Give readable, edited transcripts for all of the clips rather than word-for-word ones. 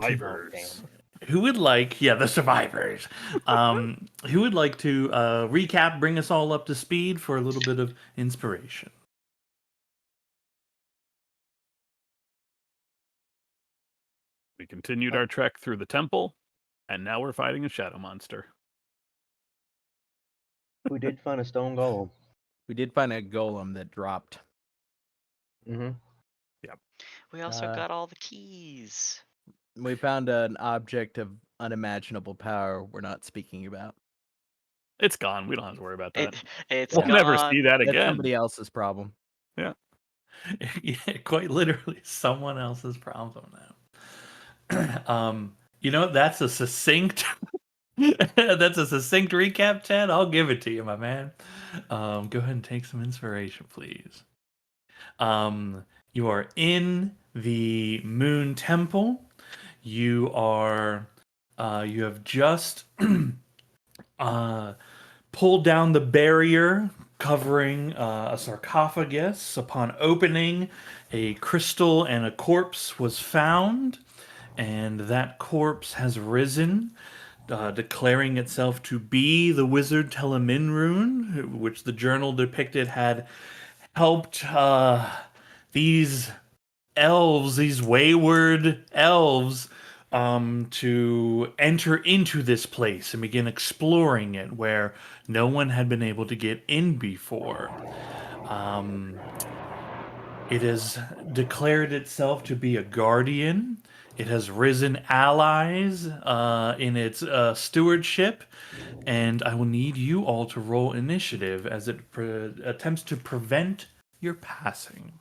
Survivors. Who would like, the survivors. Who would like to recap, bring us all up to speed for a little bit of inspiration? We continued our trek through the temple, and now we're fighting a shadow monster. We did find a stone golem. We did find a golem that dropped. Mm-hmm. We also got all the keys. We found an object of unimaginable power we're not speaking about. It's gone. We don't have to worry about that. It's We'll never gone. see that That's again. somebody else's problem. Yeah. Yeah, quite literally someone else's problem now. That's a succinct recap, Ted. I'll give it to you, my man. Go ahead and take some inspiration, please. You are in the Moon Temple. You are you have just pulled down the barrier covering a sarcophagus. Upon opening, a crystal and a corpse was found, and that corpse has risen, declaring itself to be the wizard Teleminrune, which the journal depicted had helped these elves, these wayward elves, to enter into this place and begin exploring it where no one had been able to get in before. It has declared itself to be a guardian. It has risen allies in its stewardship, and I will need you all to roll initiative as it attempts to prevent your passing.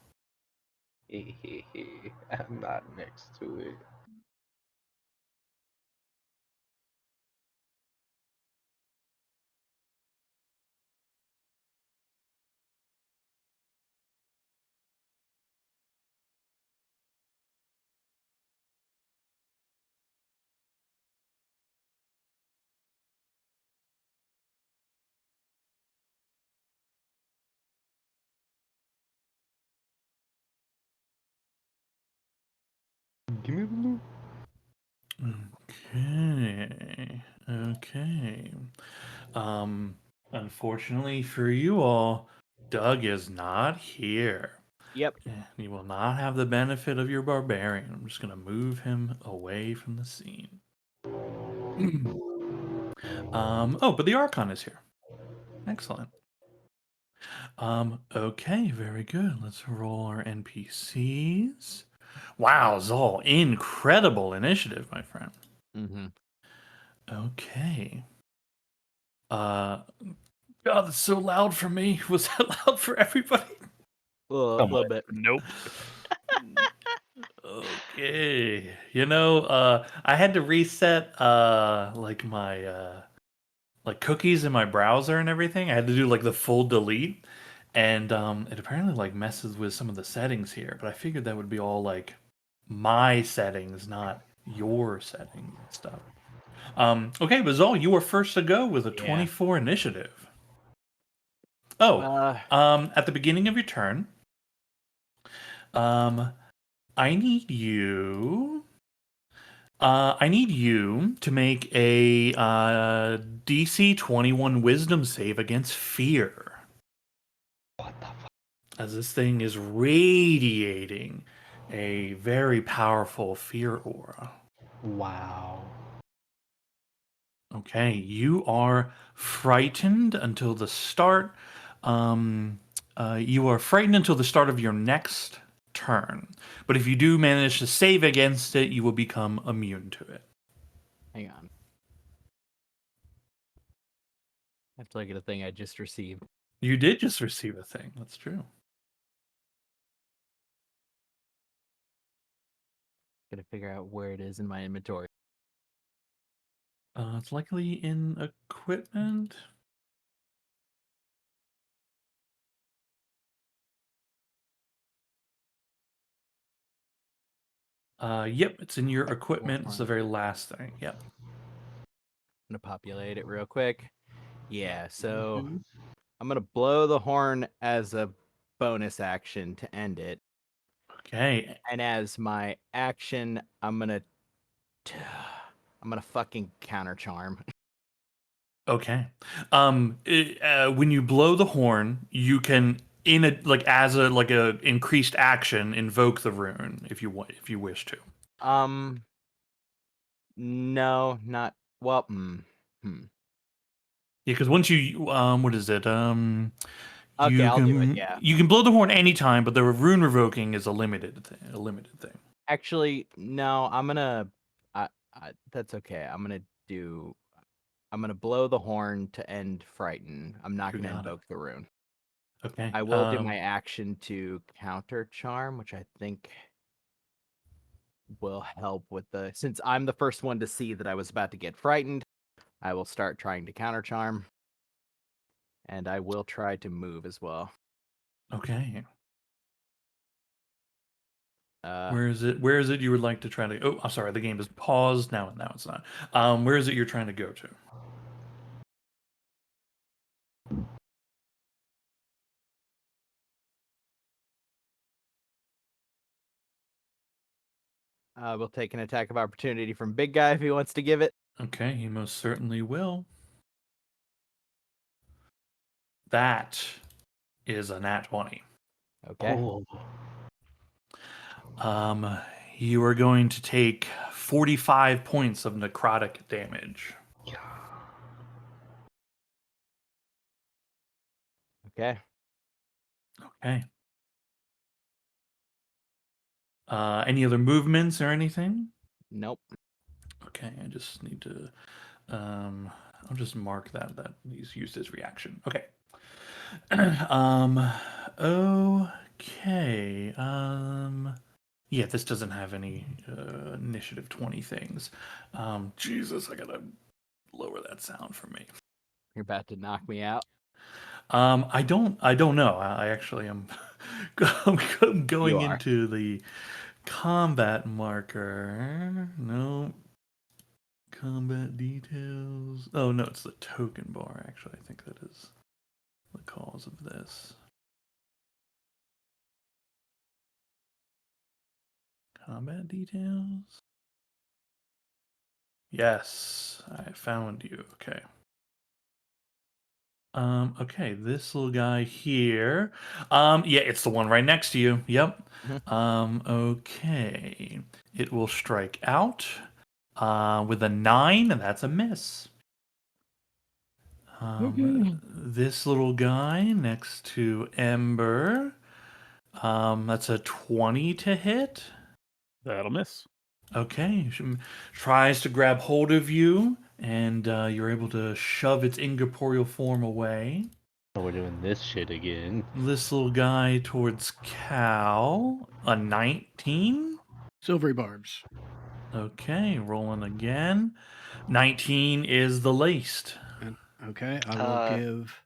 I'm not next to it. Give me the loot. Okay. Okay. Unfortunately for you all, Doug is not here. Yep. And he will not have the benefit of your barbarian. I'm just gonna move him away from the scene. Oh, but the Archon is here. Excellent. Okay, very good. Let's roll our NPCs. Wow, Zol, incredible initiative, my friend. Mm-hmm. Okay. God, that's so loud for me. Was that loud for everybody? A little bit. Nope. Okay. I had to reset like my like cookies in my browser and everything. I had to do like the full delete. And it apparently like messes with some of the settings here, but I figured that would be all like my settings, not your settings and stuff. Okay, Bazal, you were first to go with a Yeah. 24 initiative. Oh, at the beginning of your turn, I need you. I need you to make a DC 21 Wisdom save against fear. What the fuck? As this thing is radiating a very powerful fear aura. Wow. Okay, you are frightened until the start. You are frightened until the start of your next turn. But if you do manage to save against it, you will become immune to it. Hang on. I have to look at a thing I just received. You did just receive a thing. That's true. Gotta figure out where it is in my inventory. It's likely in equipment. Yep, it's in your equipment. It's the very last thing. Yep. I'm gonna populate it real quick. Yeah, so Mhm. I'm gonna blow the horn as a bonus action to end it. Okay. And as my action, I'm gonna fucking counter charm. Okay. When you blow the horn, you can as a increased action invoke the rune if you want if you wish to. No, not well. Yeah, because once you what is it? Okay, I'll do it. Yeah. You can blow the horn anytime, but the rune revoking is a limited thing. Actually, no. That's okay. I'm gonna blow the horn to end frighten. I'm not You gonna got it. invoke the rune. Okay. I will do my action to counter charm, which I think will help with since I'm the first one to see that I was about to get frightened, I will start trying to counter charm. And I will try to move as well. Okay. Uh, Where is it? Where is it you would like to try to? Oh, I'm sorry. The game is paused now. Now it's not. Where is it you're trying to go to? we'll take an attack of opportunity from Big Guy if he wants to give it. Okay, he most certainly will. That is a nat 20. Okay. Oh. You are going to take 45 points of necrotic damage. Okay. Okay. Any other movements or anything? Nope. Okay, I just need to. I'll just mark that he's used his reaction. Okay. Okay. Yeah, this doesn't have any initiative 20 things. Jesus, I gotta lower that sound for me. You're about to knock me out. I don't know. I actually am I'm going are. into the combat marker. No. Combat details. Oh no, it's the token bar actually. I think that is the cause of this. Combat details. Yes, I found you. Okay. Okay, this little guy here. Yeah, it's the one right next to you. Yep. Okay. It will strike out with a 9, and that's a miss. This little guy next to Ember. That's a 20 to hit. That'll miss. Okay. She tries to grab hold of you, and you're able to shove its incorporeal form away. Oh, we're doing this shit again. This little guy towards Cal. A 19. Silvery barbs. Okay, rolling again. 19 is the laced. And okay, I will give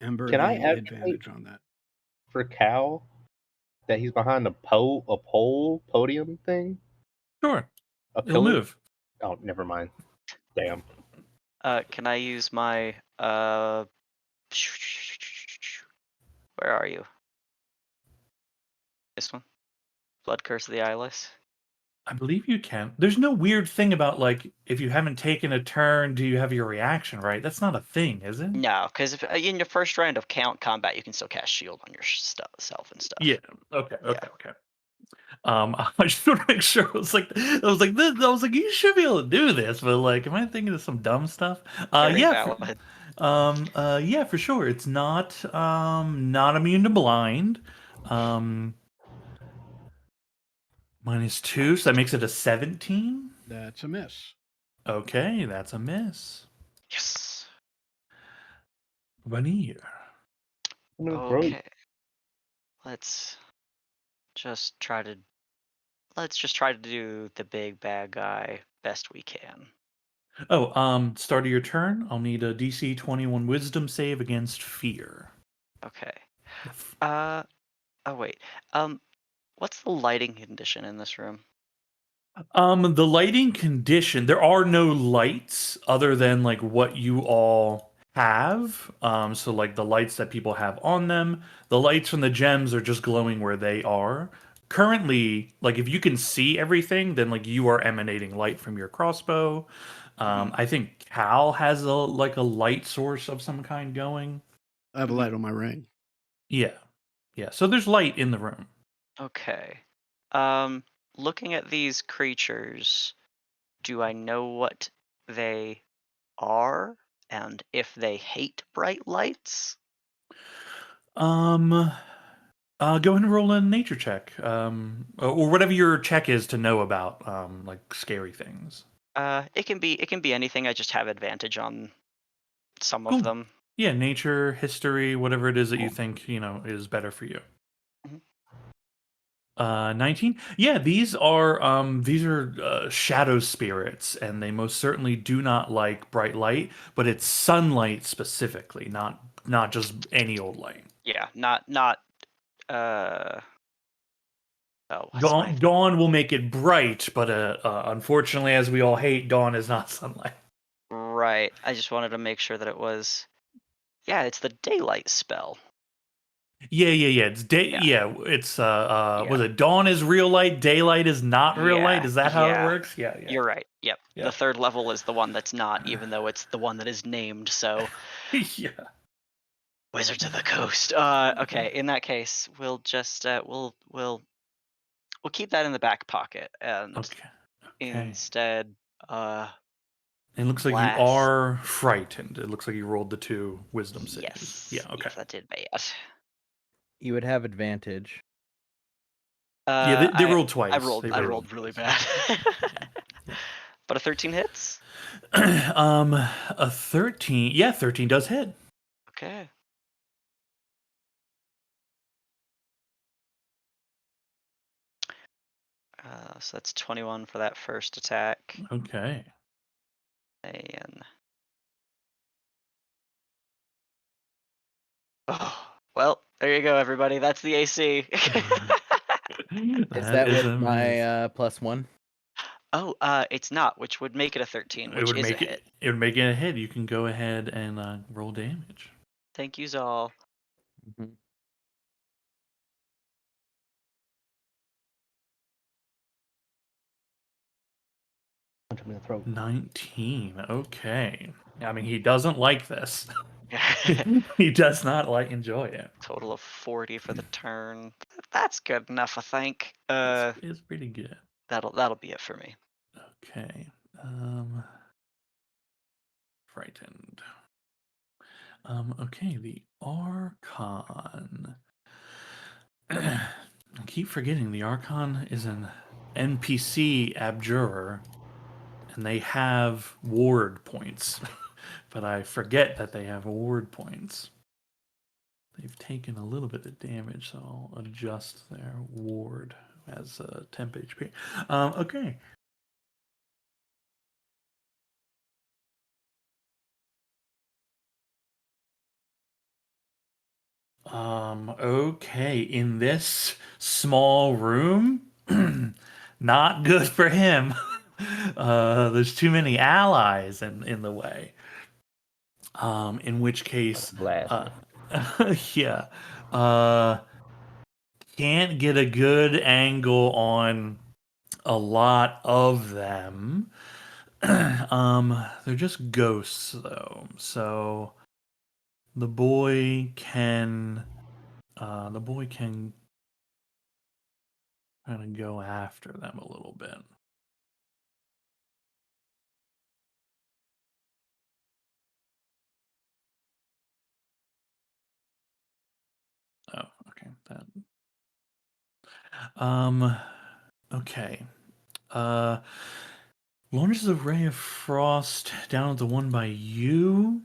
Ember Can the I advocate- advantage on that. For Cal, that he's behind a pole podium thing. Sure. A It'll pillar. move. Oh, never mind. Damn. Can I use my where are you? This one? Blood Curse of the Eyeless? I believe you can. There's no weird thing about, like, if you haven't taken a turn, do you have your reaction, right? That's not a thing, is it? No, because if in your first round of combat, you can still cast shield on your self and stuff. Yeah. Okay. Yeah. Okay. I just want to make sure. I was like, you should be able to do this, but like, am I thinking of some dumb stuff? Very Yeah. valid. Yeah, for sure. It's not immune to blind. -2, so that makes it a 17. That's a miss. Okay, that's a miss. Yes. Vanir. Okay. Let's just try to do the big bad guy best we can. Oh, start of your turn. I'll need a DC 21 Wisdom save against fear. Okay. Oh wait. What's the lighting condition in this room? The lighting condition. There are no lights other than like what you all have. So like the lights that people have on them. The lights from the gems are just glowing where they are. Currently, like if you can see everything, then like you are emanating light from your crossbow. I think Cal has a light source of some kind going. I have a light on my ring. Yeah. So there's light in the room. Okay. Looking at these creatures, do I know what they are and if they hate bright lights? Go ahead and roll a nature check, or whatever your check is to know about, like scary things. It can be anything. I just have advantage on some Cool. of them. Yeah, nature, history, whatever it is that you think is better for you. 19. Yeah, these are shadow spirits, and they most certainly do not like bright light, but it's sunlight specifically, not just any old light. Yeah, not Dawn will make it bright, but unfortunately, as we all hate, dawn is not sunlight. Right. I just wanted to make sure that it was. Yeah, it's the daylight spell. Yeah. It's day. Yeah. Yeah, it's was it dawn is real light, daylight is not real light? Is that how it works? Yeah. You're right. Yep. Yeah. The third level is the one that's not, even though it's the one that is named. So. Yeah. Wizards of the Coast. Okay. In that case, we'll just we'll we'll keep that in the back pocket and Okay. instead It looks like you blast. are frightened. It looks like you rolled the 2 wisdom saves. Yes. Yeah, okay. Yes, that did bad. You would have advantage. Yeah, they I rolled twice. I rolled They I rolled really bad. Yeah. But a 13 hits? A 13. Yeah, 13 does hit. Okay. So that's 21 for that first attack. Okay. And oh, well, there you go, everybody. That's the AC. Is that is with my amazing. +1? Oh, it's not, which would make it a 13, It which would is a make hit. it would make it a hit. You can go ahead and roll damage. Thank you, Zal. Mhm. Punch him in the throat. 19. Okay. I mean, he doesn't like this. He does not enjoy it. Total of 40 for the turn. That's good enough, I think. It's pretty good. That'll be it for me. Okay. Frightened. Okay, the Archon. I keep forgetting the Archon is an NPC abjurer, and they have ward points. But I forget that they have ward points. They've taken a little bit of damage, so I'll adjust their ward as temp HP. Okay. Okay, in this small room, not good for him. There's too many allies in the way. In which case, Blast. yeah, can't get a good angle on a lot of them. They're just ghosts though, so the boy can kind of go after them a little bit. Oh, okay. Okay. Launches a ray of frost down at the one by you.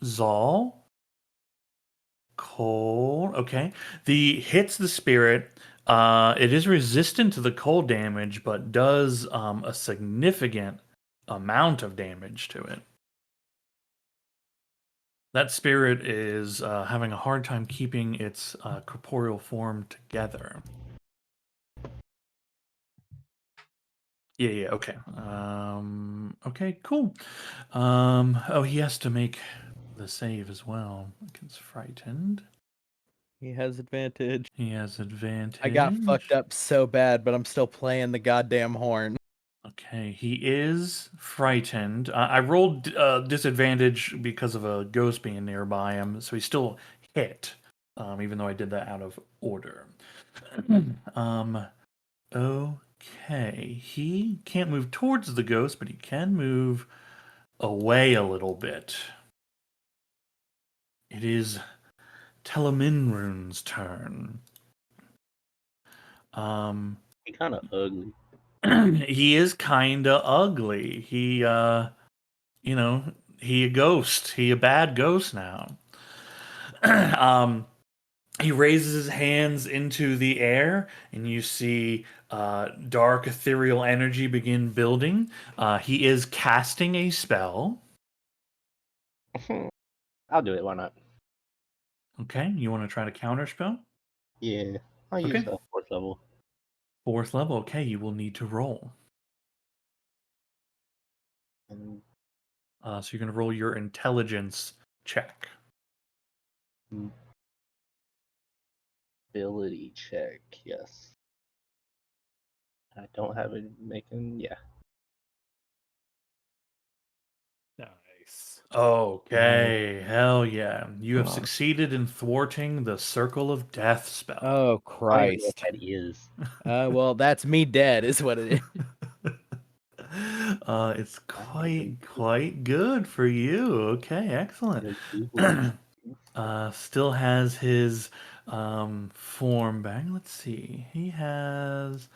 Zal. Cold. Okay. The hits the spirit. It is resistant to the cold damage, but does a significant amount of damage to it. That spirit is having a hard time keeping its corporeal form together. Yeah, okay. Okay, cool. Oh, he has to make the save as well. Against frightened. He has advantage. He has advantage. I got fucked up so bad, but I'm still playing the goddamn horn. Okay, he is frightened. I rolled disadvantage because of a ghost being nearby him, so he's still hit, even though I did that out of order. Okay, he can't move towards the ghost, but he can move away a little bit. It is Teleminrune's turn. He kind of ugly. He is kind of ugly. He, he a ghost. He a bad ghost now. He raises his hands into the air, and you see dark ethereal energy begin building. He is casting a spell. I'll do it. Why not? Okay, you want to try to counterspell? Yeah. I'll Okay. use 4th level. 4th level. Okay, you will need to roll. And So you're going to roll your intelligence check. ability check. Yes. I don't have it making. Yeah. Nice. Okay, hell yeah. You have Come on. succeeded in thwarting the Circle of Death spell. Oh I don't even know what Christ. that is. Well, that's me dead, is what it is. It's quite good for you. Okay, excellent. Still has his form back. Let's see. He has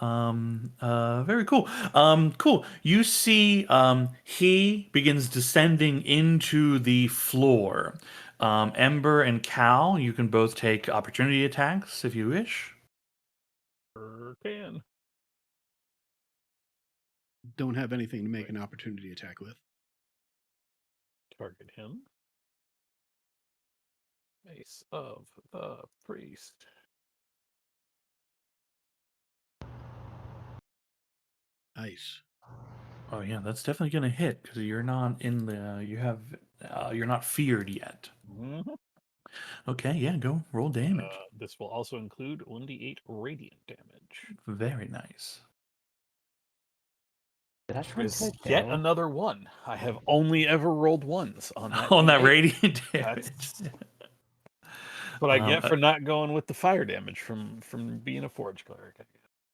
very cool. Cool. You see he begins descending into the floor. Ember and Cal, you can both take opportunity attacks if you wish. Sure can. Don't have anything to make an opportunity attack with. Target him. Mace of the Priest. Nice. Oh yeah, that's definitely gonna hit because you're not in the you're not feared yet. Mhm. Okay, yeah, go roll damage. This will also include 1d8 radiant damage. Very nice. Did I Which turn is Ted yet down? another one. I have only ever rolled ones on that. On that D8. radiant damage. That's what I get Um, for not going with the fire damage from being a forge cleric.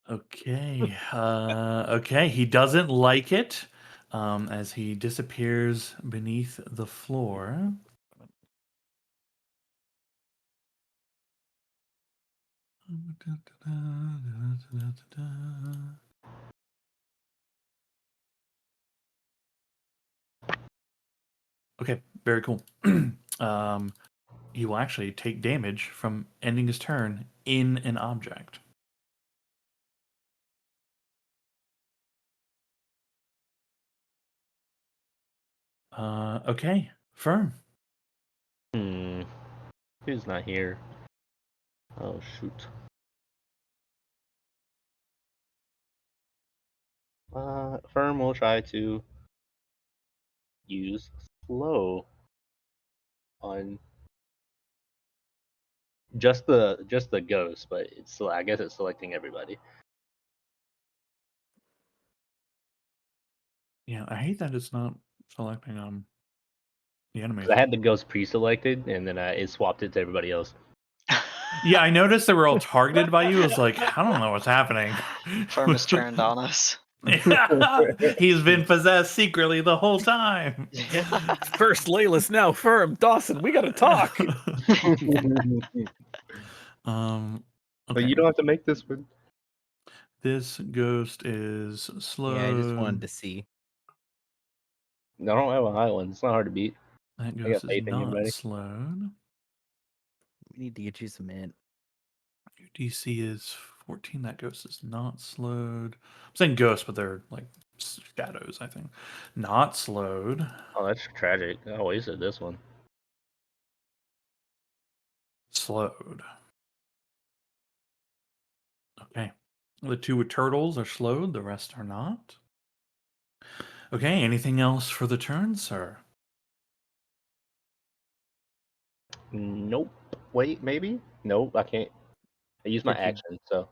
Okay. Okay. He doesn't like it as he disappears beneath the floor. Okay. Very cool. He will actually take damage from ending his turn in an object. Okay. Firm. Who's not here? Oh shoot. Firm will try to use slow on just the ghost, but it's still, I guess it's selecting everybody. Yeah, I hate that it's not selecting the enemies. 'Cause I had the ghost pre-selected, and then it swapped it to everybody else. Yeah, I noticed they were all targeted by you. I was like, I don't know what's happening. Firm is turned on us. He's been possessed secretly the whole time. First Layla's now firm. Dawson, we gotta talk. But Okay. you don't have to make this one. This ghost is slow. Yeah, I just wanted to see. I don't have a high one. It's not hard to beat. That I got ghost is faith in you, not buddy. slowed. We need to get you some mint. Your DC is 14. That ghost is not slowed. I'm saying ghosts, but they're like shadows, I think. Not slowed. Oh, that's tragic. I wasted this one. Slowed. Okay. The two with turtles are slowed, the rest are not. Okay, anything else for the turn, sir? Nope. Wait, maybe? Nope, I can't. I used my Did you- action, so.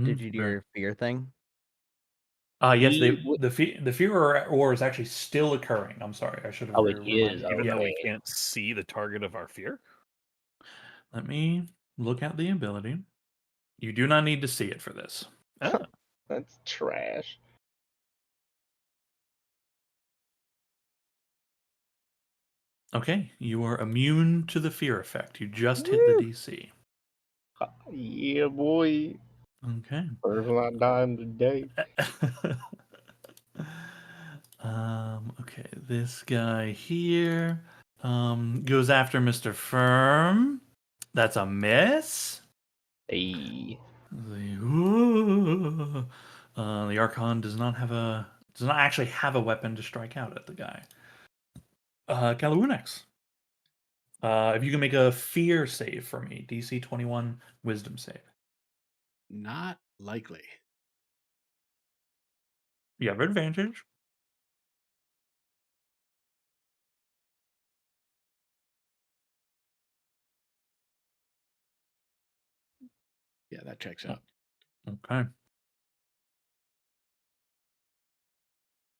Did you do Very- your fear thing? Yes, He- the fear or is actually still occurring. I'm sorry, I should have. Oh, it reminded is. you. Even Yeah. though we Okay. can't see the target of our fear. Let me look at the ability. You do not need to see it for this. Ah, That's trash. Okay, you are immune to the fear effect. You just hit the DC. Yeah, boy. Okay. First not dying today. Okay, this guy here goes after Mr. Firm. That's a miss. Hey. The Archon does not actually have a weapon to strike out at the guy. Kaluunex. If you can make a fear save for me, DC 21 Wisdom save. Not likely. You have advantage. Yeah, that checks out. Okay.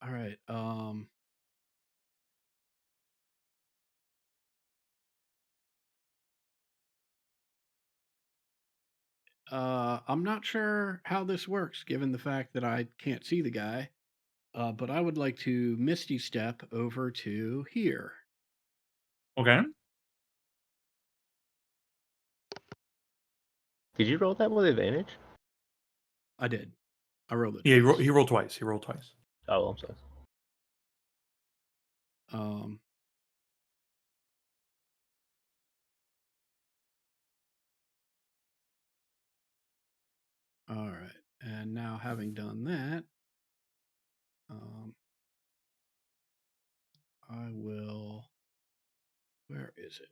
All right. I'm not sure how this works, given the fact that I can't see the guy. But I would like to Misty Step over to here. Okay. Did you roll that with advantage? I did. I rolled it. Yeah, twice. he rolled twice. He rolled twice. Oh, I'm sorry. Um, all right. And now, having done that, I will. Where is it?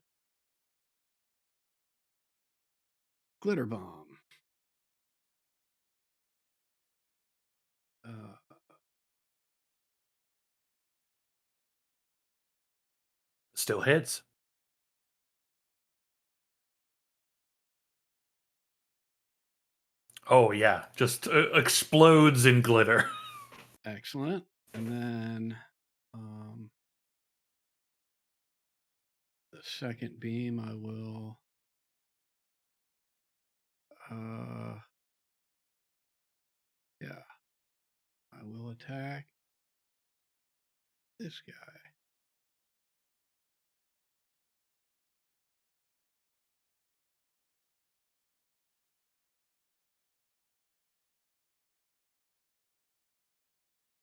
Glitter bomb. Still hits. Oh yeah, just explodes in glitter. Excellent. And then the second beam, I will. Yeah. I will attack this guy.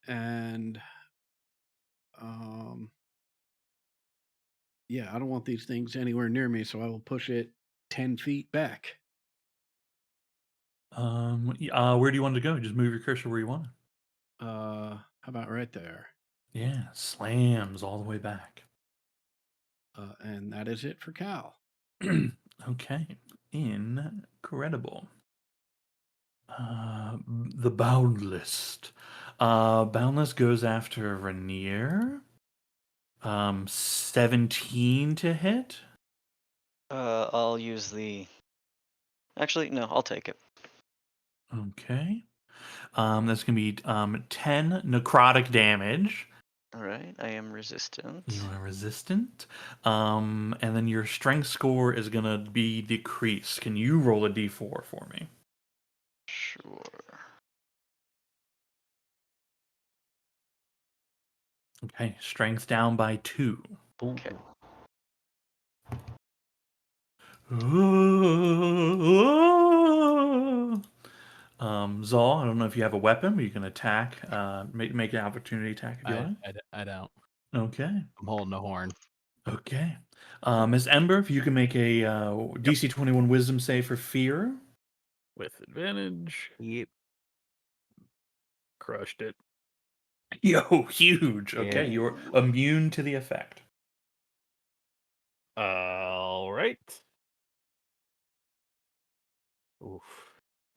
And yeah, I don't want these things anywhere near me, so I will push it 10 feet back. Where do you want to go? Just move your cursor where you want. How about right there? Yeah, slams all the way back. And that is it for Cal. Okay, incredible. The Boundless. Boundless goes after Rainier. 17 to hit. I'll use the. Actually, no, I'll take it. Okay. That's gonna be 10 necrotic damage. All right, I am resistant. You are resistant. And then your strength score is gonna be decreased. Can you roll a d4 for me? Sure. Okay, strength down by 2. Okay. Zal, I don't know if you have a weapon, but you can attack. Make an opportunity attack if you like. I don't. Okay. I'm holding a horn. Okay. Ms. Ember, if you can make a DC 21 Wisdom save for fear. With advantage. Yep. Crushed it. Yo, huge. Okay, Yeah. you're immune to the effect. All right. Oof.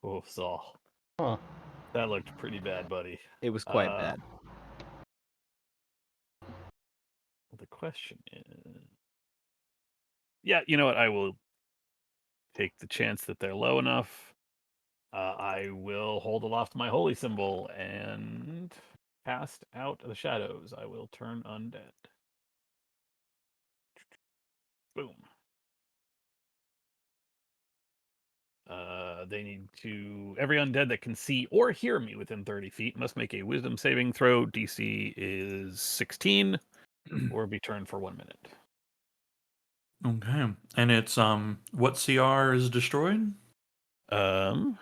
Oof, Saul. Huh. That looked pretty bad, buddy. It was quite bad. The question is... Yeah, you know what? I will take the chance that they're low enough. I will hold aloft my holy symbol and cast out the shadows. I will turn undead. Boom. They need to... Every undead that can see or hear me within 30 feet must make a wisdom saving throw. DC is 16 or be turned for 1 minute. Okay. And it's what CR is destroyed? 1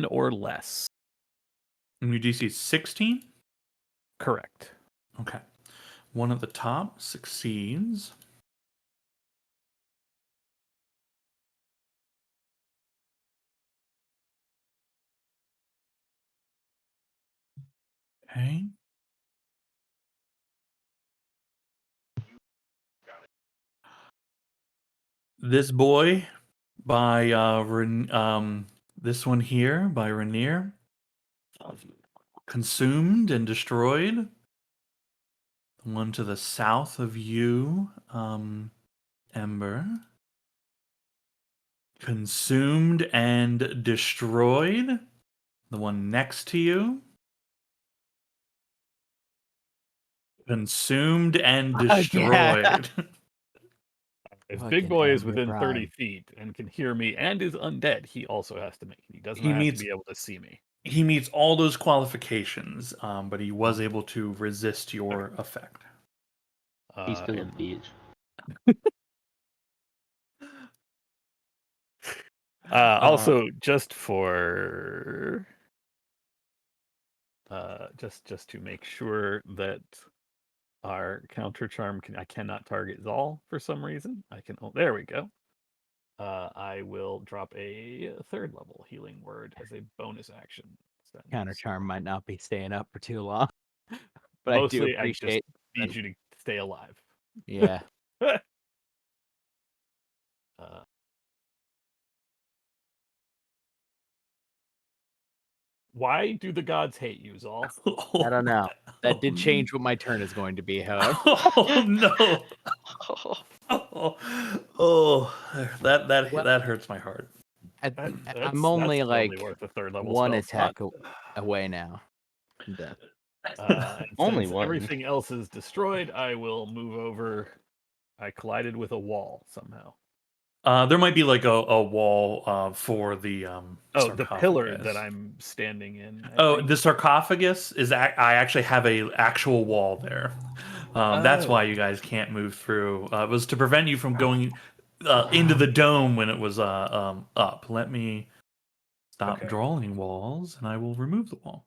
or less. And your DC is 16? Correct. Okay. One at the top succeeds. Okay. This boy by this one here by Rainier, consumed and destroyed. The one to the south of you, Ember, consumed and destroyed. The one next to you, consumed and Yeah. destroyed. If Big Fucking Boy is Ember within 30 Prime. feet and can hear me and is undead, he also has to make it. He does He not have meets- to be able to see me. He meets all those qualifications, but he was able to resist your effect. He's feeling And, bitch. also, just for just to make sure that our counter charm I cannot target Zal for some reason. I can. Oh, there we go. I will drop a third level healing word as a bonus action. So that Counter means- charm might not be staying up for too long. But Mostly, I do appreciate need you to stay alive. yeah. Uh, why do the gods hate you, Zal? I don't know. That did change what my turn is going to be, however. Oh no! Oh, that hurts my heart. I'm only like worth a third level one spell attack slot. away now from death. And Only since one. everything else is destroyed, I will move over. I collided with a wall somehow. There might be like a wall for the Oh, the pillar sarcophagus. that I'm standing in. I Oh, think. the sarcophagus is. I actually have a actual wall there. That's Oh. why you guys can't move through. It was to prevent you from going into the dome when it was up. Let me stop Okay. drawing walls, and I will remove the wall.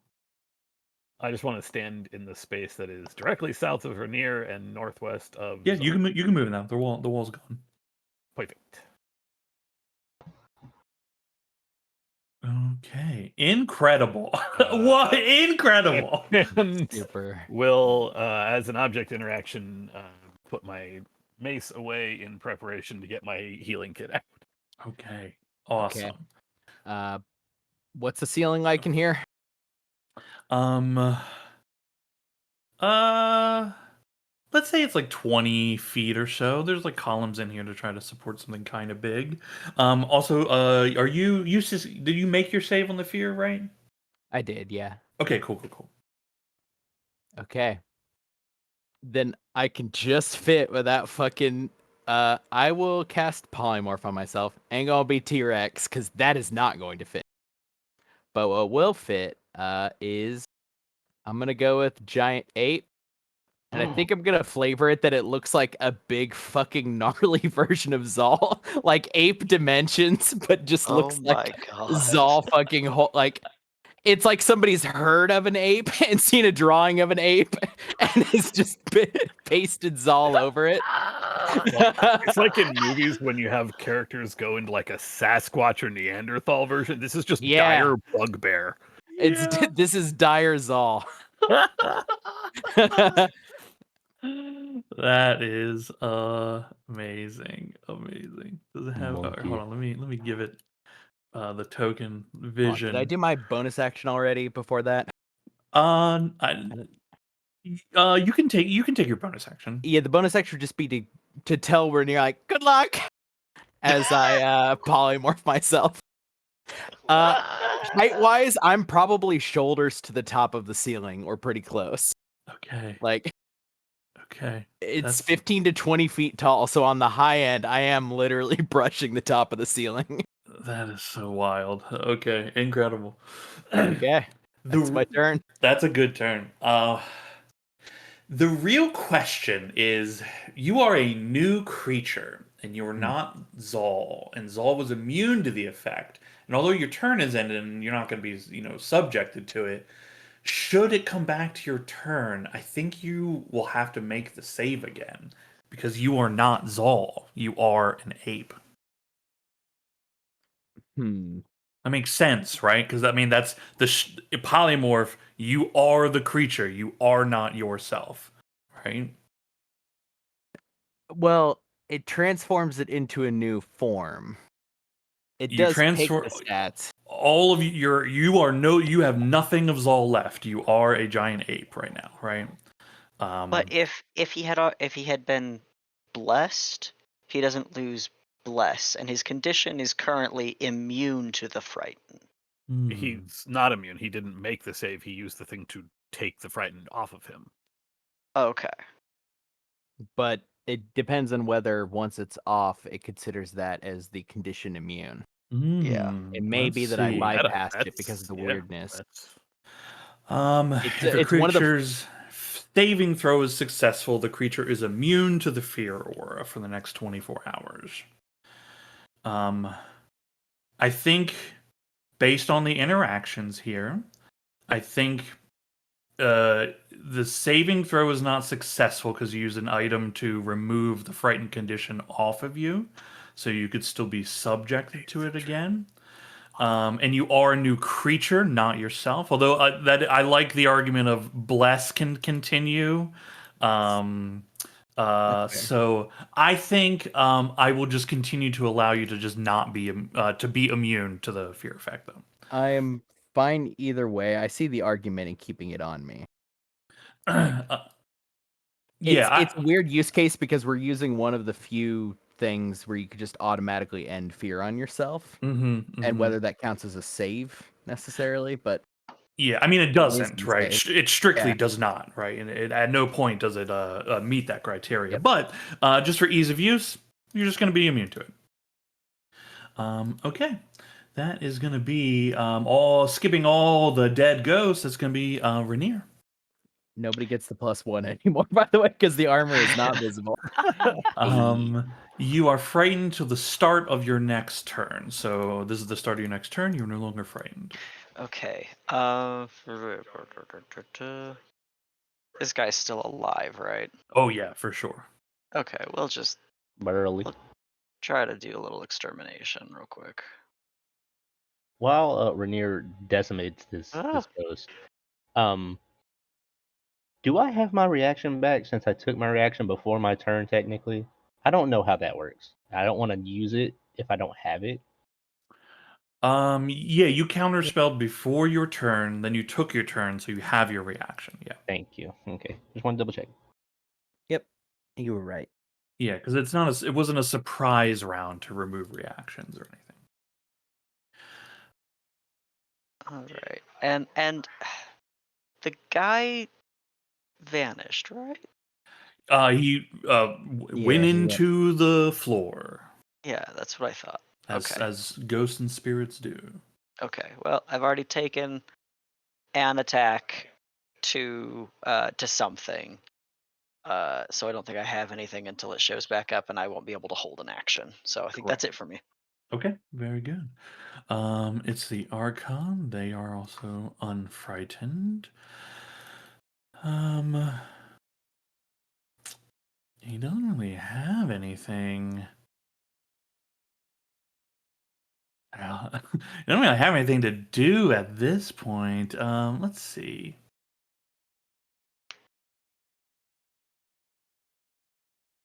I just want to stand in the space that is directly south of Rainier and northwest of. Yeah, Zal. you can move now. The wall's gone. Perfect. Okay, incredible. What incredible. And Super. will, as an object interaction, put my mace away in preparation to get my healing kit out. Okay, awesome. What's the ceiling like in here? Let's say it's like 20 feet or so. There's like columns in here to try to support something kind of big. Also, are you did you make your save on the fear, right? I did, yeah. Okay, cool. Okay. Then I can just fit with that fucking I will cast polymorph on myself. Ain't gonna be T-Rex, because that is not going to fit. But what will fit is I'm gonna go with giant ape. And I think I'm gonna flavor it that it looks like a big fucking gnarly version of Zal, like ape dimensions, but just looks Oh my like god. Zal fucking like it's like somebody's heard of an ape and seen a drawing of an ape and has just pasted Zal over it. It's like in movies when you have characters go into like a Sasquatch or Neanderthal version. This is just Yeah. dire bugbear. This is dire Zal. That is amazing. Does it have? Monkey. Hold on. Let me give it the token Hold on, vision. did I do my bonus action already before that? You can take your bonus action. Yeah, the bonus action would just be to tell where you're like, good luck, as I polymorph myself. Height wise, I'm probably shoulders to the top of the ceiling or pretty close. Okay. Like it's That's- 15 to 20 feet tall, so on the high end, I am literally brushing the top of the ceiling. That is so wild. Okay, incredible. Okay, that's my turn. That's a good turn. The real question is, you are a new creature, and you are not Zal, and Zal was immune to the effect. And although your turn is ended, and you're not going to be, subjected to it, should it come back to your turn, I think you will have to make the save again, because you are not Zal. You are an ape. That makes sense, right? Because that's the polymorph. You are the creature. You are not yourself, right? Well, it transforms it into a new form. It You does take transform- the stats. All of you have nothing of Zal left. You are a giant ape right now, right? But if he had been blessed, he doesn't lose bless, and his condition is currently immune to the frighten. He's not immune. He didn't make the save. He used the thing to take the frightened off of him. Okay. But It depends on whether once it's off, it considers that as the condition immune. Yeah. It may let's be that I see. bypassed it because of the yeah, weirdness. that's- If a it's one of the- creature's saving throw is successful, the creature is immune to the fear aura for the next 24 hours. I think, based on the interactions here, I think the saving throw is not successful because you use an item to remove the frightened condition off of you, so you could still be subjected to it again. And you are a new creature, not yourself. Although that I like the argument of bless can continue. So I think I will just continue to allow you to just not be to be immune to the fear effect, though. I am fine either way. I see the argument in keeping it on me. It's a weird use case because we're using one of the few things where you could just automatically end fear on yourself, and whether that counts as a save necessarily, but yeah, I mean it doesn't, Instant right? save. It strictly Yeah. does not, right? And at no point does it meet that criteria. Yep. But just for ease of use, you're just going to be immune to it. Okay, that is going to be all skipping all the dead ghosts. It's going to be Rainier. nobody gets the +1 anymore, by the way, because the armor is not visible. You are frightened till the start of your next turn. So this is the start of your next turn. You're no longer frightened. Okay. This guy's still alive, right? Oh yeah, for sure. Okay, we'll just Burly. try to do a little extermination real quick. While Rainier decimates this ghost, do I have my reaction back since I took my reaction before my turn? Technically, I don't know how that works. I don't want to use it if I don't have it. Yeah, you counterspelled before your turn, then you took your turn, so you have your reaction. Yeah. Thank you. Okay, just want to double check. Yep, you were right. Yeah, because it wasn't a surprise round to remove reactions or anything. All right, and the guy vanished, right? He went he into the floor Yeah, that's what I thought. as Okay. as ghosts and spirits do. Okay. Well, I've already taken an attack to something. So I don't think I have anything until it shows back up, and I won't be able to hold an action. So I think that's it for me. Okay, very good. It's the Archon. They are also unfrightened. He doesn't really have anything. He doesn't really have anything to do at this point. Let's see.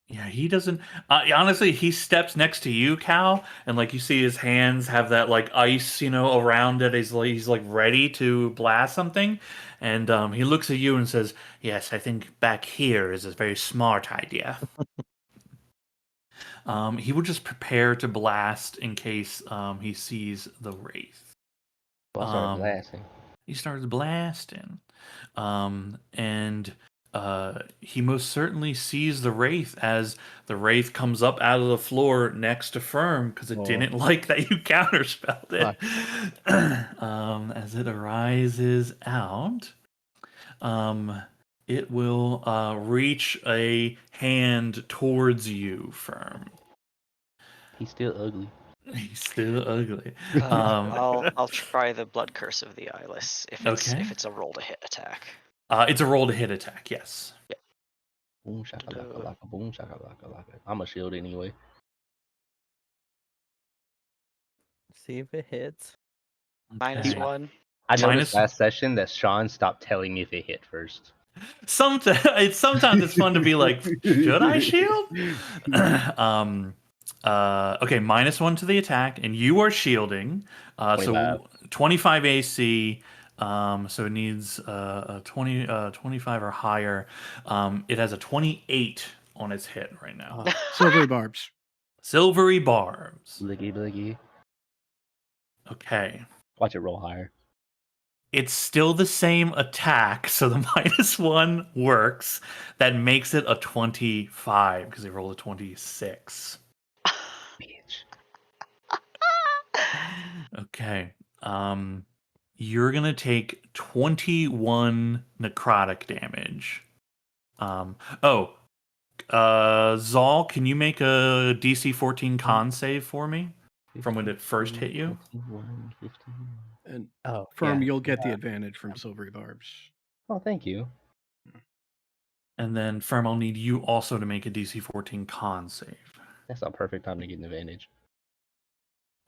Yeah, he doesn't. Honestly, he steps next to you, Cal, and like you see his hands have that like ice, around it. He's like ready to blast something, and he looks at you and says, "Yes, I think back here is a very smart idea." He will just prepare to blast in case he sees the wraith. So I started blasting. He starts blasting, and he most certainly sees the wraith as the wraith comes up out of the floor next to Firm because it didn't like that you counterspelled it. As it arises out, it will reach a hand towards you, Firm. He's still ugly. He's still ugly. I'll try the Blood Curse of the Eyeless if it's a roll to hit attack. It's a roll to hit attack. Yes. Yeah. Boom shakalaka laka, boom shakalaka laka. I'm a shield anyway. See if it hits. -1. I noticed last session that Sean stopped telling me if it hit first. Sometimes it's fun to be like, should I shield? Okay, -1 to the attack, and you are shielding. So 25 AC. So it needs a 25 or higher. It has a 28 on its hit right now. Silvery barbs. Silvery barbs. Bliggy bliggy. Okay. Watch it roll higher. It's still the same attack, so the -1 works. That makes it a 25 because they rolled a 26. Bitch. Okay. You're gonna take 21 necrotic damage. Zal, can you make a DC 14 con save for me from when it first hit you? 51, 15. And Oh, Firm, yeah. you'll get the advantage from Silvery Barbs. Oh, thank you. And then Firm, I'll need you also to make a DC 14 con save. That's a perfect time to get an advantage.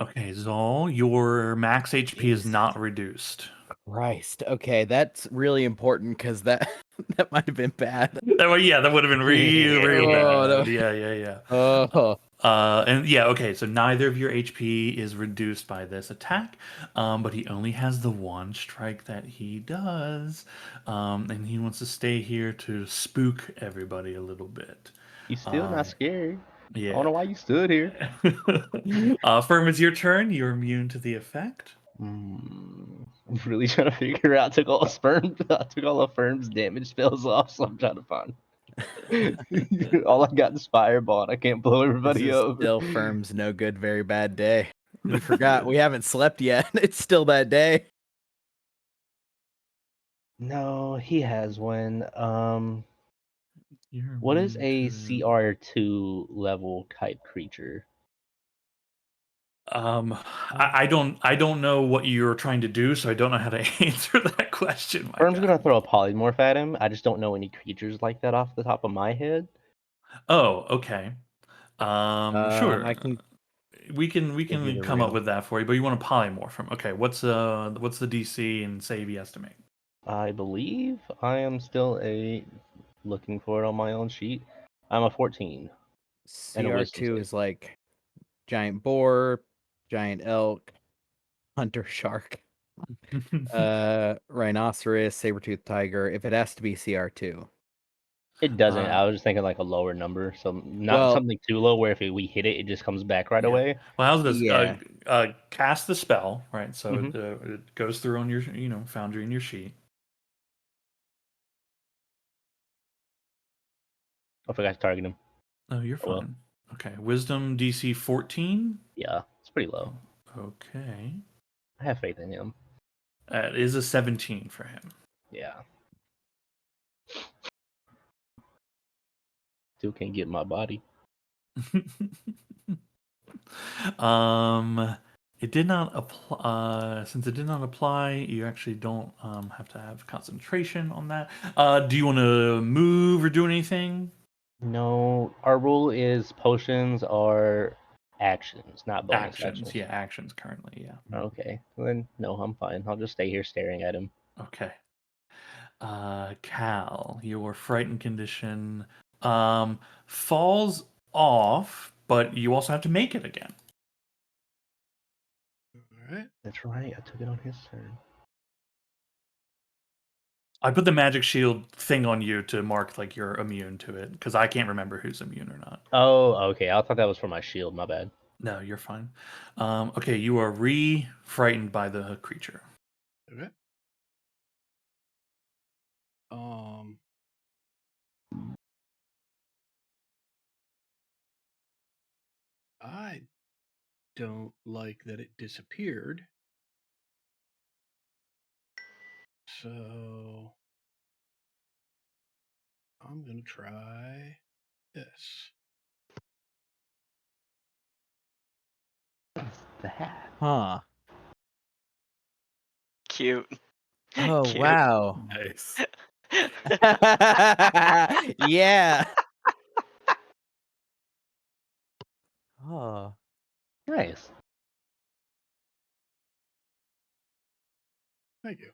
Okay, Zal, your max HP is Jesus. not reduced. Christ. Okay, that's really important because that that might have been bad. That would have been real Oh, bad. that- Yeah. Oh, And yeah, okay, so neither of your HP is reduced by this attack, but he only has the one strike that he does, and he wants to stay here to spook everybody a little bit. You still Um, not scared? I Yeah. don't know why you stood here. Firm, it's your turn. You're immune to the effect. I'm really trying to figure out. I took all of Firm's damage spells off, so I'm trying to find. All I got is Fireball, and I can't blow this everybody is over. still Firm's no good, very bad day. We forgot we haven't slept yet. It's still that day. No, he has one. You're What is a immune to- CR2 level type creature? I don't know what you're trying to do, so I don't know how to answer that question. My Firm's guy. gonna throw a polymorph at him. I just don't know any creatures like that off the top of my head. Oh, okay. Sure. I can We give you can the come up real. with that for you, but you want to polymorph him. Okay, what's the DC and save he has to make? I believe I am still looking for it on my own sheet. I'm a 14. And a wisdom CR2 save. is like giant boar, giant elk, hunter shark, rhinoceros, saber-toothed tiger. If it has to be CR2. It doesn't. Uh, I was just thinking like a lower number, so not Well- something too low where if we hit it, it just comes back right Yeah. away. Well, how's this? Yeah. Cast the spell, right? So Mhm. it goes through on your foundry in your sheet. I forgot to target him. Oh, you're Oh, well. fine. Okay, Wisdom DC 14. Yeah, it's pretty low. Okay, I have faith in him. it is a 17 for him. Yeah. Still can't get in my body. It did not apply. Since it did not apply, you actually don't have to have concentration on that. Do you want to move or do anything? No, our rule is potions are actions, not bonus Actions, yeah, actions currently, yeah. Okay, then no, I'm fine. I'll just stay here staring at him. Okay. Cal, your frightened condition falls off, but you also have to make it again. All right. That's right. I took it on his turn. I put the magic shield thing on you to mark like you're immune to it because I can't remember who's immune or not. Oh, okay. I thought that was for my shield. My bad. No, you're fine. Okay, you are re-frightened by the creature. Okay. I don't like that it disappeared. So I'm gonna try this. The hat. Huh. Cute. Oh, Cute. wow. Nice. Yeah. Oh. Nice. Thank you.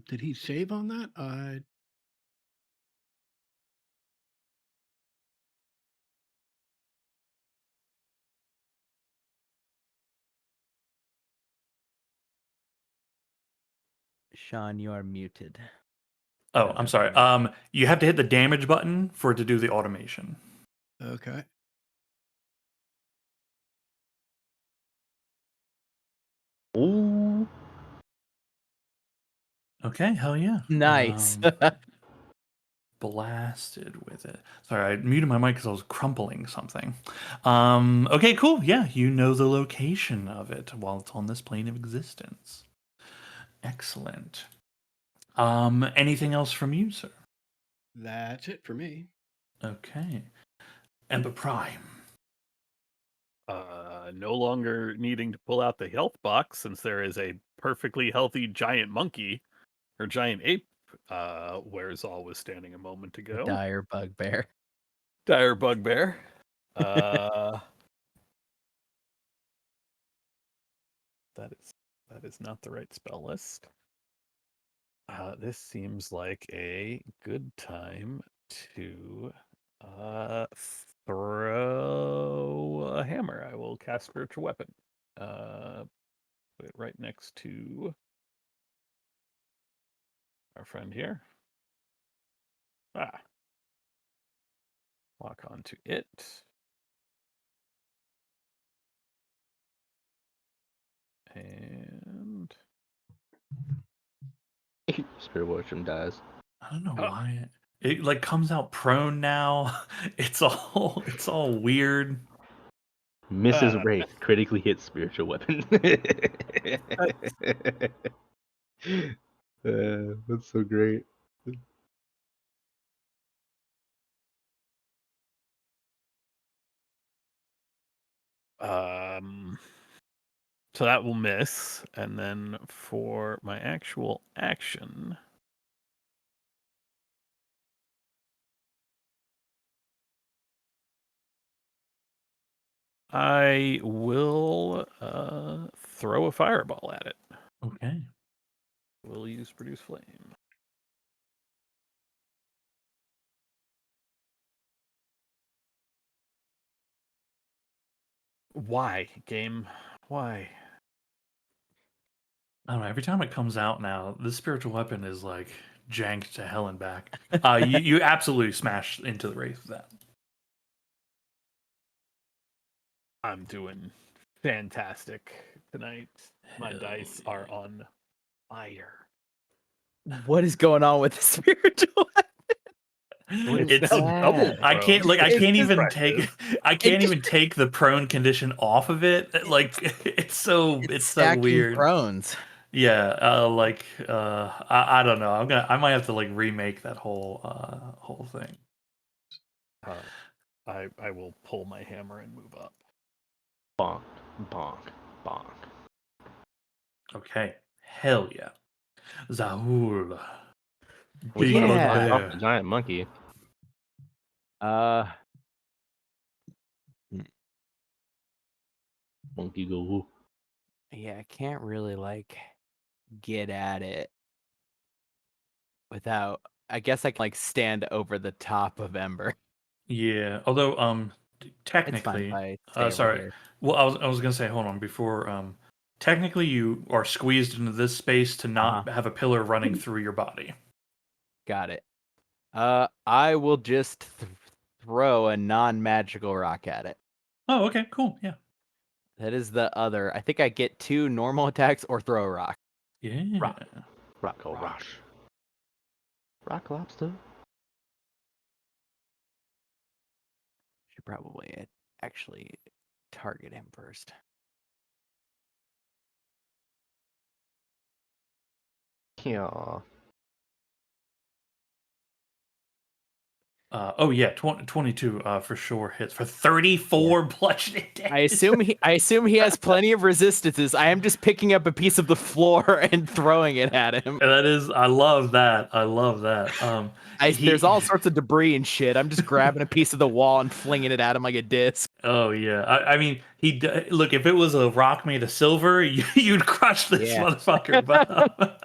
Did he save on that? Sean, you are muted. Oh, I'm sorry. You have to hit the damage button for it to do the automation. Okay. Ooh. Okay, hell yeah. Nice. Blasted with it. Sorry, I muted my mic because I was crumpling something. Okay, cool. Yeah, you know the location of it while it's on this plane of existence. Excellent. Anything else from you, sir? That's it for me. Okay. Ember Prime. No longer needing to pull out the health box since there is a perfectly healthy giant monkey or giant ape where Zal was standing a moment ago. Dire bugbear. Dire bugbear. That is not the right spell list. This seems like a good time to throw a hammer. I will cast spiritual weapon. Put it right next to our friend here. Lock onto it. And Spirit Worship dies. I don't know Oh. why it like comes out prone now. It's all weird. Mrs. Wraith critically hits spiritual weapon. That's so great. So that will miss, and then for my actual action, I will throw a fireball at it. Okay. We'll use produce flame. Why, game? Why? I don't know. Every time it comes out now, this spiritual weapon is like janked to hell and back. You absolutely smash into the wraith with that. I'm doing fantastic tonight. My Hell dice yeah. are on fire. What is going on with the spiritual? It's double. I can't prone. like I can't even Impressive. take the prone condition off of it. Like it's so Stacking weird. Prones. Yeah, I don't know. I might have to like remake that whole thing. I will pull my hammer and move up. Bonk, bonk, bonk. Okay. Hell yeah. Zahul. Which Big one of those Yeah. knocks off bear. the giant monkey? Monkey go woo. Yeah, I can't really like get at it without. I guess I can like stand over the top of Ember. Yeah. Although It's fine technically if I stay over sorry. here. Well, I was gonna say, hold on, before technically you are squeezed into this space to not have a pillar running through your body. Got it. I will just throw a non-magical rock at it. Oh, okay, cool. Yeah. That is the other. I think I get 2 normal attacks or throw a rock. Yeah. Rock or rush. Rock lobster. Should probably actually target him first. Yeah. Oh yeah, 22 for sure hits for 34 bludgeoning damage. I assume he has plenty of resistances. I am just picking up a piece of the floor and throwing it at him. That is, I love that. There's all sorts of debris and shit. I'm just grabbing a piece of the wall and flinging it at him like a disc. Oh yeah, I mean, look. If it was a rock made of silver, you'd crush this motherfucker. But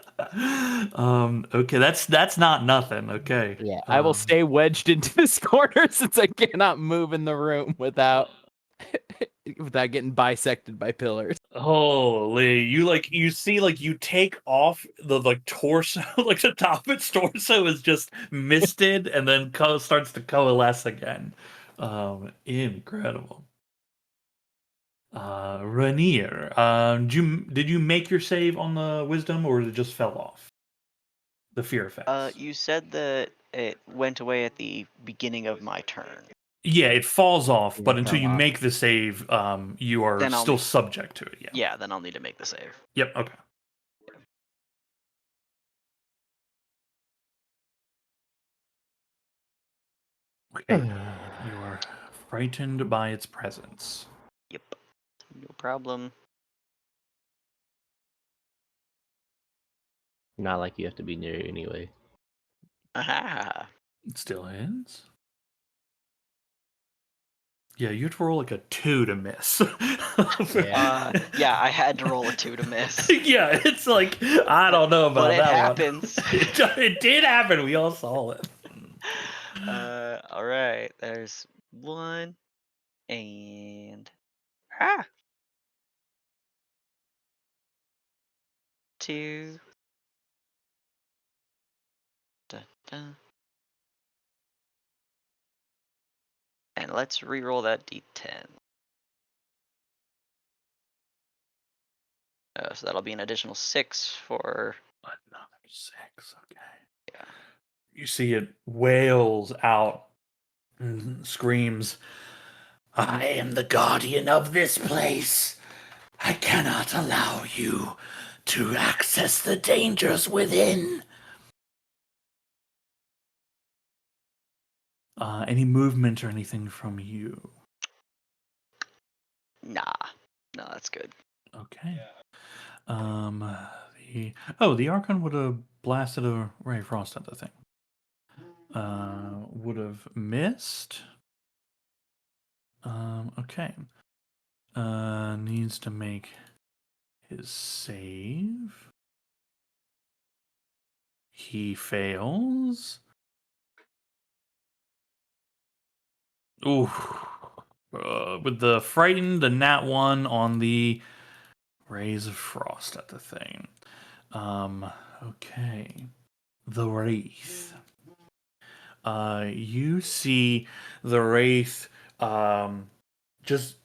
okay, that's not nothing. Okay. Yeah, I will stay wedged into this corner since I cannot move in the room without getting bisected by pillars. Holy, you see you take off the torso, the top of its torso is just misted and then starts to coalesce again. Incredible. Rainier, did you make your save on the wisdom or it just fell off? The fear effects. You said that it went away at the beginning of my turn. Yeah, it falls off, Yeah, but it until fell you off. make the save, you are Then I'll still need- subject to it. Yeah. Yeah, then I'll need to make the save. Yep. Okay. Okay. You are frightened by its presence. Yep. No problem. Not like you have to be near it anyway. Aha. It still is. Yeah, you have to roll a 2 to miss. Yeah, I had to roll a 2 to miss. Yeah, it's I don't know about But it that happens. one. It did happen. We all saw it. All right. There's 1 and 2. Da. And let's re-roll that d10. So that'll be an additional 6 for. Another 6. Okay. Yeah. You see it wails out and screams, "I am the guardian of this place. I cannot allow you to access the dangers within." Any movement or anything from you? Nah. No, that's good. Okay. The Archon would have blasted a ray of frost at the thing. Would have missed. Okay. Needs to make his save. He fails. Ooh. With the frightened, the nat 1 on the rays of frost at the thing. Okay. The Wraith. You see the Wraith just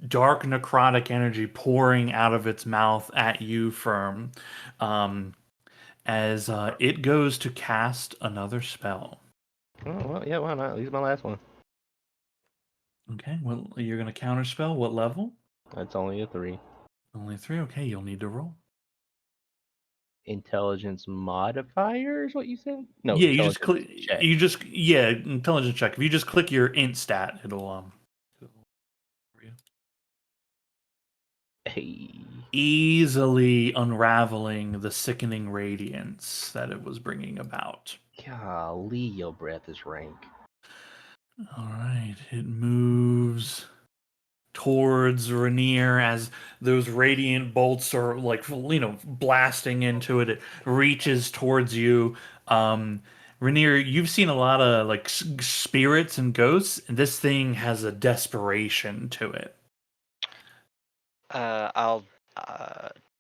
dark necrotic energy pouring out of its mouth at you, Firm, as it goes to cast another spell. Oh, well, yeah, why not? Use my last one. Okay, well, you're going to counterspell. What level? That's only a 3. Only 3. Okay, you'll need to roll. Intelligence modifier is what you said? No, Yeah, you just intelligence click. check. Intelligence check. If you just click your int stat, it'll Hey. easily unraveling the sickening radiance that it was bringing about. Golly, your breath is rank. All right, it moves towards Rainier as those radiant bolts are blasting into it. It reaches towards you. Rainier, you've seen a lot of spirits and ghosts, and this thing has a desperation to it. I'll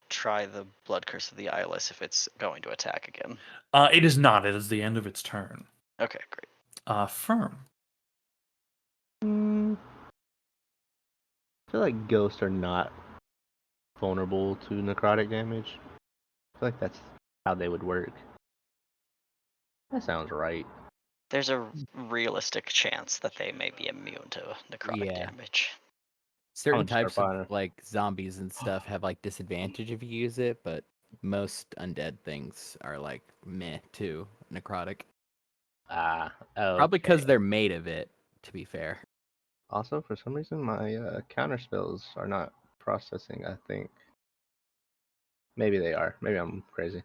try the Blood Curse of the Eyeless if it's going to attack again. It is not. It is the end of its turn. Okay, great. Firm. I feel like ghosts are not vulnerable to necrotic damage. I feel like that's how they would work. That sounds right. There's a realistic chance that they may be immune to necrotic Yeah. damage. Certain just start types fighting. of zombies and stuff have disadvantage if you use it, but most undead things are meh to necrotic. Probably because they're made of it, to be fair. Also, for some reason, my counter spells are not processing, I think. Maybe they are. Maybe I'm crazy.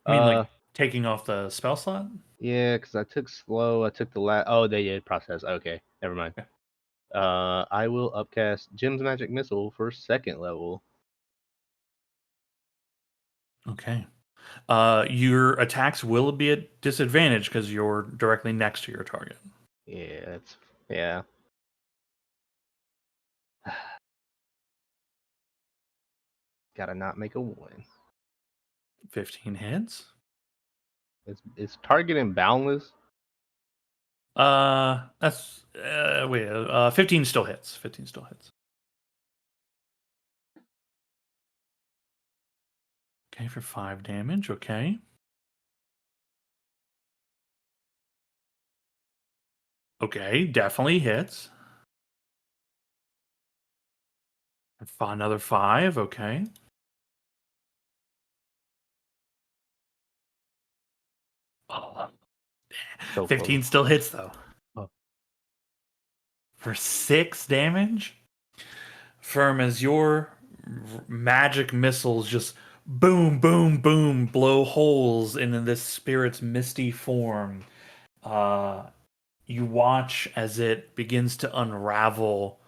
I mean, taking off the spell slot? Yeah, because I took slow. I took the last. Oh, they did process. Okay, never mind. Okay. I will upcast Jim's Magic Missile for 2nd level. Okay. Your attacks will be at disadvantage because you're directly next to your target. Yeah. Gotta not make a 1. 15 hits. Is target and boundless? That's wait. 15 still hits. 15 still hits. Okay, for 5 damage. Okay. Okay, definitely hits. Another 5. Okay. Oh, So 15 close. still hits though. Oh. For 6 damage. Firm, as your magic missiles just boom, boom, boom, blow holes in this spirit's misty form. You watch as it begins to unravel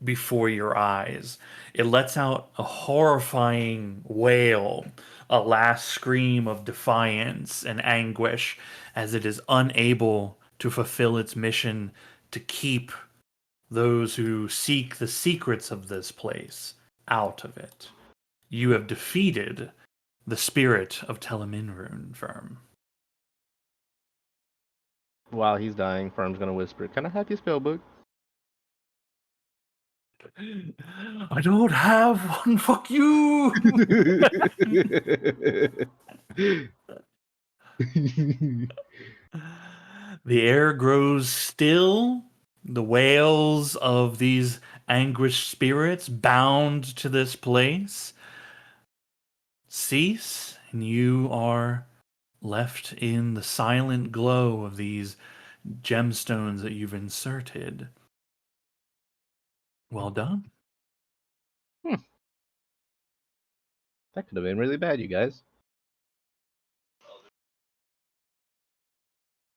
before your eyes. It lets out a horrifying wail, a last scream of defiance and anguish as it is unable to fulfill its mission to keep those who seek the secrets of this place out of it. You have defeated the spirit of Teleminrune, Firm. While he's dying, Firm's gonna whisper, "Can I have your spell book?" I don't have one. Fuck you. The air grows still. The wails of these anguished spirits bound to this place cease, and you are left in the silent glow of these gemstones that you've inserted. Well done. That could have been really bad, you guys.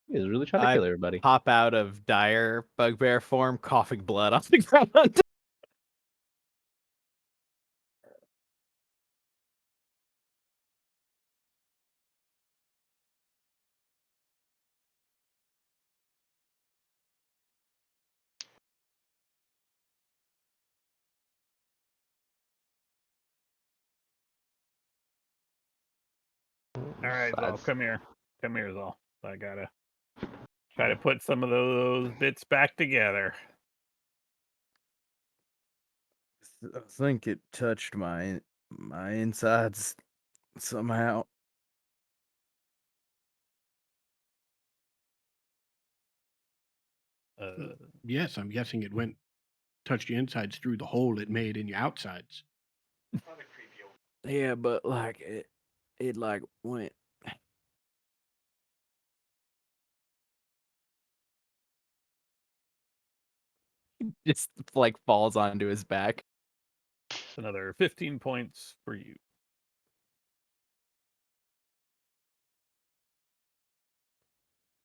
He was really trying to I kill everybody. Pop out of dire bugbear form, coughing blood on the ground. All right, Zal, Besides- come here. Come here, Zal. I gotta try to put some of those bits back together. I think it touched my insides somehow. Yes, I'm guessing it went touched your insides through the hole it made in your outsides. Yeah, but like it like went. Just like falls onto his back. Another 15 points for you.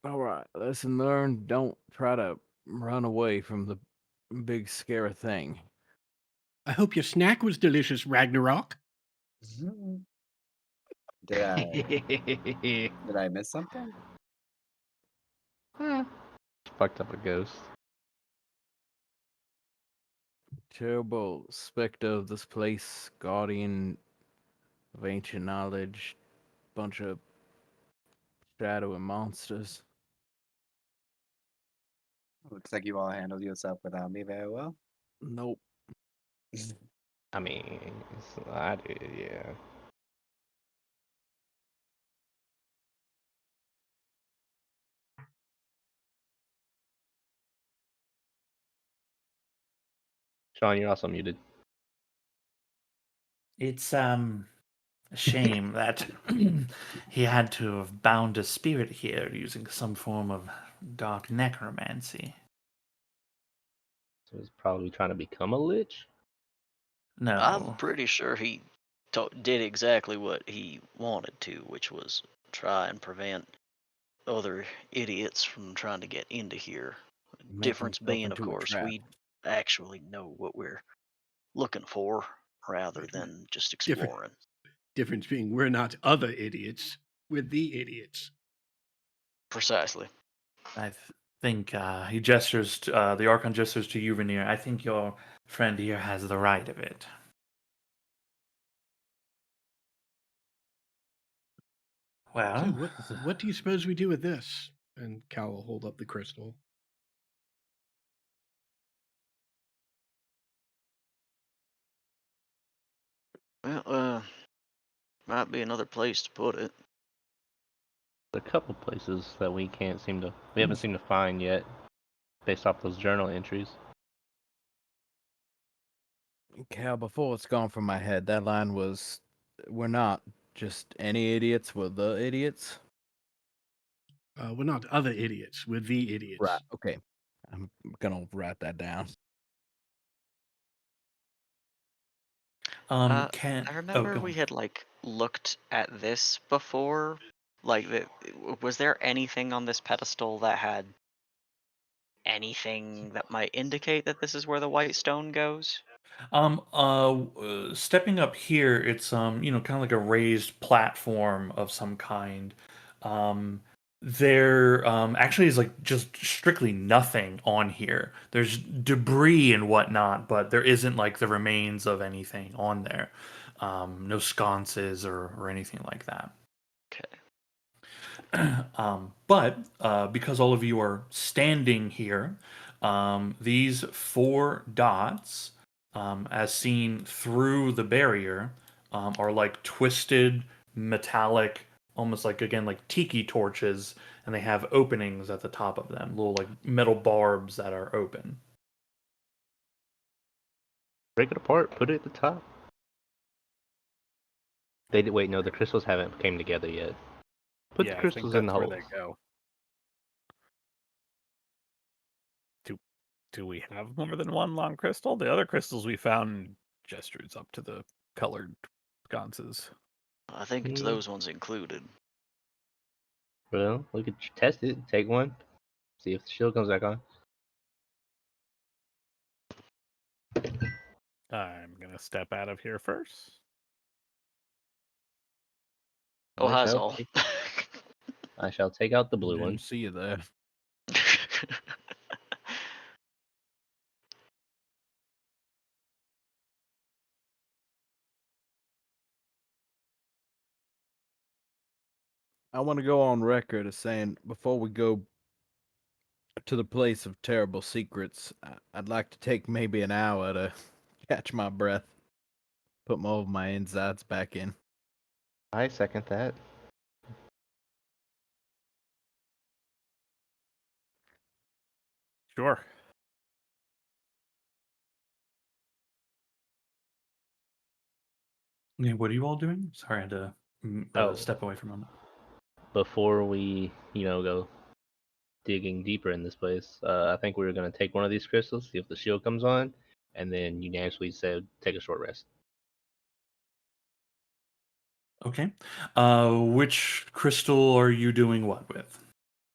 All right, lesson learned. Don't try to run away from the big scary thing. I hope your snack was delicious, Ragnarok. Did I miss something? Fucked up a ghost. Terrible specter of this place, guardian of ancient knowledge, bunch of shadowy monsters. Looks like you all handled yourself without me very well. Nope. I mean, I did, yeah. Sean, you're also muted. It's a shame that he had to have bound a spirit here using some form of dark necromancy. So he's probably trying to become a lich. No. I'm pretty sure he did exactly what he wanted to, which was try and prevent other idiots from trying to get into here. Make Difference himself being, of into a course, trap. we actually know what we're looking for rather than just exploring. Difference being we're not other idiots, we're the idiots. Precisely. I think he gestures, the Archon gestures to you, Rainier. I think your friend here has the right of it. Well, So what do you suppose we do with this? And Cal will hold up the crystal. Well, might be another place to put it. A couple places that we haven't seemed to find yet, based off those journal entries. Cal, before it's gone from my head, that line was, "We're not just any idiots, we're the idiots." We're not other idiots. We're the idiots. Right. Okay. I'm gonna write that down. I oh, remember go we on. had like looked at this before. Like, was there anything on this pedestal that had anything that might indicate that this is where the white stone goes? Stepping up here, it's kind of like a raised platform of some kind. There actually is like just strictly nothing on here. There's debris and whatnot, but there isn't like the remains of anything on there. No sconces or anything like that. Okay. But because all of you are standing here, these four dots, as seen through the barrier, are like twisted metallic, almost like again like tiki torches, and they have openings at the top of them, little like metal barbs that are open. Break it apart, put it at the top. They did wait. No, the crystals haven't came together yet. Put the Yeah, I think crystals in the that's where holes. they go. Do we have more than one long crystal? The other crystals we found gestures up to the colored sconces. I think it's Hmm. those ones included. Well, we could test it. Take one. See if the shield comes back on. I'm gonna step out of here first. Oh, I that's shall. all. I shall take out the blue one. Didn't see you there. I want to go on record as saying before we go to the place of terrible secrets, I'd like to take maybe an hour to catch my breath, put more of my insides back in. I second that. Sure. Yeah, what are you all doing? Sorry, I had to Oh. step away for a moment. Before we, go digging deeper in this place, I think we were going to take one of these crystals, see if the shield comes on, and then unanimously said take a short rest. Okay. Which crystal are you doing what with?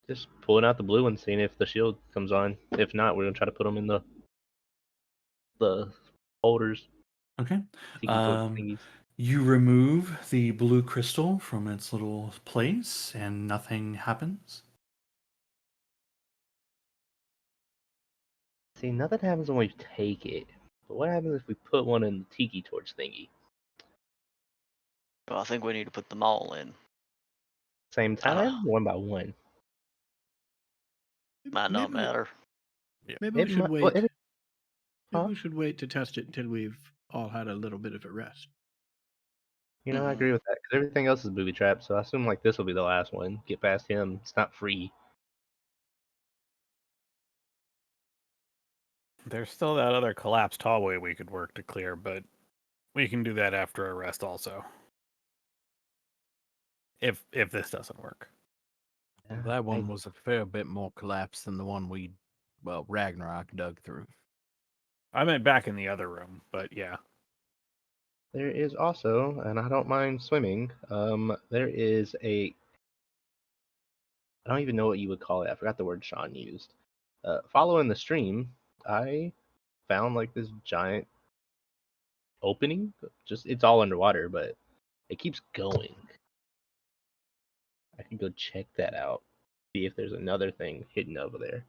Just pulling out the blue one, seeing if the shield comes on. If not, we're going to try to put them in the holders. Okay. Tiki torch thingies. You remove the blue crystal from its little place, and nothing happens. See, nothing happens when we take it. But what happens if we put one in the tiki torch thingy? Well, I think we need to put them all in. Same time? One by one? Might not matter. Maybe we should wait. Well, Maybe huh? we should wait to test it until we've all had a little bit of a rest. I Mhm. agree with that, because everything else is booby trapped, so I assume like this will be the last one. Get past him. It's not free. There's still that other collapsed hallway we could work to clear, but we can do that after a rest also. If this doesn't work. That one was a fair bit more collapsed than the one Ragnarok dug through. I meant back in the other room, but yeah. There is also, and I don't mind swimming, there is I don't even know what you would call it. I forgot the word Sean used. Following the stream, I found like this giant opening. It's all underwater, but it keeps going. I can go check that out. See if there's another thing hidden over there.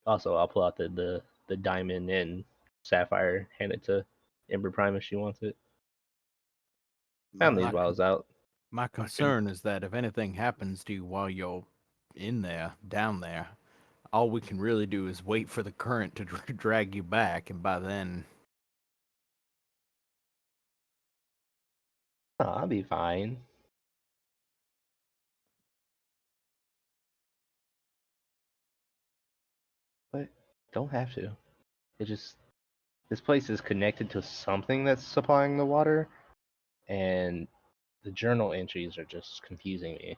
Also, I'll pull out the diamond and sapphire, hand it to Ember Prime if she wants it. Found these My, while I was out. my concern is that if anything happens to you while you're in there, down there, all we can really do is wait for the current to drag you back, and by then, Oh, I'll be fine. But don't have to. It just this place is connected to something that's supplying the water, and the journal entries are just confusing me.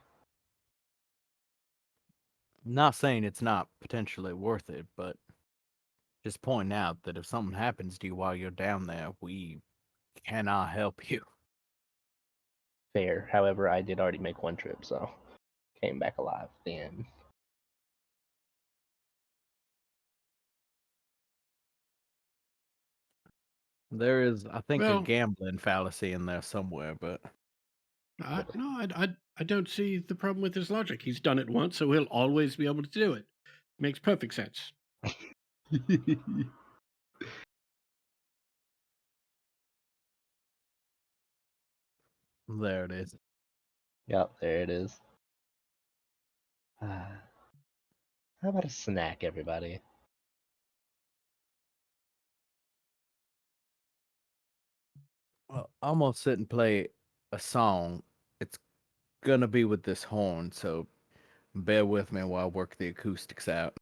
I'm not saying it's not potentially worth it, but just pointing out that if something happens to you while you're down there, we cannot help you. Fair. However, I did already make one trip, so came back alive. Then There is, I think, a Well, gambling fallacy in there somewhere, but I don't see the problem with his logic. He's done it once, so he'll always be able to do it. Makes perfect sense. there it is. yep, there it is. How about a snack, everybody? Well, I'm gonna sit and play a song. It's gonna be with this horn, so bear with me while I work the acoustics out.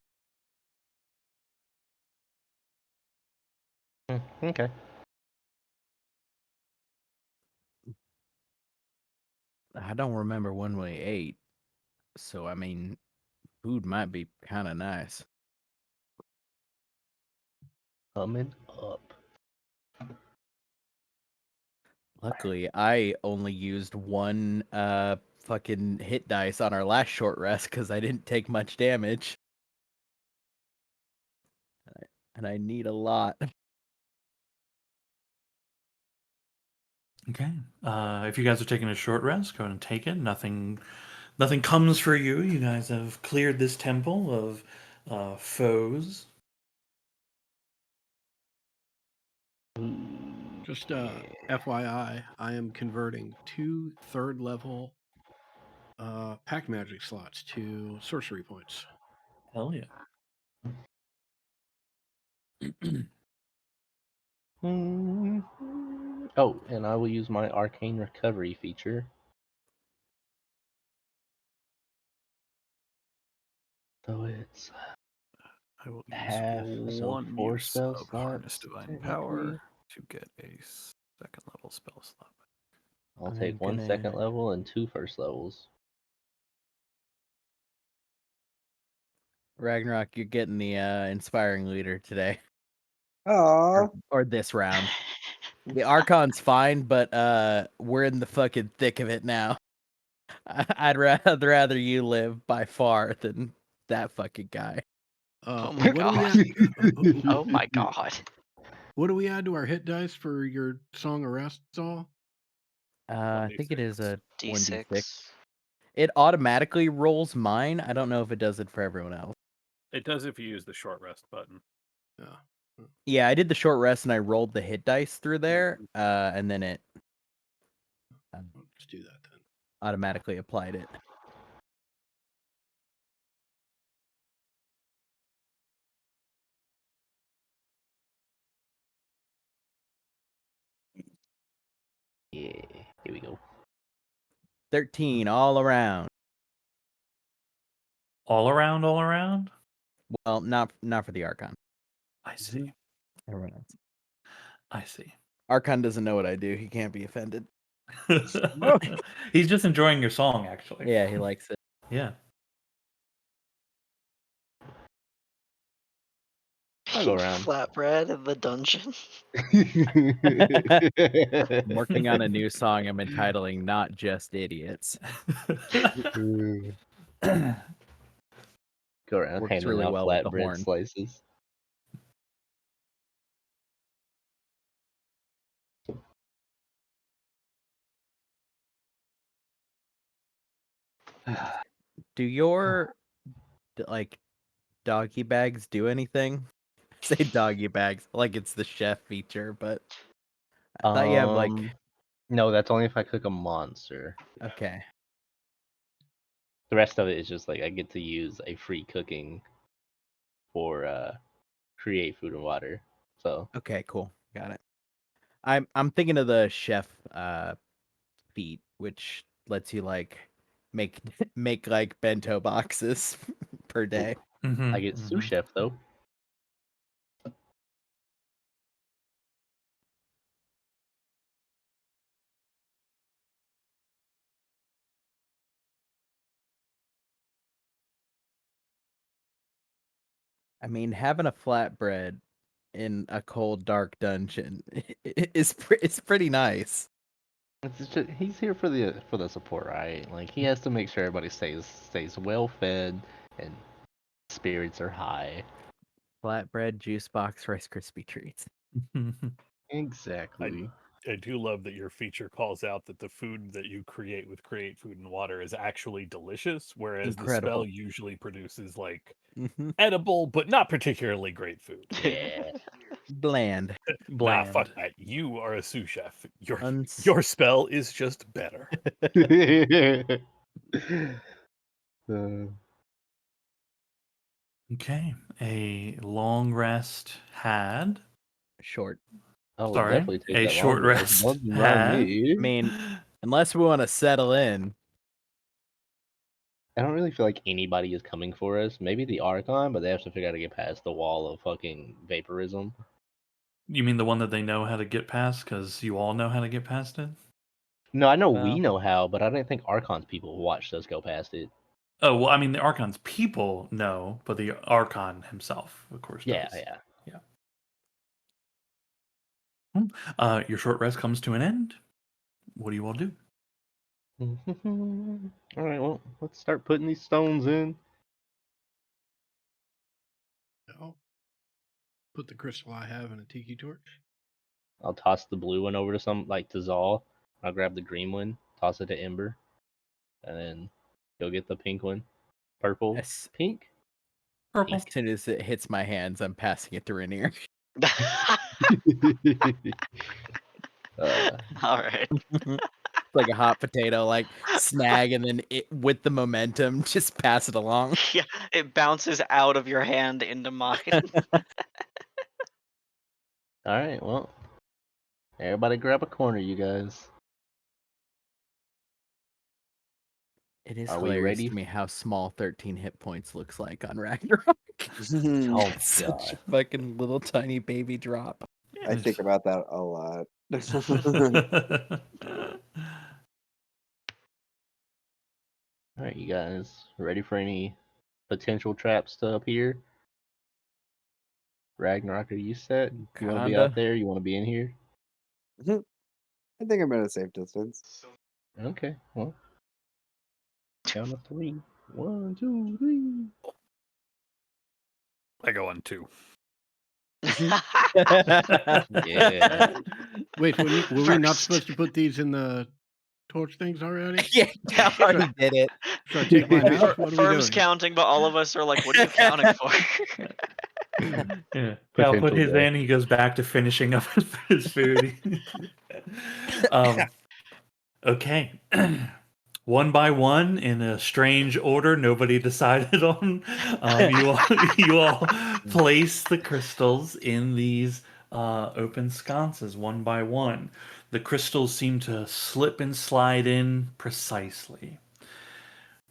Okay. I don't remember when we ate, so I mean, food might be kind of nice. Coming up. Luckily, I only used one fucking hit dice on our last short rest because I didn't take much damage. And I need a lot. Okay. If you guys are taking a short rest, go ahead and take it. Nothing comes for you. You guys have cleared this temple of foes. Just FYI, I am converting 2 third-level pack magic slots to sorcery points. Hell yeah. Oh, and I will use my arcane recovery feature. So it's I will use half, so one 4 use spell of Harness slots. Divine technically. Power to get a second level spell slot. I'll I'm take one second gonna- level and 2 first levels. Ragnarok, you're getting the inspiring leader today. Oh, Or this round. The Archon's fine, but we're in the fucking thick of it now. I'd rather you live by far than that fucking guy. Oh my What do we god. add? Oh my god. What do we add to our hit dice for your Song of Rest, Saul? I think it is a 1d6. D6. It automatically rolls mine. I don't know if it does it for everyone else. It does if you use the short rest button. Yeah. Yeah, I did the short rest and I rolled the hit dice through there, and then it Let's do that then. automatically applied it. Yeah, here we go. 13 all around. All around, all around? Well, not for the Archon. I see. Everyone else. I see. Archon doesn't know what I do. He can't be offended. He's just enjoying your song, actually. Yeah, he likes it. Yeah. I'll go around. Flatbread in the dungeon. I'm working on a new song I'm entitling Not Just Idiots. Go around Works handing really out well with the flatbread horn. slices. Do your like doggy bags do anything? I say doggy bags like it's the chef feature, but I thought you have like No, that's only if I cook a monster. Okay. The rest of it is just like I get to use a free cooking for create food and water. So Okay, cool. Got it. I'm thinking of the chef feat, which lets you like make make like bento boxes per day. I get sous chef though. I mean, having a flatbread in a cold, dark dungeon is it's pretty nice. It's just, he's here for the support, right? Like he has to make sure everybody stays well fed and spirits are high. Flatbread, juice box, Rice Krispie treats. Exactly. I do love that your feature calls out that the food that you create with Create Food and Water is actually delicious, whereas the Incredible. spell usually produces like Mm-hmm. edible but not particularly great food. Yeah. Bland. Nah, Bland. fuck that. You are a sous chef. Uns- Your spell is just better. Uh, Okay, a long rest had. Short. I will Sorry, definitely take a that short long rest Don't mind had. me. I mean, unless we want to settle in. I don't really feel like anybody is coming for us. Maybe the Archon, but they have to figure out how to get past the wall of fucking vaporism. You mean the one that they know how to get past because you all know how to get past it? No, I know Well. we know how, but I don't think Archon's people watched us go past it. Oh, well, I mean, the Archon's people know, but the Archon himself, of course, Yeah, does. yeah. Your short rest comes to an end. What do you all do? All right, well, let's start putting these stones in. I'll put the crystal I have in a tiki torch. I'll toss the blue one over to to Zal. I'll grab the green one, toss it to Ember, and then go get the pink one. Purple, As, pink. Purple. as soon as it hits my hands, I'm passing it to Rainier. All right. Like a hot potato, like snag, and then it with the momentum, just pass it along. Yeah, it bounces out of your hand into mine. All right, well, everybody grab a corner, you guys. It is Are we hilarious ready? to me how small 13 hit points looks like on Ragnarok. Oh It's such god. a fucking little tiny baby drop. I think about that a lot. All right, you guys ready for any potential traps to appear? Ragnarok, are you set? You want to be out Kinda. there? You want to be in here? I think I'm at a safe distance. Okay, well, count of 3. 1, 2, 3. I go on 2. Yeah. Wait, were we not First. supposed to put these in the torch things already? Yeah, I already did it. Should I take mine out? What are we Firm's doing? counting, but all of us are like, what are you counting for? Yeah, Cal put Potential his death. in. He goes back to finishing up his food. Okay. One by one, in a strange order, nobody decided on. You all place the crystals in these open sconces one by one. The crystals seem to slip and slide in precisely.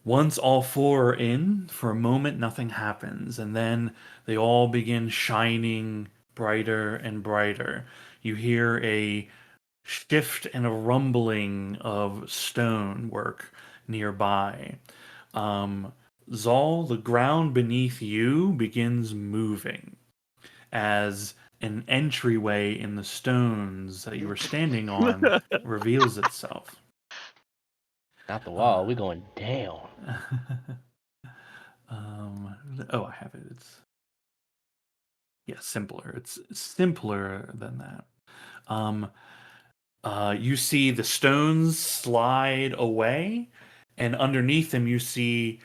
Once all 4 are in, for a moment nothing happens, and then they all begin shining brighter and brighter. You hear a shift and a rumbling of stonework nearby. Zal, the ground beneath you begins moving as an entryway in the stones that you were standing on reveals itself. Not the wall. We're going down. Oh, I have it. It's simpler. It's simpler than that. You see the stones slide away, and underneath them you see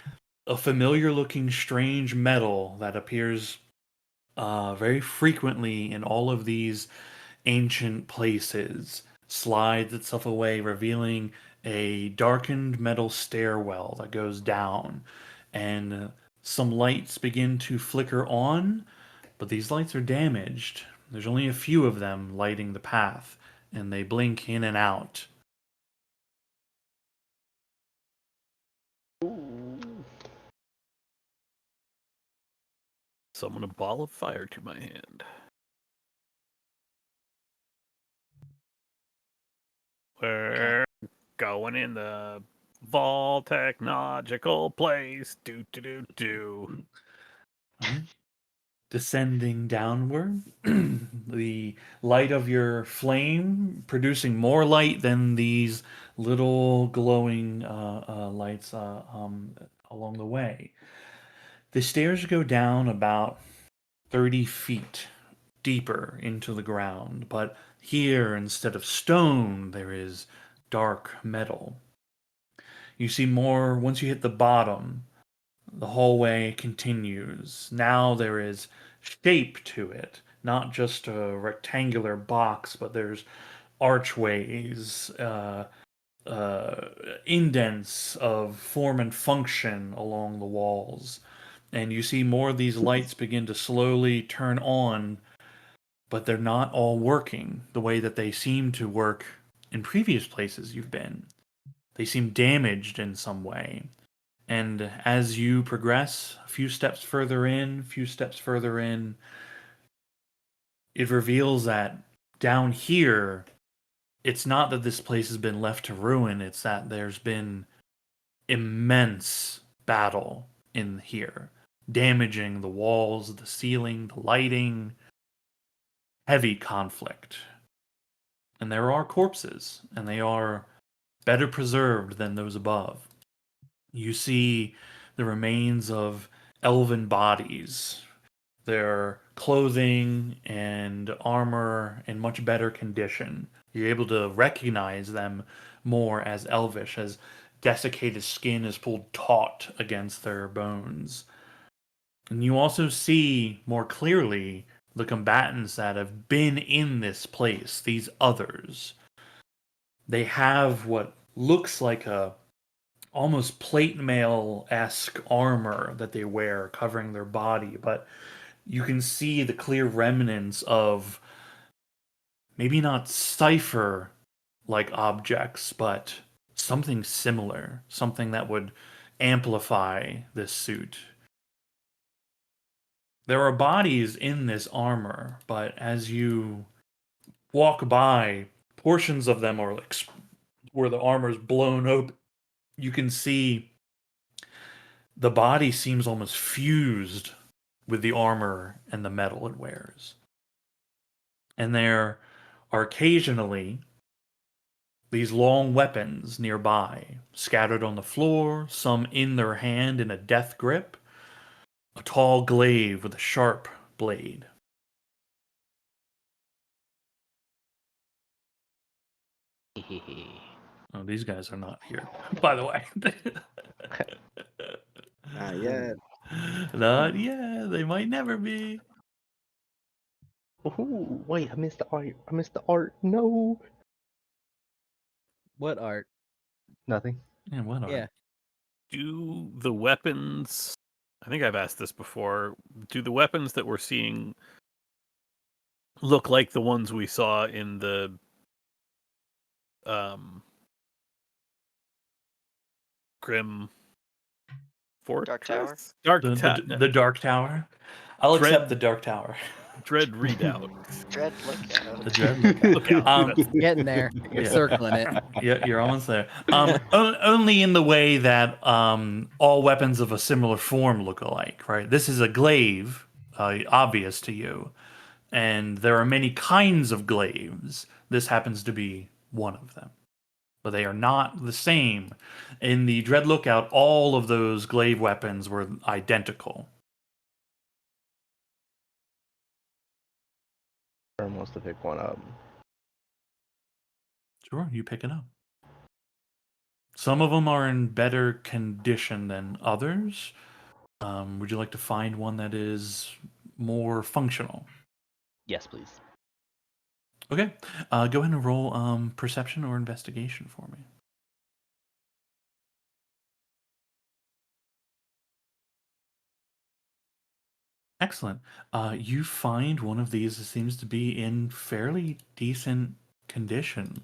a familiar-looking strange metal that appears very frequently in all of these ancient places. slides itself away, revealing a darkened metal stairwell that goes down. And some lights begin to flicker on, but these lights are damaged. There's only a few of them lighting the path, and they blink in and out. Summon a ball of fire to my hand. We're going in the Vol technological place. Do do do do. Alright. Descending downward, the light of your flame producing more light than these little glowing lights along the way. The stairs go down about 30 feet deeper into the ground, but here, instead of stone, there is dark metal. You see more once you hit the bottom. The hallway continues. Now there is shape to it, not just a rectangular box, but there's archways, indents of form and function along the walls. And you see more of these lights begin to slowly turn on, but they're not all working the way that they seem to work in previous places you've been. They seem damaged in some way. And as you progress a few steps further in, it reveals that down here, it's not that this place has been left to ruin, it's that there's been immense battle in here, damaging the walls, the ceiling, the lighting, heavy conflict. And there are corpses, and they are better preserved than those above. You see the remains of elven bodies, their clothing and armor in much better condition. You're able to recognize them more as elvish, as desiccated skin is pulled taut against their bones. And you also see more clearly the combatants that have been in this place, these others. They have what looks like a almost plate mail-esque armor that they wear covering their body, but you can see the clear remnants of maybe not cipher like objects, but something similar, something that would amplify this suit. There are bodies in this armor, but as you walk by, portions of them are like where the armor is blown open. You can see the body seems almost fused with the armor and the metal it wears. And there are occasionally these long weapons nearby, scattered on the floor, some in their hand in a death grip, a tall glaive with a sharp blade. Oh, these guys are not here, by the way. Not yet. Not yet. They might never be. Ooh, wait, I missed the art. I missed the art. No. What art? Nothing. Yeah, what are? Yeah. Do the weapons, I think I've asked this before, do the weapons that we're seeing look like the ones we saw in the Grim Fortress? Dark Tower? The Dark Tower. I'll Dread- accept the Dark Tower. Dread Redoubt. Dread Lookout. The Dread Lookout. Lookout. Getting there. You're Yeah. circling it. Yeah, you're almost there. Only in the way that all weapons of a similar form look alike, right? This is a glaive, obvious to you, and there are many kinds of glaives. This happens to be one of them, but they are not the same. In the Dread Lookout, all of those glaive weapons were identical. Firm wants to pick one up. Sure, you pick it up. Some of them are in better condition than others. Would you like to find one that is more functional? Yes, please. Okay. Go ahead and roll perception or investigation for me. Excellent. You find one of these that seems to be in fairly decent condition.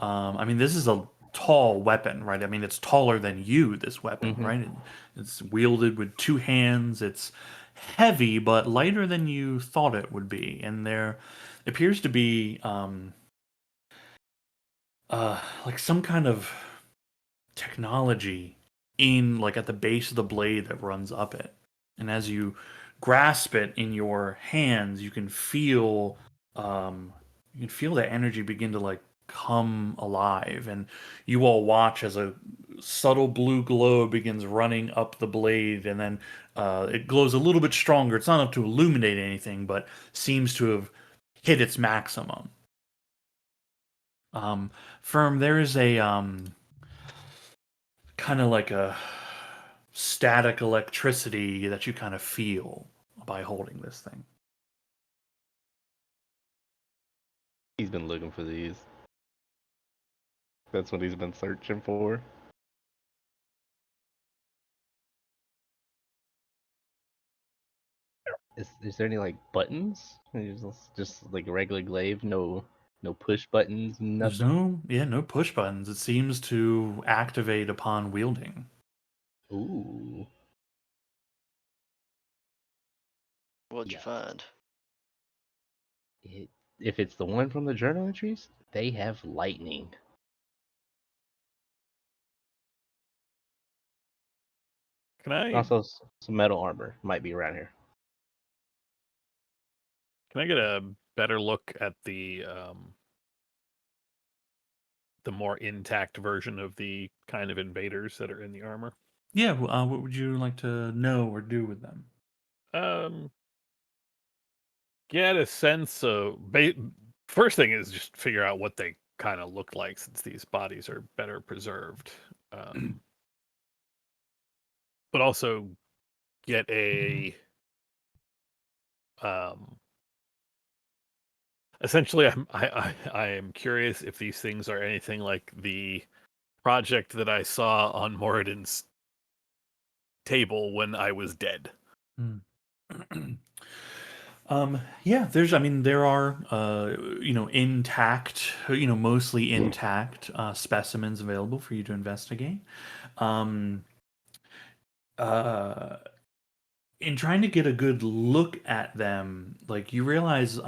I mean, this is a tall weapon, right? I mean, it's taller than you, this weapon, Mhm. right? It's wielded with two hands. It's heavy, but lighter than you thought it would be. And there appears to be like some kind of technology in like at the base of the blade that runs up it. And as you grasp it in your hands, you can feel that energy begin to like come alive, and you all watch as a subtle blue glow begins running up the blade, and then it glows a little bit stronger. It's not enough to illuminate anything, but seems to have hit its maximum. Firm, there is a kind of like a static electricity that you kind of feel by holding this thing. He's been looking for these. That's what he's been searching for. Is there any like buttons? Just like a regular glaive, no push buttons, There's nothing. no push buttons. It seems to activate upon wielding. Ooh, What'd you yeah. find? If it's the one from the journal entries, they have lightning. Can I Also, some metal armor might be around here. get a better look at the more intact version of the kind of invaders that are in the armor? Yeah, what would you like to know or do with them? Um, get a sense of first thing is just figure out what they kind of look like since these bodies are better preserved. But also get a um essentially I am curious if these things are anything like the project that I saw on Moradin's table when I was dead. Yeah, I mean, there are, intact, mostly intact specimens available for you to investigate. Um, uh, in trying to get a good look at them, like you realize,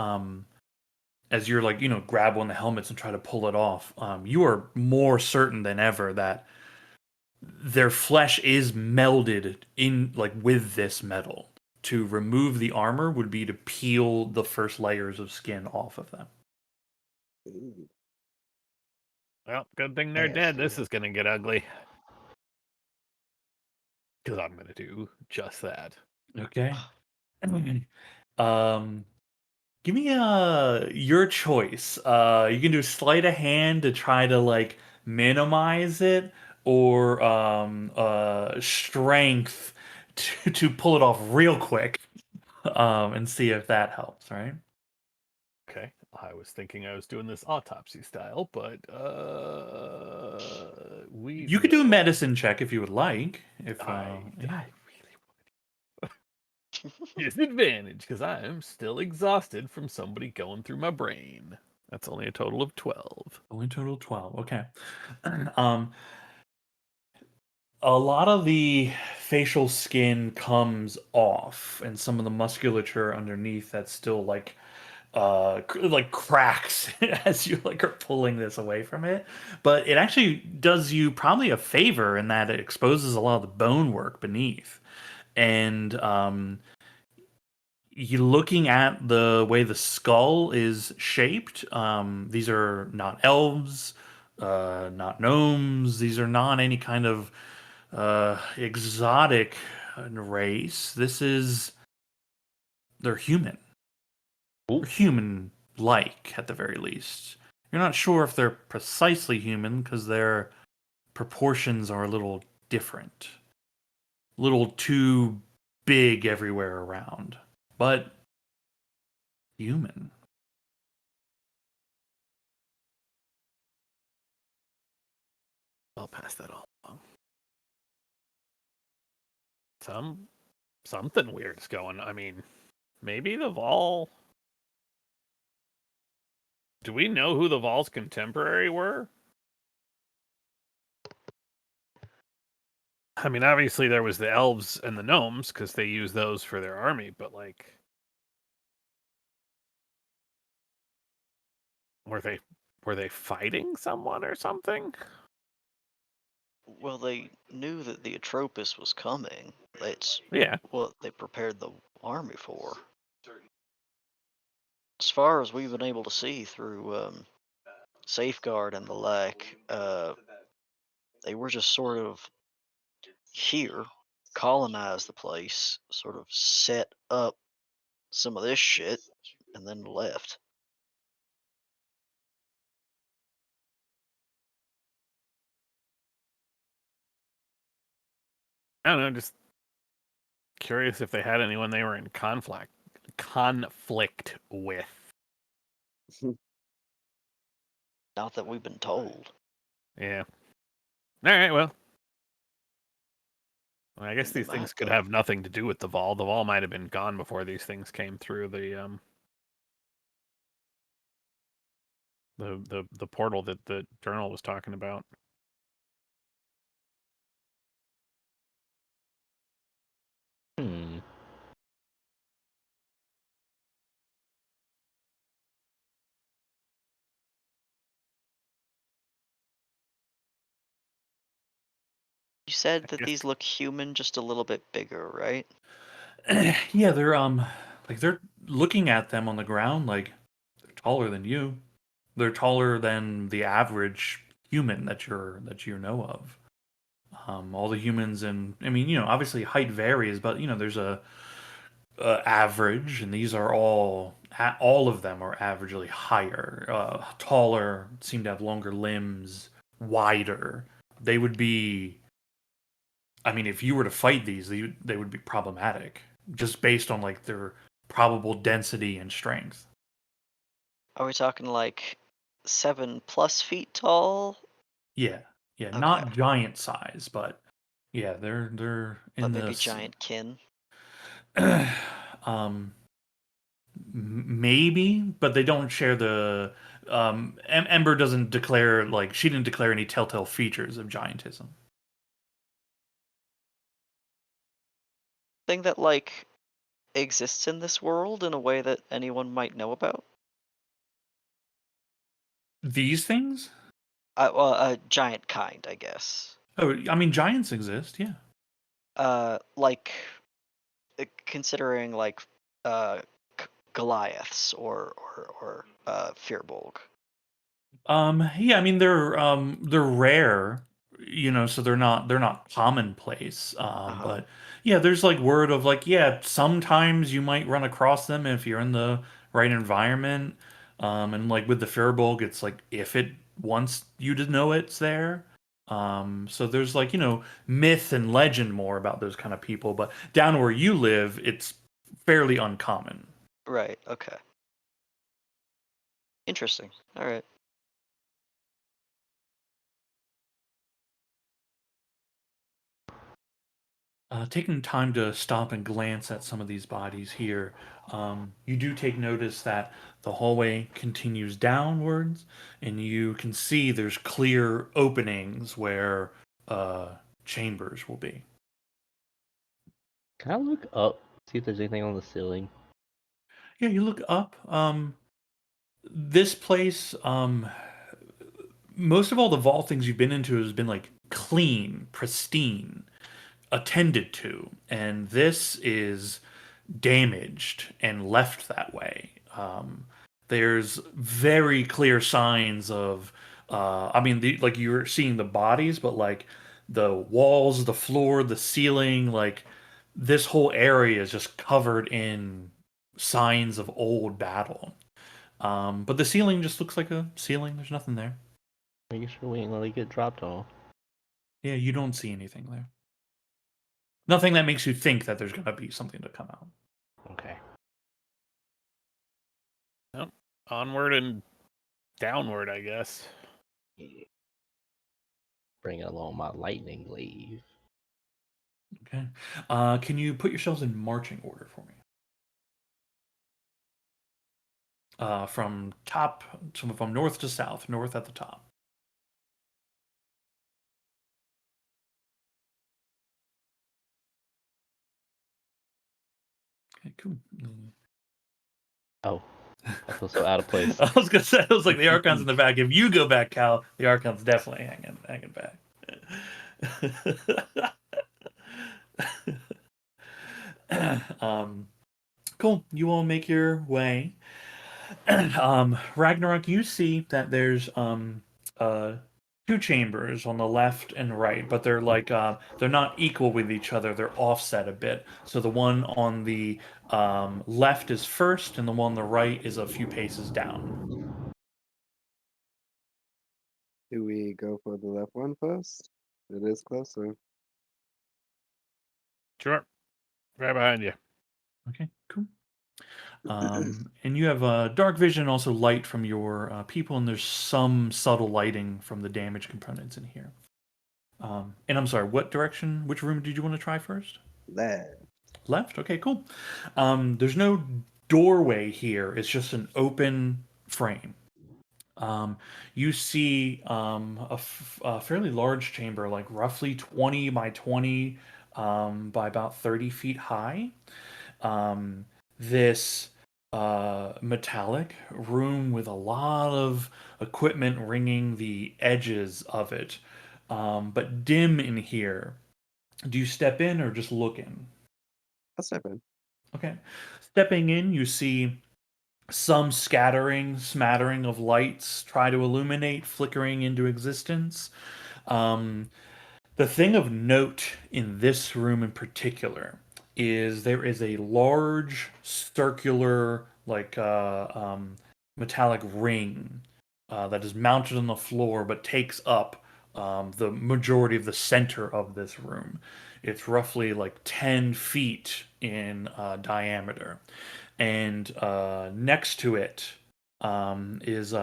as you're like, grab one of the helmets and try to pull it off, you are more certain than ever that their flesh is melded in like with this metal. To remove the armor would be to peel the first layers of skin off of them. Well, good thing they're dead. This Nasty. is gonna get ugly. Because I'm gonna do just that. Okay. um Give me your choice. You can do sleight of hand to try to like minimize it, or strength to pull it off real quick. And see if that helps, right? Okay. I was thinking I was doing this autopsy style, but we You could do a will. medicine check if you would like. If I yeah. really would. Disadvantage because I am still exhausted from somebody going through my brain. That's only a total of 12. Only total 12. Okay. Um, a lot of the facial skin comes off, and some of the musculature underneath that's still like like cracks as you like are pulling this away from it. But it actually does you probably a favor in that it exposes a lot of the bone work beneath. And you looking at the way the skull is shaped, these are not elves, not gnomes. These are not any kind of exotic race. They're human. Ooh. They're human like at the very least. You're not sure if they're precisely human because their proportions are a little different. A little too big everywhere around. But human. I'll pass that all along. Something weird's going. I mean, maybe the Vol. Do we know who the Vol's contemporary were? I mean, obviously there was the elves and the gnomes because they use those for their army, but like, were they fighting someone or something? Well, they knew that the Atropus was coming. That's Yeah. what they prepared the army for. As far as we've been able to see through Safeguard and the like, they were just sort of here, colonized the place, sort of set up some of this shit, and then left. I don't know, just curious if they had anyone they were in conflict with. Not that we've been told. Yeah. All right, well. I guess They these things might, could though. have nothing to do with the Vol. The Vol might have been gone before these things came through the portal that the journal was talking about. Hmm. You said I that guess- these look human, just a little bit bigger, right? Yeah, they're like they're looking at them on the ground like they're taller than you. They're taller than the average human that you know of. All the humans, and I mean, obviously height varies, but there's a average, and these are all of them are averagely higher, taller, seem to have longer limbs, wider. They would be. I mean, if you were to fight these, they would be problematic just based on like their probable density and strength. Are we talking like 7+ feet tall? Yeah, yeah, Okay. not giant size, but yeah, they're But in maybe this. giant kin? Maybe, but they don't share the. Ember doesn't declare like she didn't declare any telltale features of giantism. Thing that, like, exists in this world in a way that anyone might know about? These things? Well, a giant kind, I guess. Oh, I mean, giants exist. Yeah. Like, considering like Goliaths or Firbolg. Yeah, I mean they're rare, so they're not commonplace. Uh-huh. But yeah, there's like word of like yeah, sometimes you might run across them if you're in the right environment. And like with the Firbolg, it's like if it wants you to know it's there. So there's like, myth and legend more about those kind of people, but down where you live, it's fairly uncommon. Right. Okay. Interesting. All right. Taking time to stop and glance at some of these bodies here, you do take notice that the hallway continues downwards, and you can see there's clear openings where chambers will be. Can I look up, see if there's anything on the ceiling? Yeah, you look up. This place, most of all the vault things you've been into has been like clean, pristine, attended to, and this is damaged and left that way. There's very clear signs of, I mean, like you're seeing the bodies, but like the walls, the floor, the ceiling, like this whole area is just covered in signs of old battle. But the ceiling just looks like a ceiling. There's nothing there. Are you sure we ain't gonna get dropped off? Yeah, you don't see anything there. Nothing that makes you think that there's gonna be something to come out. Okay. Onward and downward, I guess. Bring bringing along my lightning glaive. Okay. Can you put yourselves in marching order for me? From north to south, north at the top. Okay, cool. Oh, I feel so out of place. I was gonna say, I was like, the Archon's in the back. If you go back, Cal, the Archon's definitely hanging back. Cool. You all make your way. Ragnarok, you see that there's two chambers on the left and right, but they're like they're not equal with each other. They're offset a bit. So the one on the left is first, and the one on the right is a few paces down. Do we go for the left one first? It is closer. Sure. Right behind you. Okay, cool. And you have dark vision, also light from your people, and there's some subtle lighting from the damage components in here. And I'm sorry, what direction, which room did you want to try first? Left. Left? Okay, cool. There's no doorway here, it's just an open frame. You see a fairly large chamber, like roughly 20 by 20 by about 30 feet high. This metallic room with a lot of equipment ringing the edges of it, but dim in here. Do you step in or just look in? I'll step in. Okay. Stepping in, you see some smattering of lights try to illuminate, flickering into existence. The thing of note in this room in particular is there is a large circular, like metallic ring that is mounted on the floor but takes up the majority of the center of this room. It's roughly like 10 feet in diameter. And next to it is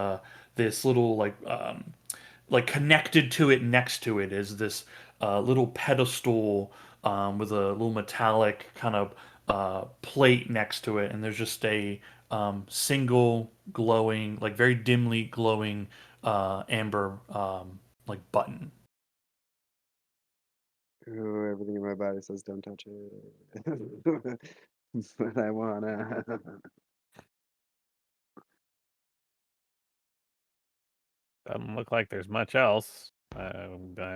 this little like connected to it next to it is this little pedestal with a little metallic kind of plate next to it, and there's just a single glowing, like very dimly glowing amber like button. Oh, everything in my body says don't touch it. But I wanna. Doesn't look like there's much else. I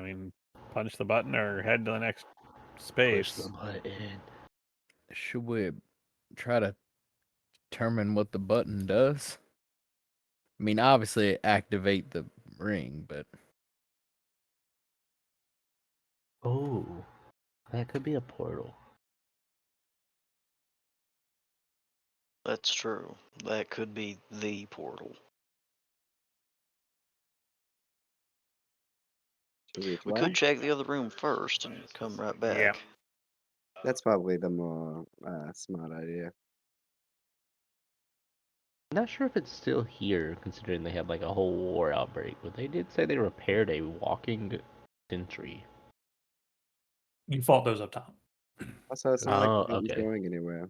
mean, punch the button or head to the next Push space. the button. Should we try to determine what the button does? I mean, obviously activate the ring, but Oh, that could be a portal. That's true. That could be the portal. Should we We fly? could check the other room first and come right back. Yeah. That's probably the more smart idea. I'm not sure if it's still here, considering they had like a whole war outbreak, but they did say they repaired a walking sentry. You fought those up top. Also, it's not like Oh, the button's okay. going anywhere.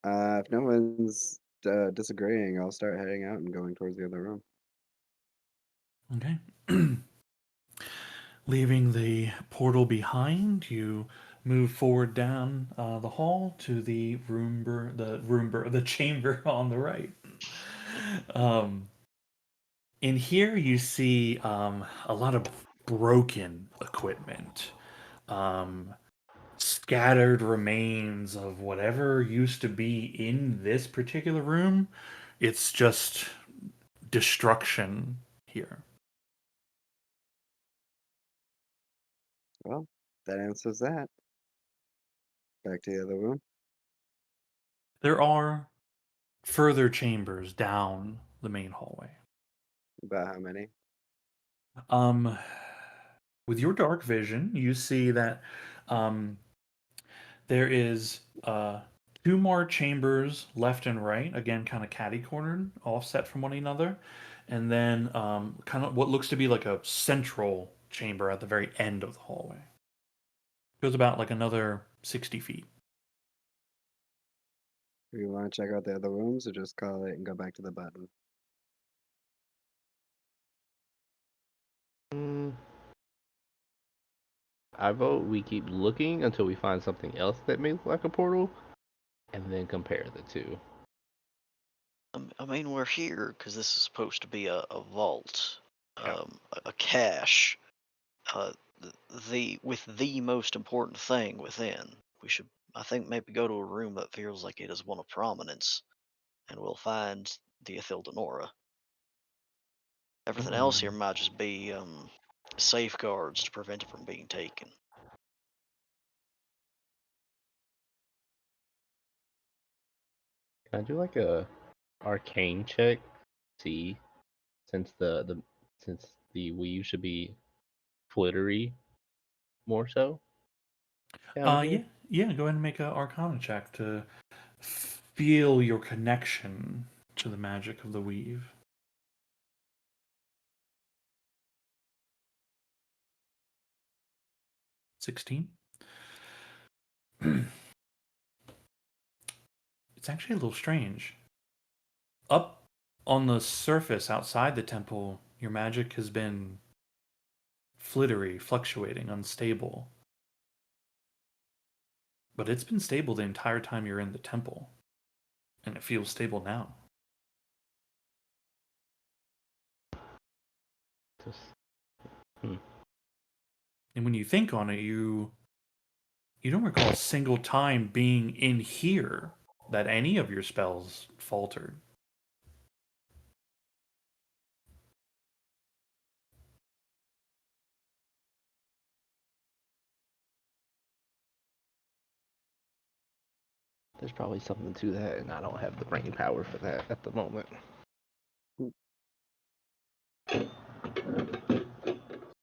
If no one's disagreeing, I'll start heading out and going towards the other room. Okay. Leaving the portal behind, you move forward down the hall to the the chamber on the right. In here, you see a lot of broken equipment, scattered remains of whatever used to be in this particular room. It's just destruction here. Well, that answers that. Back to the other room. There are further chambers down the main hallway. About how many? With your dark vision, you see that there is 2 more chambers left and right, again, kind of catty cornered, offset from one another, and then kind of what looks to be like a central chamber at the very end of the hallway. Goes about like another 60 feet. Do you want to check out the other rooms or just call it and go back to the button? Mm, I vote we keep looking until we find something else that may look like a portal, and then compare the two. I mean, we're here because this is supposed to be a vault, Yeah. a cache. With the most important thing within. We should, I think, maybe go to a room that feels like it is one of prominence, and we'll find the Ithildanora. Everything else here might just be safeguards to prevent it from being taken. Can I do like a arcane check? See, since the weave should be flittery, more so. Down here? Yeah. Go ahead and make an Arcana check to feel your connection to the magic of the weave. 16. It's actually a little strange. Up on the surface outside the temple, your magic has been flittery, fluctuating, unstable. But it's been stable the entire time you're in the temple. And it feels stable now. Just, And when you think on it, you don't recall a single time being in here that any of your spells faltered. there's probably something to that, and I don't have the brain power for that at the moment.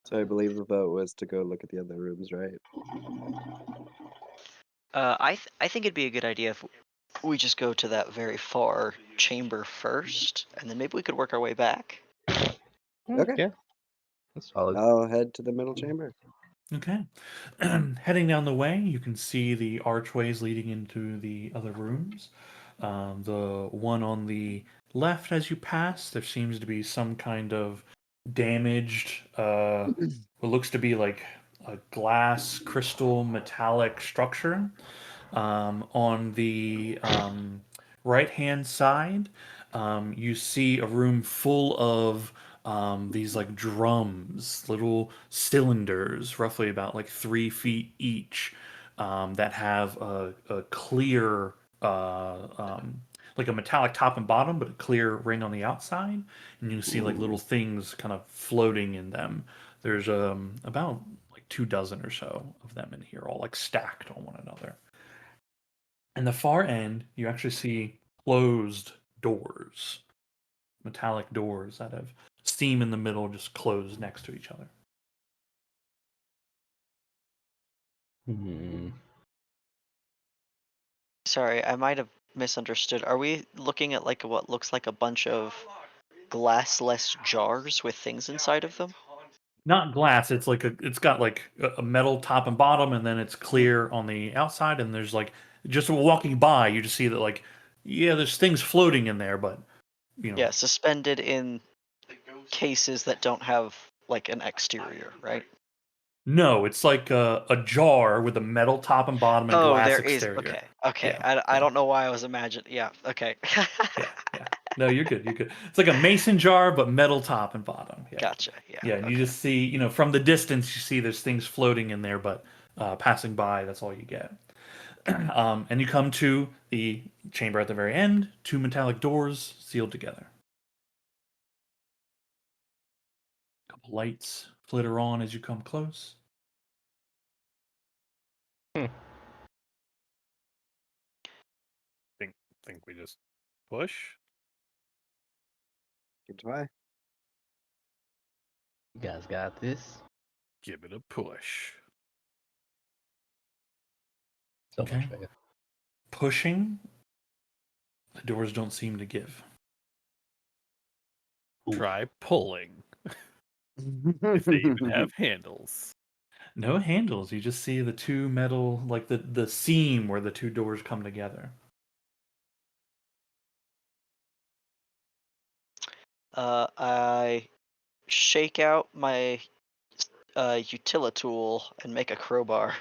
So I believe the vote was to go look at the other rooms, right? I think it'd be a good idea if we just go to that very far chamber first, and then maybe we could work our way back. Okay. Yeah, that's solid. I'll head to the middle chamber. Okay. Heading down the way, you can see the archways leading into the other rooms. The one on the left, as you pass, there seems to be some kind of damaged, what looks to be like a glass, crystal, metallic structure. On the right-hand side, you see a room full of these like drums, little cylinders, roughly about like 3 feet each, that have a clear, like a metallic top and bottom, but a clear ring on the outside, and you can see like little things kind of floating in them. There's about like 24 or so of them in here, all like stacked on one another. In the far end, you actually see closed doors, metallic doors that have steam in the middle, just closed next to each other. Sorry, I might have misunderstood. Are we looking at like what looks like a bunch of glassless jars with things inside of them? Not glass. It's like it's got like a metal top and bottom, and then it's clear on the outside. And there's like just walking by, you just see that like there's things floating in there, but Yeah, suspended in cases that don't have like an exterior, right? No, it's like a jar with a metal top and bottom and Oh, glass there is. exterior. Okay. Yeah, I don't know why I was imagining. Yeah. Okay. yeah. No, you're good. You're good. It's like a mason jar, but metal top and bottom. Yeah. Gotcha. Yeah. Yeah, and you okay. just see, from the distance, you see there's things floating in there, but passing by, that's all you get. And you come to the chamber at the very end, 2 metallic doors sealed together. A couple lights flitter on as you come close. Think we just push? Give it a try. You guys got this. Give it a push. So Okay. much faith. pushing, the doors don't seem to give. Try pulling. If they even have handles. No handles. You just see the two metal, like the seam where the two doors come together. I shake out my utilitool and make a crowbar,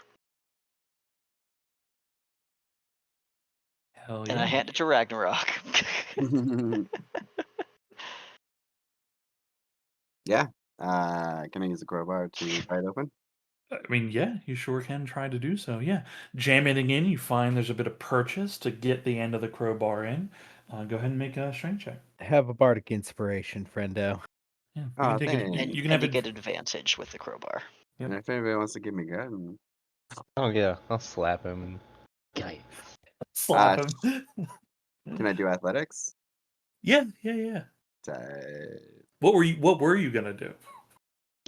Hell and I yeah. hand it to Ragnarok. Yeah. Can I use the crowbar to pry it open? I mean, yeah, you sure can try to do so. Yeah. Jamming in, you find there's a bit of purchase to get the end of the crowbar in. Go ahead and make a strength check. Have a bardic inspiration, friendo. Yeah. You Oh, can take it. thanks. and You can and have you it. get advantage with the crowbar. Yep. And if anybody wants to give me gun, Oh yeah, I'll slap him. Guy. Slap Uh, him. can I do athletics? Yeah. Tight. What were you gonna do?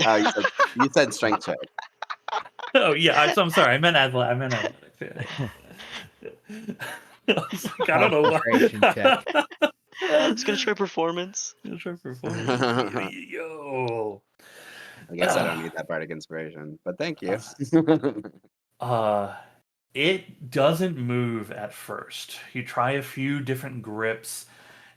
Oh, you said strength check. Oh yeah, I'm sorry. I meant athletics. Yeah. I was like, I don't know Concentration check. It's gonna try performance. Try performance. Yo. I guess I don't need that bardic inspiration, but thank you. It doesn't move at first. You try a few different grips,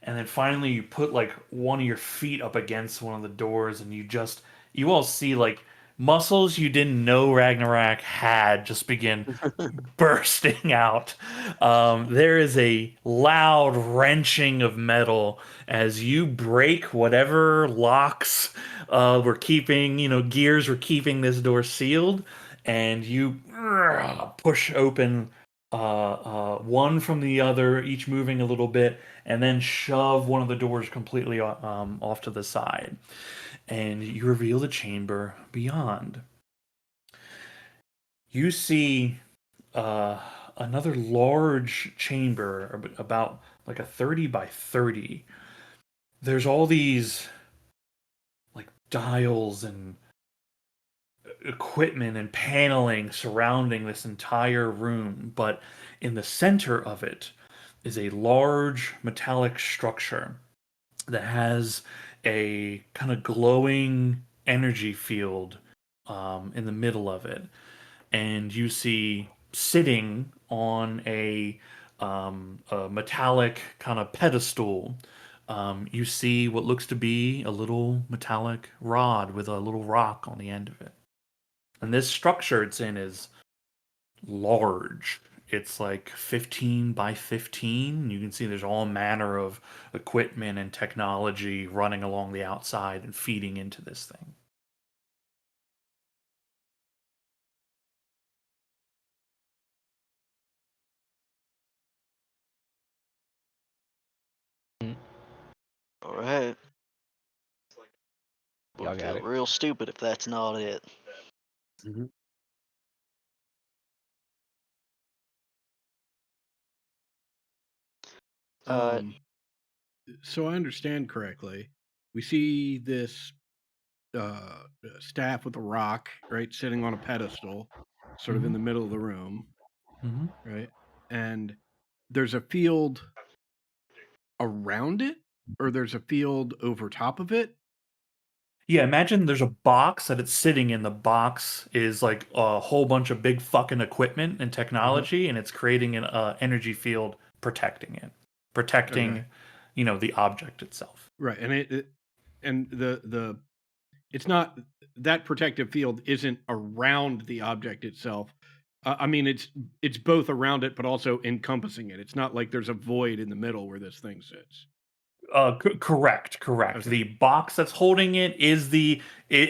and then finally you put like one of your feet up against one of the doors, and you all see like muscles you didn't know Ragnarok had just begin bursting out. There is a loud wrenching of metal as you break whatever locks were keeping, gears were keeping this door sealed, and you push open one from the other, each moving a little bit, and then shove one of the doors completely off to the side. And you reveal the chamber beyond. You see another large chamber, about like a 30 by 30. There's all these like dials and equipment and paneling surrounding this entire room, but in the center of it is a large metallic structure that has a kind of glowing energy field in the middle of it. And you see sitting on a metallic kind of pedestal. You see what looks to be a little metallic rod with a little rock on the end of it. And this structure it's in is large. It's like 15 by 15. You can see there's all manner of equipment and technology running along the outside and feeding into this thing. All right. Y'all We'll got feel it. real stupid if that's not it. Mhm. Uh, So I understand correctly. We see this staff with a rock, right, sitting on a pedestal, sort of in the middle of the room, Mm-hmm. right? And there's a field around it, or there's a field over top of it. Yeah, imagine there's a box that it's sitting in. The box is like a whole bunch of big fucking equipment and technology, and it's creating an energy field protecting it, protecting, Okay. the object itself. Right, and and the it's not that protective field isn't around the object itself. I mean, it's both around it, but also encompassing it. It's not like there's a void in the middle where this thing sits. Correct. Okay. The box that's holding it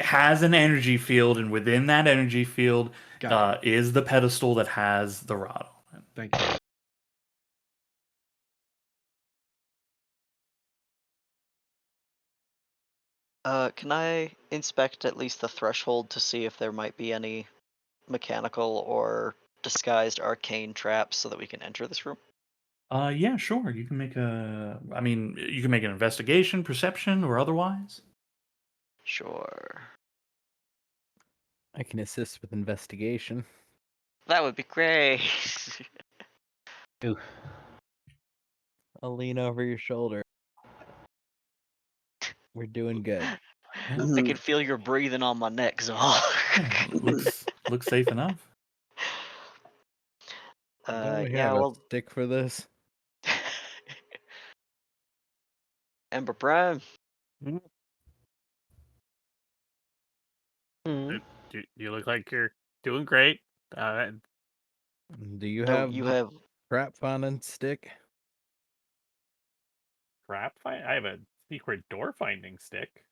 has an energy field, and within that energy field Got it. is the pedestal that has the rod on it. Thank you. can I inspect at least the threshold to see if there might be any mechanical or disguised arcane traps so that we can enter this room? Yeah, sure. You can make you can make an investigation, perception, or otherwise. Sure. I can assist with investigation. That would be great. Oof. I'll lean over your shoulder. We're doing good. I can feel your breathing on my neck, Zal. Yeah, looks safe enough. Don't we Yeah, have a well, stick for this? Ember Prime. Mhm. Hmm. You look like you're doing great. Do you No, have you the have. trap finding stick? I have a secret door finding stick.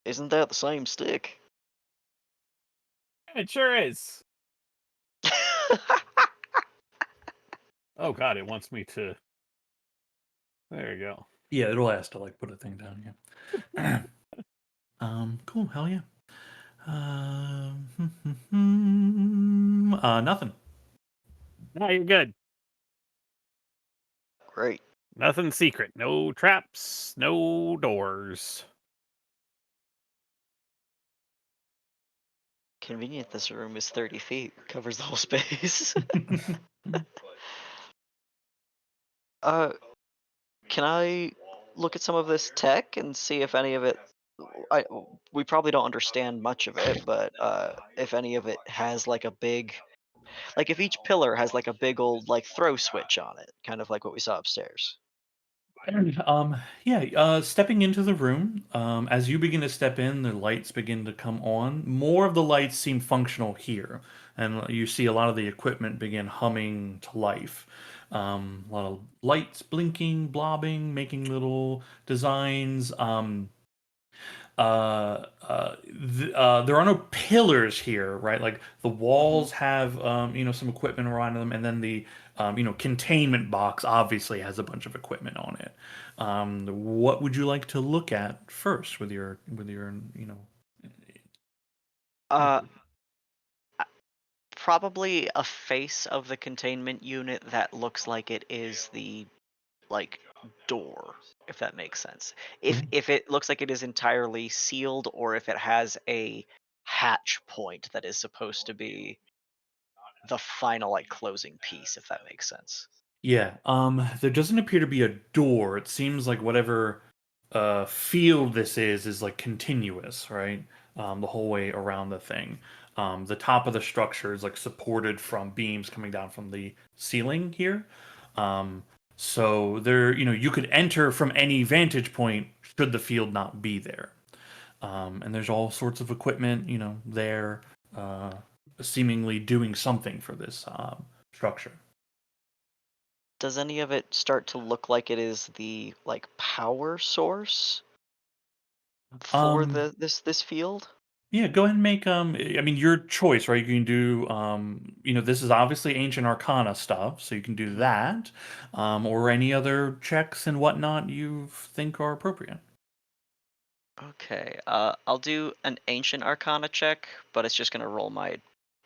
Isn't that the same stick? It sure is. Oh god, it wants me to. There you go. Yeah, it'll ask to like put a thing down. Yeah. Cool. Hell yeah. Nothing. No, you're good. Great. Nothing secret. No traps. No doors. Convenient this room is 30 feet. Covers the whole space. Can I look at some of this tech and see if any of it we probably don't understand much of it, but if any of it has like a big, like if each pillar has like a big old like throw switch on it, kind of like what we saw upstairs. Stepping into the room, as you begin to step in, the lights begin to come on. More of the lights seem functional here, and you see a lot of the equipment begin humming to life. A lot of lights blinking, blobbing, making little designs. There are no pillars here, right? Like the walls have, some equipment around them, and then the, containment box obviously has a bunch of equipment on it. What would you like to look at first with your, Uh, Probably a face of the containment unit that looks like it is the like door, if that makes sense. If it looks like it is entirely sealed, or if it has a hatch point that is supposed to be the final like closing piece, if that makes sense. Yeah, there doesn't appear to be a door. It seems like whatever field this is like continuous, right? The whole way around the thing. The top of the structure is like supported from beams coming down from the ceiling here. So there, you could enter from any vantage point should the field not be there. And there's all sorts of equipment, there, seemingly doing something for this structure. Does any of it start to look like it is the like power source for Um, this field? Yeah, go ahead and make I mean your choice, right? You can do this is obviously ancient arcana stuff, so you can do that. Or any other checks and whatnot you think are appropriate. Okay, I'll do an ancient arcana check, but it's just gonna roll my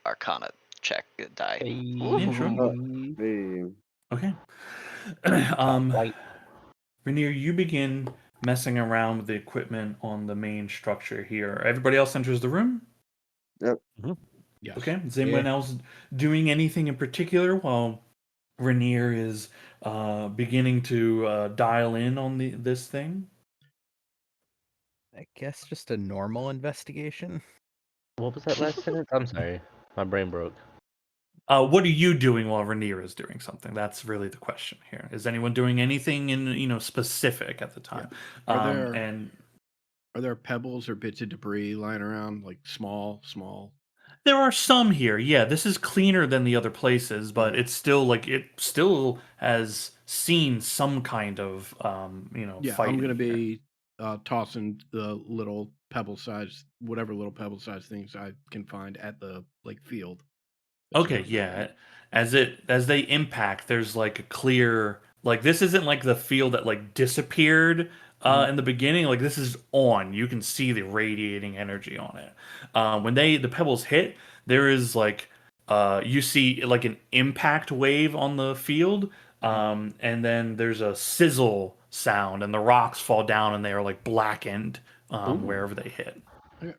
arcana check die. Yeah, sure. Hey, Okay. Top um right. Rainier, you begin messing around with the equipment on the main structure here. Everybody else enters the room? Yes. Okay. Is anyone else doing anything in particular while Rainier is beginning to dial in on this thing? I guess just a normal investigation. What was that last sentence? I'm sorry. My brain broke. What are you doing while Rainier is doing something? That's really the question here. Is anyone doing anything in specific at the time? Are there pebbles or bits of debris lying around, like small? There are some here. Yeah, this is cleaner than the other places, but it's still like it still has seen some kind of Yeah, fighting I'm gonna here. be tossing the little pebble size, whatever little pebble size things I can find at the like field. that Okay, surrounds the yeah. field. As they impact, there's like a clear like this isn't like the field that like disappeared in the beginning. Like this is on. You can see the radiating energy on it. When the pebbles hit, there is like you see like an impact wave on the field, and then there's a sizzle sound, and the rocks fall down, and they are like blackened wherever they hit. Okay.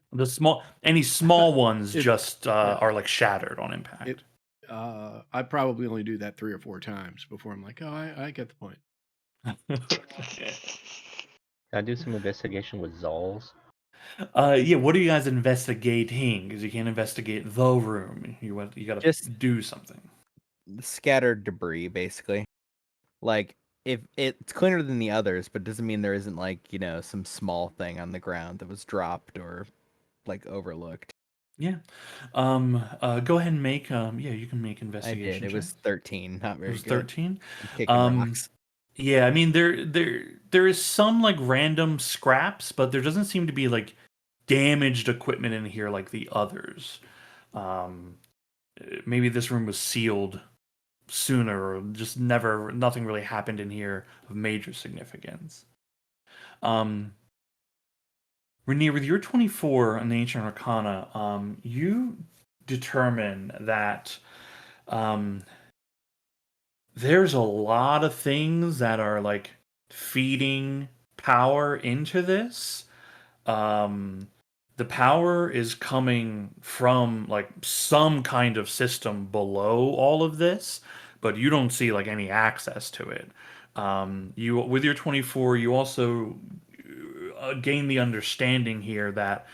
Any small ones It- just are like shattered on impact. I probably only do that 3 or 4 times before I'm like, oh, I get the point. Can I do some investigation with Zols? Yeah, what are you guys investigating? Because you can't investigate the room. You gotta Just- do something. Scattered debris, basically. Like, if it's cleaner than the others, but doesn't mean there isn't, like, some small thing on the ground that was dropped or, like, overlooked. Yeah. Go ahead and make yeah, you can make I investigation. did. It was checks. 13. Not It very was good. 13. I'm kicking rocks. Yeah, I mean there is some like random scraps, but there doesn't seem to be like damaged equipment in here like the others. Maybe this room was sealed sooner, or just nothing really happened in here of major significance. Rainier, with your 24 on the Ancient Arcana, you determine that there's a lot of things that are like feeding power into this. The power is coming from like some kind of system below all of this, but you don't see like any access to it. You with your 24, you also gain the understanding here that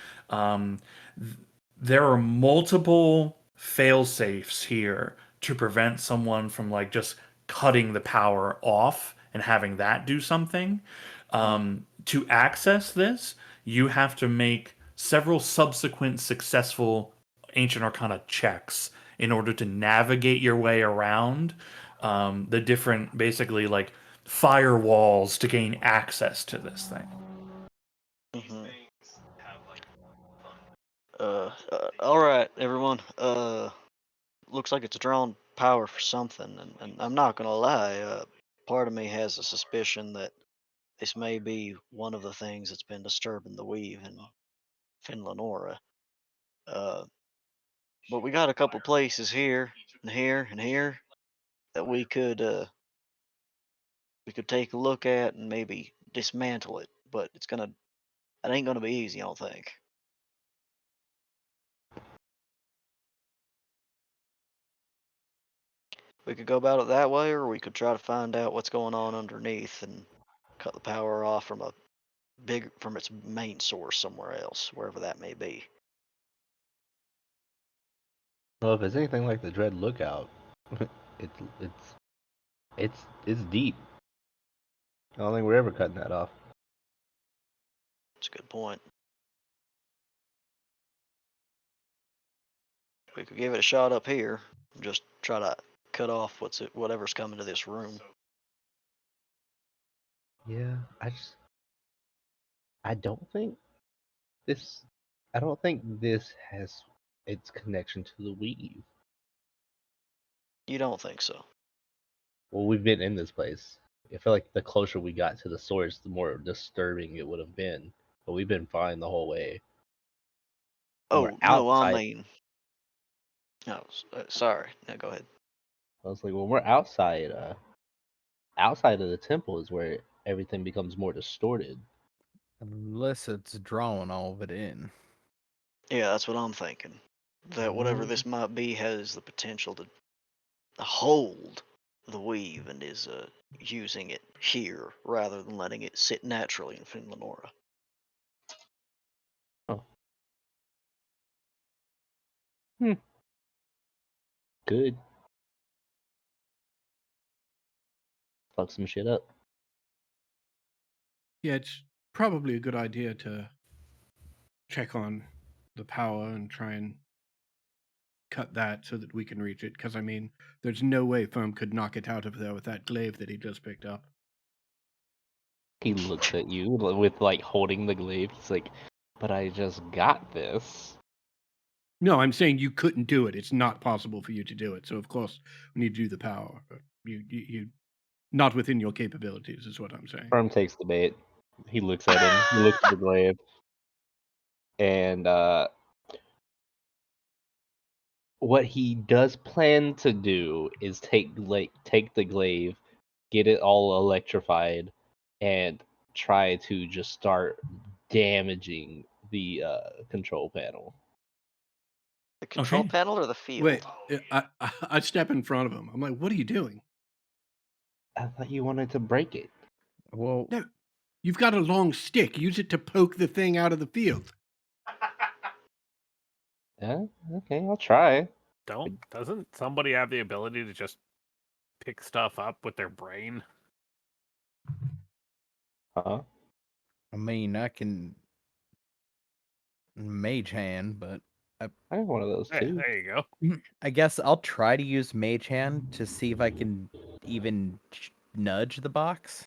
there are multiple fail safes here to prevent someone from like just cutting the power off and having that do something. To access this, you have to make several subsequent successful Ancient Arcana checks in order to navigate your way around the different, basically, like firewalls to gain access to this thing. Mhm. All right, everyone. Looks like it's drawing power for something, and I'm not gonna lie. Part of me has a suspicion that this may be one of the things that's been disturbing the weave in Finlanora. Uh, but we got a couple places here and here and here that we could take a look at and maybe dismantle it. But it ain't gonna be easy, I don't think. We could go about it that way, or we could try to find out what's going on underneath and cut the power off from its main source somewhere else, wherever that may be. Well, if it's anything like the Dread Lookout, it's deep. I don't think we're ever cutting that off. That's a good point. We could give it a shot up here and just try to cut off whatever's coming to this room. Yeah, I don't think this has its connection to the weave. You don't think so? Well, we've been in this place. I feel like the closer we got to the source, the more disturbing it would have been. But we've been fine the whole way. When we're Oh, no, I outside, mean. No, sorry. No, go ahead. I was like, when we're outside of the temple is where everything becomes more distorted. Unless it's drawing all of it in. Yeah, that's what I'm thinking. That whatever this might be has the potential to hold the weave and is using it here rather than letting it sit naturally in Finlanora. Oh. Good. Fuck some shit up. Yeah, it's probably a good idea to check on the power and try and cut that so that we can reach it. Because, I mean, there's no way Foam could knock it out of there with that glaive that he just picked up. He looks at you with like holding the glaive. He's like, "But I just got this." No, I'm saying you couldn't do it. It's not possible for you to do it. So, of course, we need to do the power. You not within your capabilities, is what I'm saying. Firm takes the bait. He looks at him. He looks at the glaive, and what he does plan to do is take the glaive, get it all electrified, and try to just start damaging the control panel. The control Okay. panel or the field? Wait, I step in front of him. I'm like, "What are you doing?" I thought you wanted to break it. Well, No, you've got a long stick. Use it to poke the thing out of the field. Yeah, okay, I'll try. Doesn't somebody have the ability to just pick stuff up with their brain? Huh? I mean, I can mage hand, but I have one of those Hey, too. there you go. I guess I'll try to use mage hand to see if I can even nudge the box.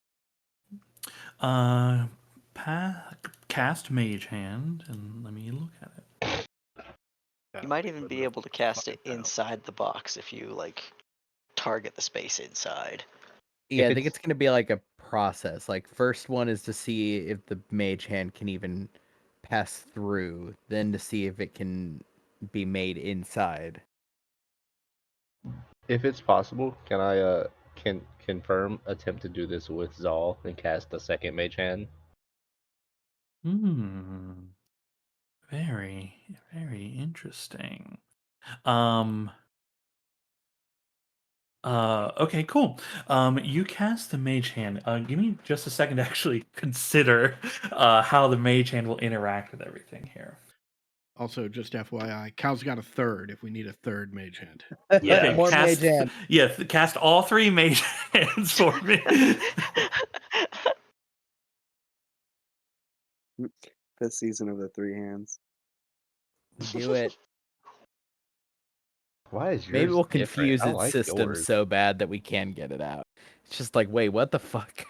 Uh, cast Mage Hand, and let me look at it. You might even be able to cast it inside the box if you like target the space inside. Yeah, I think it's- it's gonna be like a process. Like, first one is to see if the mage hand can even pass through, then to see if it can be made inside. If it's possible, can I can confirm attempt to do this with Zal and cast the second mage hand? Very, very interesting. Um. Okay, cool. You cast the Mage Hand. Give me just a second to actually consider how the Mage Hand will interact with everything here. Also, just FYI, Cal's got a third if we need a third mage hand. Yeah. Okay, More cast, mage hand. Yeah, cast all 3 Mage Hands for me. Fifth season of the Three Hands. Do it. Why is yours Maybe we'll different? confuse I its like system yours. so bad that we can get it out. It's just like, wait, what the fuck?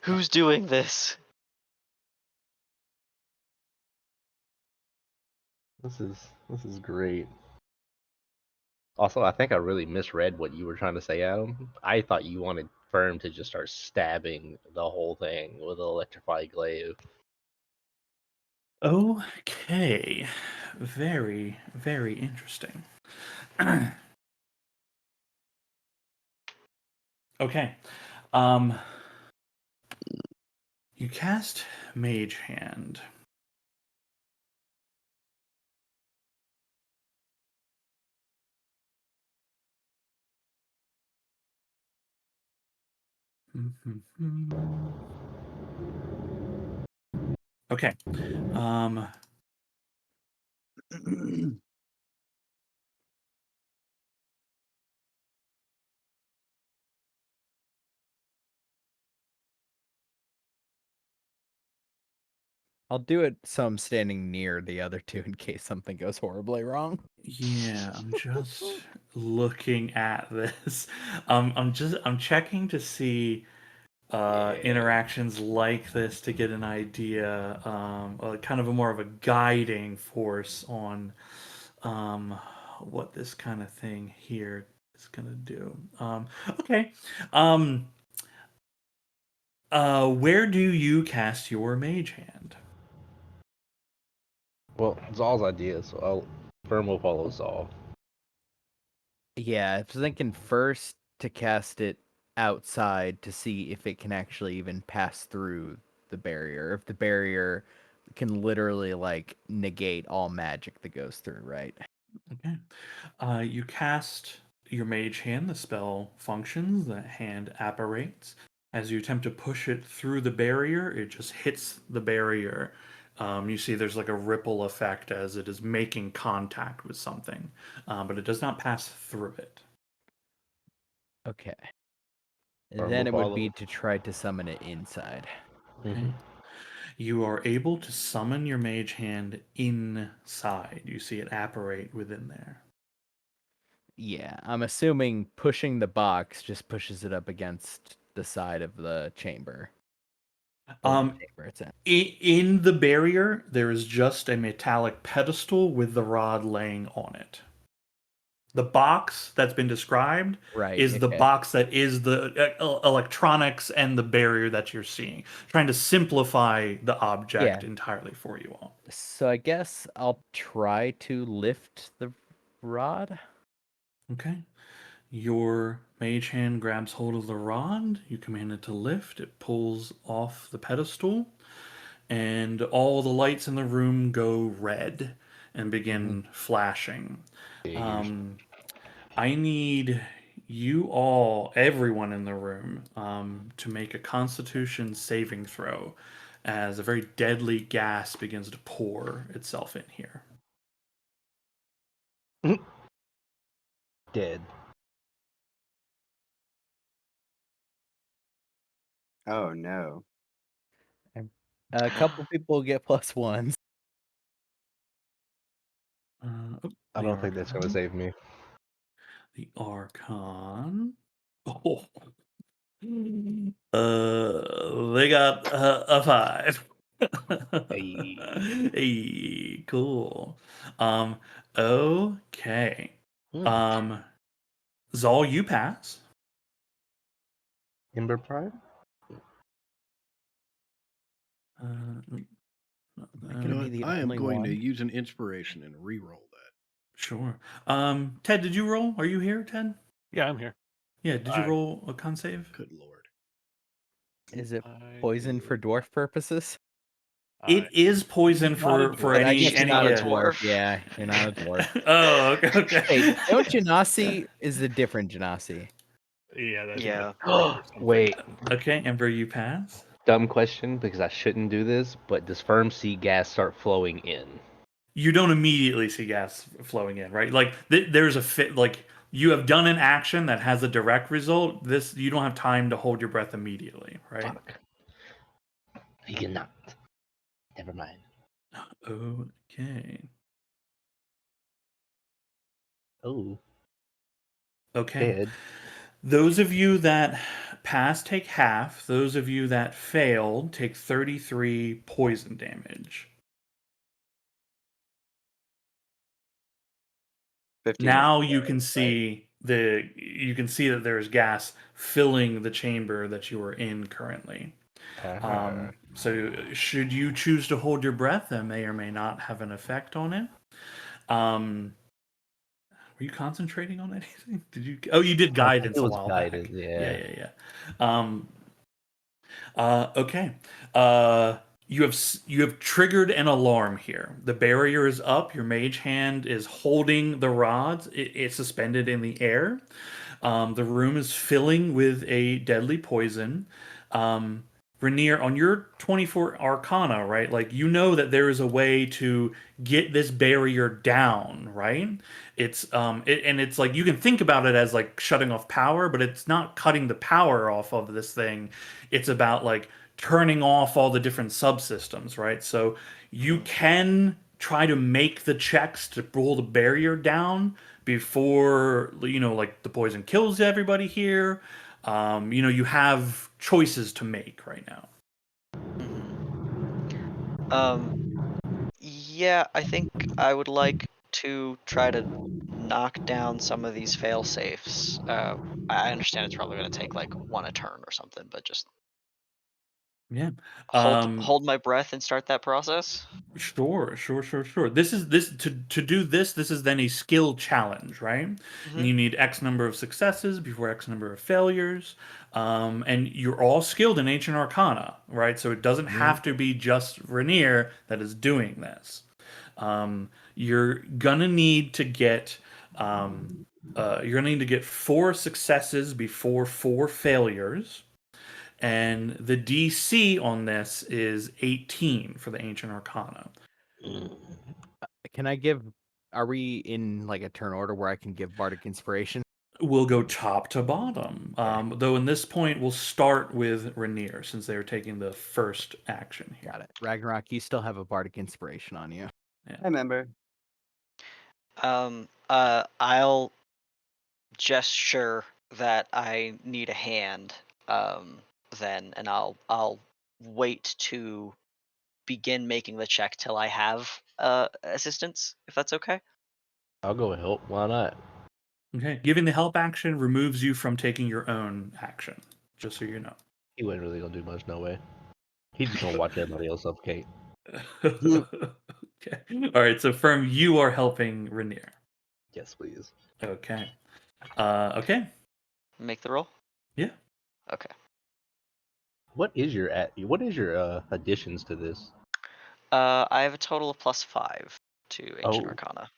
Who's doing this? This is great. Also, I think I really misread what you were trying to say, Adam. I thought you wanted Firm to just start stabbing the whole thing with an electrified glaive. Okay. Very, very interesting. Okay. You cast Mage Hand. Okay. I'll do it so I'm standing near the other two in case something goes horribly wrong. Yeah, I'm just looking at this. I'm checking to see interactions like this to get an idea, kind of a more of a guiding force on what this kind of thing here is gonna do. Okay. Where do you cast your mage hand? Well, Zal's idea, so Firm will follow Zal. Yeah, I was thinking first to cast it outside to see if it can actually even pass through the barrier. If the barrier can literally like negate all magic that goes through, right? Okay. You cast your mage hand. The spell functions. The hand apparates. As you attempt to push it through the barrier, it just hits the barrier. You see there's like a ripple effect as it is making contact with something, but it does not pass through it. Okay. Or And then we'll it would follow. be to try to summon it inside. Okay. You are able to summon your mage hand inside. You see it apparate within there. Yeah, I'm assuming pushing the box just pushes it up against the side of the chamber. Or the chamber it's in. In the barrier, there is just a metallic pedestal with the rod laying on it. The box that's been described Right. is the okay. box that is the electronics and the barrier that you're seeing. Trying to simplify the object Yeah. entirely for you all. So I guess I'll try to lift the rod. Okay. Your mage hand grabs hold of the rod. You command it to lift. It pulls off the pedestal, and all the lights in the room go red. and begin flashing. Figures. I need you all, everyone in the room, to make a Constitution saving throw as a very deadly gas begins to pour itself in here. Dead. Oh no. A couple people get +1s. I don't think that's going to save me. The Archon. Oh. They got a 5. Hey. Hey, cool. Okay. Zal, you pass. Ember Prime? Am I You know gonna be what? the I am only going to one? use an inspiration and re-roll that. Sure. Ted, did you roll? Are you here, Ted? Yeah, I'm here. Yeah, did you roll a con save? Good lord. Is it I poison did. for dwarf purposes? It is poison Not a for dwarf. But I any guess you're not a yeah. dwarf. Yeah, you're not a dwarf. Oh, okay. Hey, don't Genasi is a different Genasi. Yeah, that's Yeah. Wait. Okay, Ember, you pass. Dumb question because I shouldn't do this, but does firm sea gas start flowing in? You don't immediately see gas flowing in, right? Like there's a fit. Like you have done an action that has a direct result. This you don't have time to hold your breath immediately, right? Fuck. You cannot. Never mind. Okay. Oh. Okay. Dead. Those of you that pass take half. Those of you that failed take 33 poison damage. 50. Now you can see that there's gas filling the chamber that you are in currently. So should you choose to hold your breath, that may or may not have an effect on it. Were you concentrating on anything? Did you? Oh, you did I think guidance it a was while guidance, back. yeah. Okay. You have triggered an alarm here. The barrier is up. Your mage hand is holding the rods. It's suspended in the air. The room is filling with a deadly poison. Rainier, on your 24 Arcana, right? Like you know that there is a way to get this barrier down, right? It's and it's like you can think about it as like shutting off power, but it's not cutting the power off of this thing. It's about like turning off all the different subsystems, right? So you can try to make the checks to pull the barrier down before like the poison kills everybody here. You have choices to make right now. Yeah, I think I would like to try to knock down some of these fail safes. I understand it's probably going to take like one a turn or something, but just Yeah. hold my breath and start that process. Sure. This to do this. This is then a skill challenge, right? And you need X number of successes before X number of failures, and you're all skilled in Ancient Arcana, right? So it doesn't have to be just Rainier that is doing this. You're gonna need to get 4 successes before 4 failures. And the DC on this is 18 for the Ancient Arcana. Can I are we in like a turn order where I can give Bardic Inspiration? We'll go top to bottom. Though in this point, we'll start with Rainier since they are taking the first action here. Got it. Ragnarok, you still have a Bardic Inspiration on you. I remember. I'll gesture that I need a hand, then, and I'll wait to begin making the check till I have assistance, if that's okay. I'll go help. Why not? Okay. Giving the help action removes you from taking your own action, just so you know. He wasn't really gonna do much, no way. He's just gonna watch everybody else suffocate. Okay. All right. So, Firm, you are helping Rainier. Yes, please. Okay. Okay. Make the roll. Yeah. Okay. What is your additions to this? I have a total of +5. to Ancient Oh. Arcana.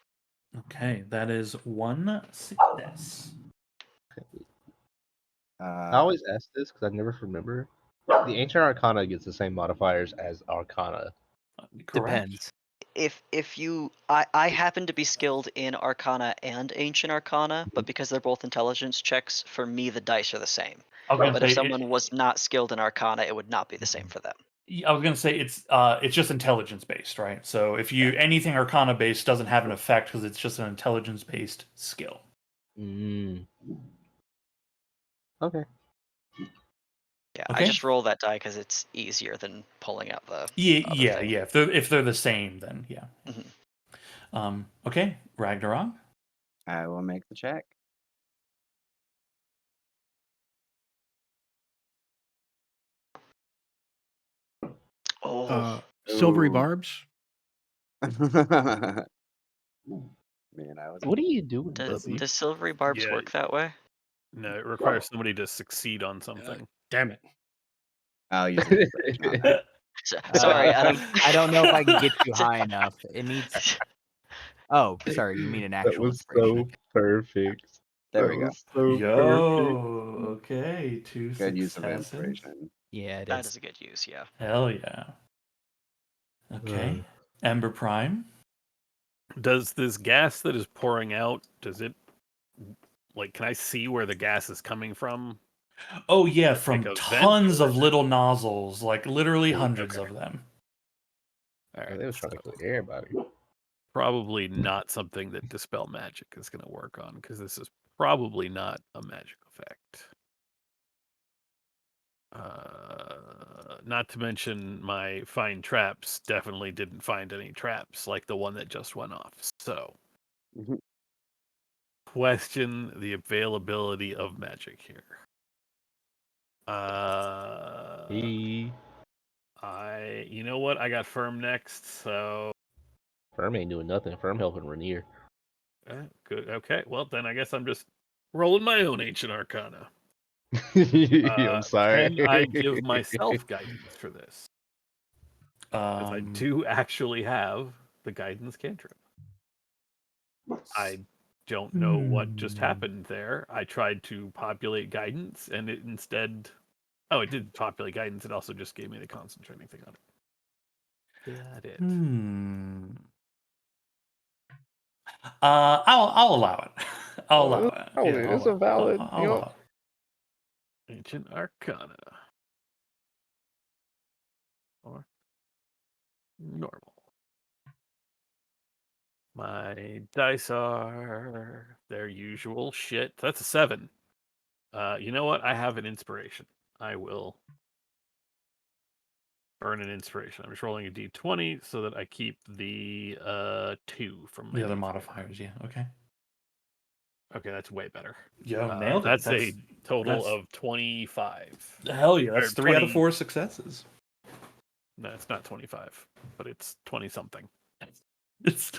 Okay, that is one success. I always ask this because I never remember. The Ancient Arcana gets the same modifiers as Arcana. Correct. Depends. If you I happen to be skilled in Arcana and Ancient Arcana, but because they're both intelligence checks, for me the dice are the same. I was gonna But if say someone was not skilled in Arcana, it would not be the same for them. I was gonna say it's just intelligence based, right? So if you anything Arcana based doesn't have an effect because it's just an intelligence based skill. Mm. Okay. Yeah, Okay. I just roll that die because it's easier than pulling out the Yeah, other yeah, thing. yeah. If they're the same, then yeah. Mhm. Okay, Ragnarok. I will make the check. Oh, Silvery Ooh. barbs. Man, I was. What are you doing, does Bubby? silvery barbs Yeah. work that way? No, it requires somebody to succeed on something. Damn it. I'll use an inspiration on that. Sorry, I don't know if I can get you high enough. It needs. Oh, sorry. You mean an That actual was inspiration? so perfect. There That we go. was so perfect. Yo, okay, two Good use of successes. inspiration. Yeah, it that is. is a good use. Yeah. Hell yeah. Okay, Ember Prime. Does this gas that is pouring out, does it, like, can I see where the gas is coming from? Oh yeah, from a vent tons or- of little nozzles, like literally Ooh, hundreds okay. of them. All right. They was trying to so kill everybody. probably not something that Dispel Magic is going to work on, because this is probably not a magic effect. Not to mention my find traps definitely didn't find any traps like the one that just went off. So, Mhm. question the availability of magic here. You know what? I got Firm next, so Firm ain't doing nothing. Firm helping Rainier. good. Okay, well then I guess I'm just rolling my own Ancient Arcana. I'm sorry. Can I give myself guidance for this? Because I Um, do actually have the guidance cantrip. I don't know what just happened there. I tried to populate guidance, and it instead... Oh, it did populate guidance. It also just gave me the concentrating thing on it. Got it. I'll allow it. I'll allow it. Oh, Yeah, it's a valid. I'll allow it. Ancient Arcana. Or normal. My dice are their usual shit. That's a 7. You know what? I have an inspiration. I will earn an inspiration. I'm just rolling a d20 so that I keep the 2 from my The other D4. modifiers, yeah. Okay. Okay, that's way better. Yo, nailed it. That's a total of 25. Hell yeah. That's Or 3 out of 20 4 successes. No, it's not 25, but it's 20 something. It's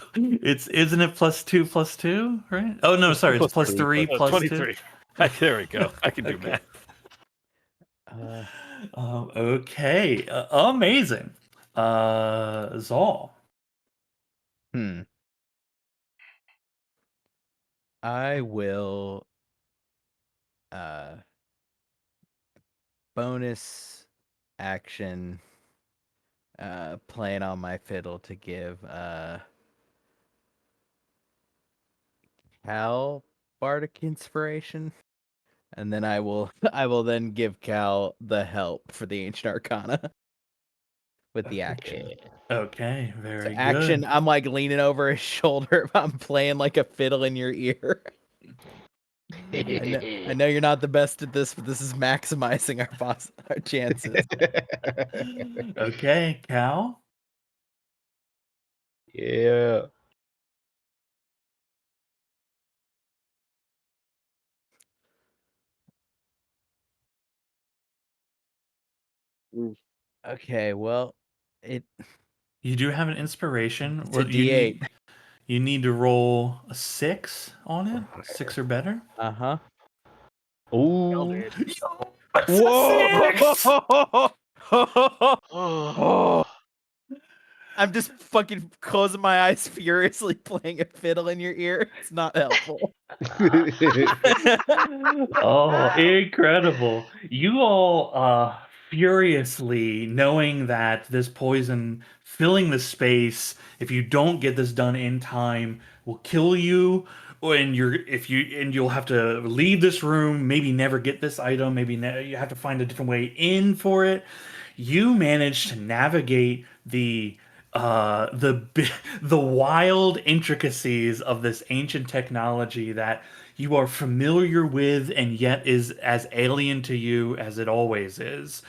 isn't it +2 right? Oh no, sorry, it's Plus three, +3 plus 2. 23. There we go. I can do Okay. math. Okay, amazing. Zal. I will bonus action playing on my fiddle to give Cal bardic inspiration, and then I will then give Cal the help for the Ancient Arcana with the action. Okay, So very action, good. I'm like leaning over his shoulder. I'm playing like a fiddle in your ear. I know you're not the best at this, but this is maximizing our chances. Okay, Cal. Yeah. Okay, well, You do have an inspiration. it's a D8. You need to roll a 6 on it. 6 or better. Uh-huh. Ooh. Whoa! Oh, I'm just fucking closing my eyes, furiously playing a fiddle in your ear. It's not helpful. Oh, incredible. You all furiously knowing that this poison filling the space, if you don't get this done in time, will kill you. And you'll have to leave this room, maybe never get this item, maybe you have to find a different way in for it. You managed to navigate the wild intricacies of this ancient technology that you are familiar with and yet is as alien to you as it always is.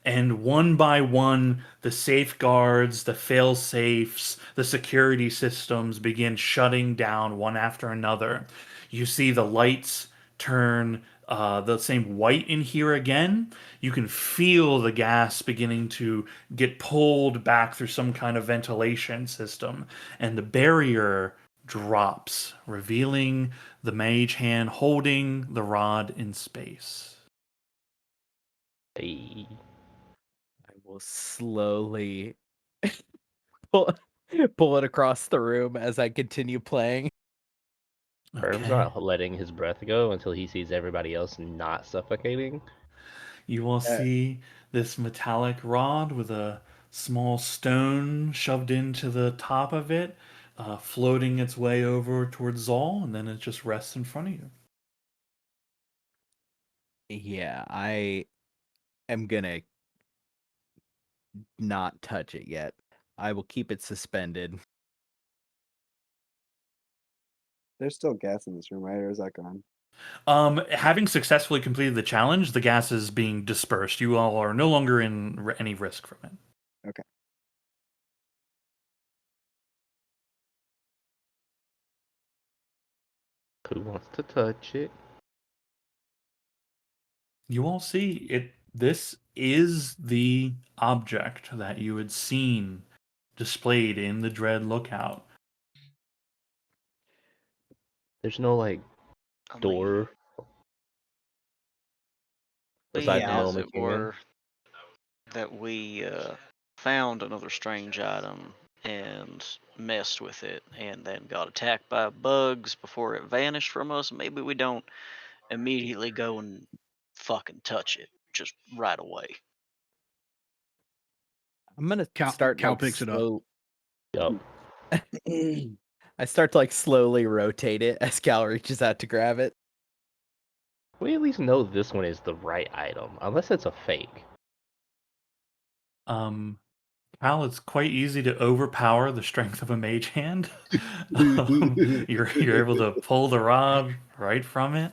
And one by one, the safeguards, the fail safes, the security systems begin shutting down one after another. You see the lights turn the same white in here again. You can feel the gas beginning to get pulled back through some kind of ventilation system, and the barrier drops, revealing the mage hand holding the rod in space. Hey. I will slowly pull, pull it across the room as I continue playing. Herm's Okay. not letting his breath go until he sees everybody else not suffocating. You will see this metallic rod with a small stone shoved into the top of it, floating its way over towards Zol, and then it just rests in front of you. Yeah, I am gonna not touch it yet. I will keep it suspended. There's still gas in this room, right? Or is that gone? Having successfully completed the challenge, the gas is being dispersed. You all are no longer in any risk from it. Okay. Who wants to touch it? You all see it. This is the object that you had seen displayed in the Dread Lookout. There's no like I mean, door being besides the Yeah. as Momo it King. were that we found another strange item and messed with it and then got attacked by bugs before it vanished from us, maybe we don't immediately go and fucking touch it just right away. I'm gonna Cal, start Cal like picks it up. Yup. I start to like slowly rotate it as Cal reaches out to grab it. We at least know this one is the right item, unless it's a fake. Cal, it's quite easy to overpower the strength of a mage hand. You're able to pull the rod right from it,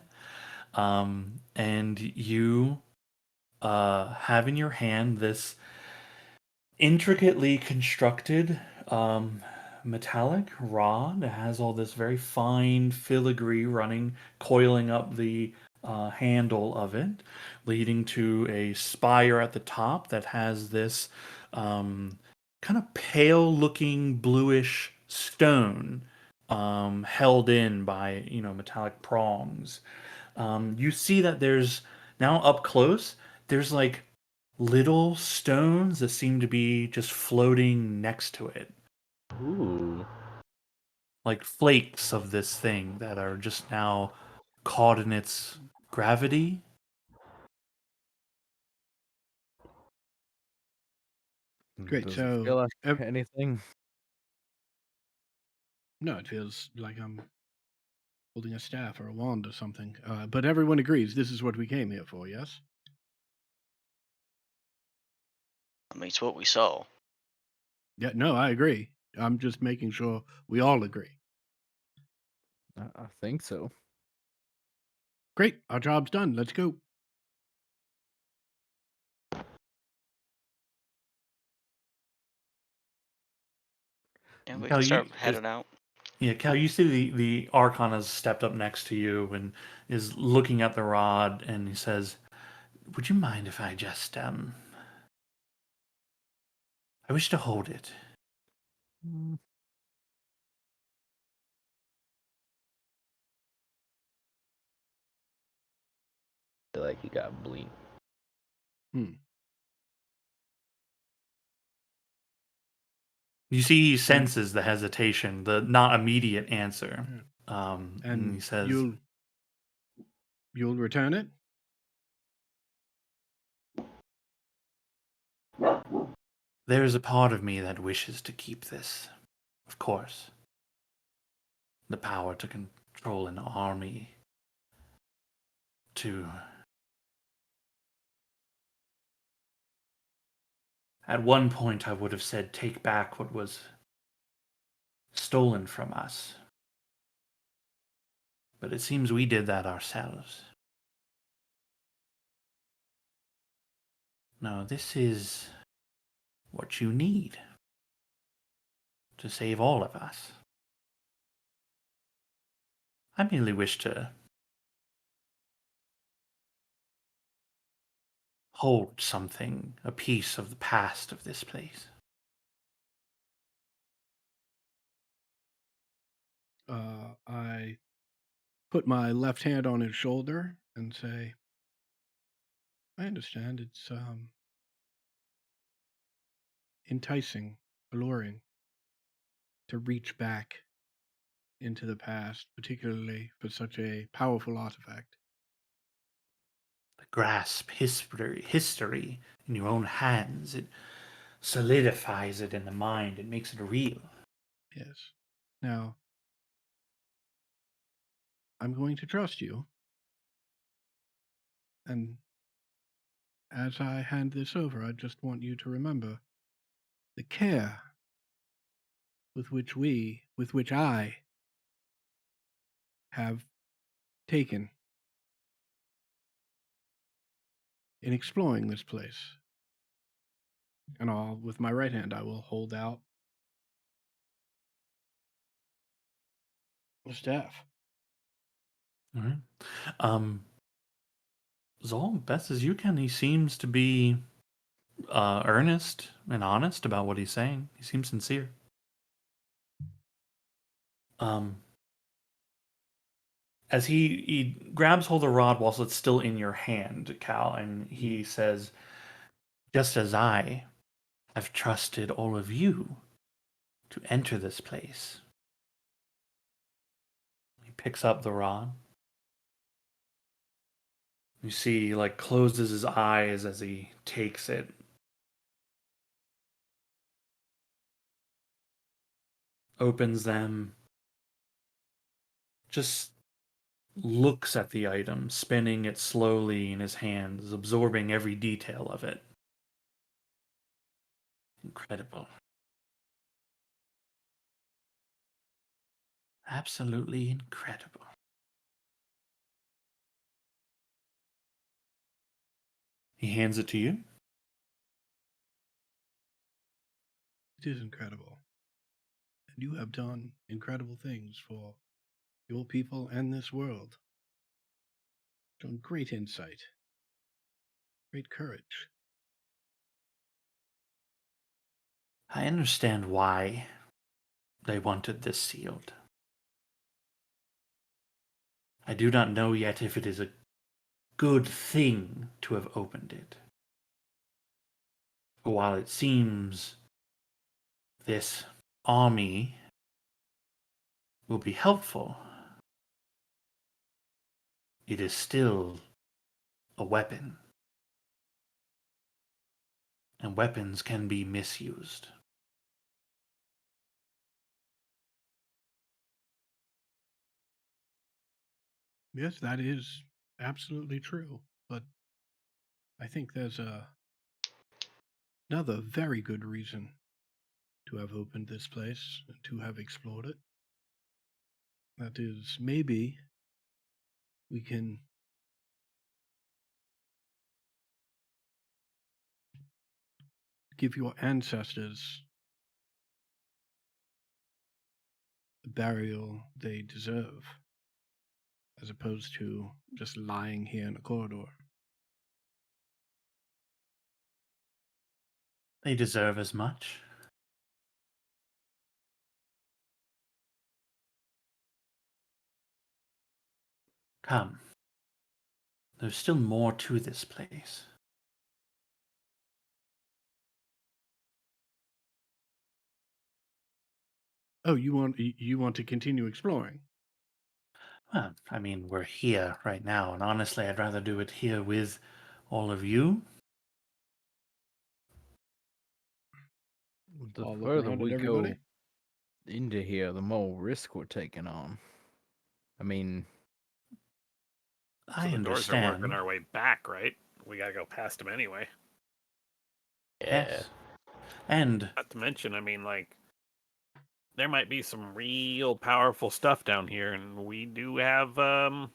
and you have in your hand this intricately constructed metallic rod. It has all this very fine filigree running, coiling up the handle of it, leading to a spire at the top that has this kind of pale looking bluish stone held in by metallic prongs. You see that there's now up close, there's like little stones that seem to be just floating next to it, Ooh. like flakes of this thing that are just now caught in its gravity. Great. Does it So, feel like anything? no, it feels like I'm holding a staff or a wand or something. But everyone agrees this is what we came here for, yes? I mean, it's what we saw. Yeah, no, I agree. I'm just making sure we all agree. I think so. Great. Our job's done. Let's go. And we Cal, can start heading out. Yeah, Cal, you see the Archon has stepped up next to you and is looking at the rod, and he says, "Would you mind if I just I wish to hold it." Mm, I feel like he got blinked. Hmm. You see, he senses the hesitation, the not immediate answer. And And he says, you'll return it? "There is a part of me that wishes to keep this. Of course. The power to control an army. To... At one point, I would have said, take back what was stolen from us. But it seems we did that ourselves. No, this is what you need to save all of us. I merely wish to hold something, a piece of the past of this place." I put my left hand on his shoulder and say, I understand it's enticing, alluring to reach back into the past, particularly for such a powerful artifact. To grasp history in your own hands, it solidifies it in the mind, it makes it real. Yes. Now, I'm going to trust you. And as I hand this over, I just want you to remember the care with which I have taken in exploring this place. And with my right hand, I will hold out the staff. All right. Zol, best as you can, he seems to be earnest and honest about what he's saying. He seems sincere. As he grabs hold of the rod whilst it's still in your hand, Cal, and he says, "Just as I have trusted all of you to enter this place." He picks up the rod. You see, he like closes his eyes as he takes it. Opens them. Just looks at the item, spinning it slowly in his hands, absorbing every detail of it. Incredible. Absolutely incredible. He hands it to you. It is incredible. And you have done incredible things for your people and this world. Shown great insight, great courage. I understand why they wanted this sealed. I do not know yet if it is a good thing to have opened it. But while it seems this army will be helpful, it is still a weapon. And weapons can be misused. Yes, that is absolutely true. But I think there's another very good reason to have opened this place and to have explored it. That is, maybe we can give your ancestors the burial they deserve, as opposed to just lying here in a corridor. They deserve as much. Come. There's still more to this place. Oh, you want to continue exploring? Well, I mean, we're here right now, and honestly, I'd rather do it here with all of you. The I'll look further around at we everybody. go into here, the more risk we're taking on. I mean, So I the doors are understand. working our way back, right? We gotta go past them anyway. Yeah. Yes. And Not to mention, I mean, like, there might be some real powerful stuff down here, and we do have a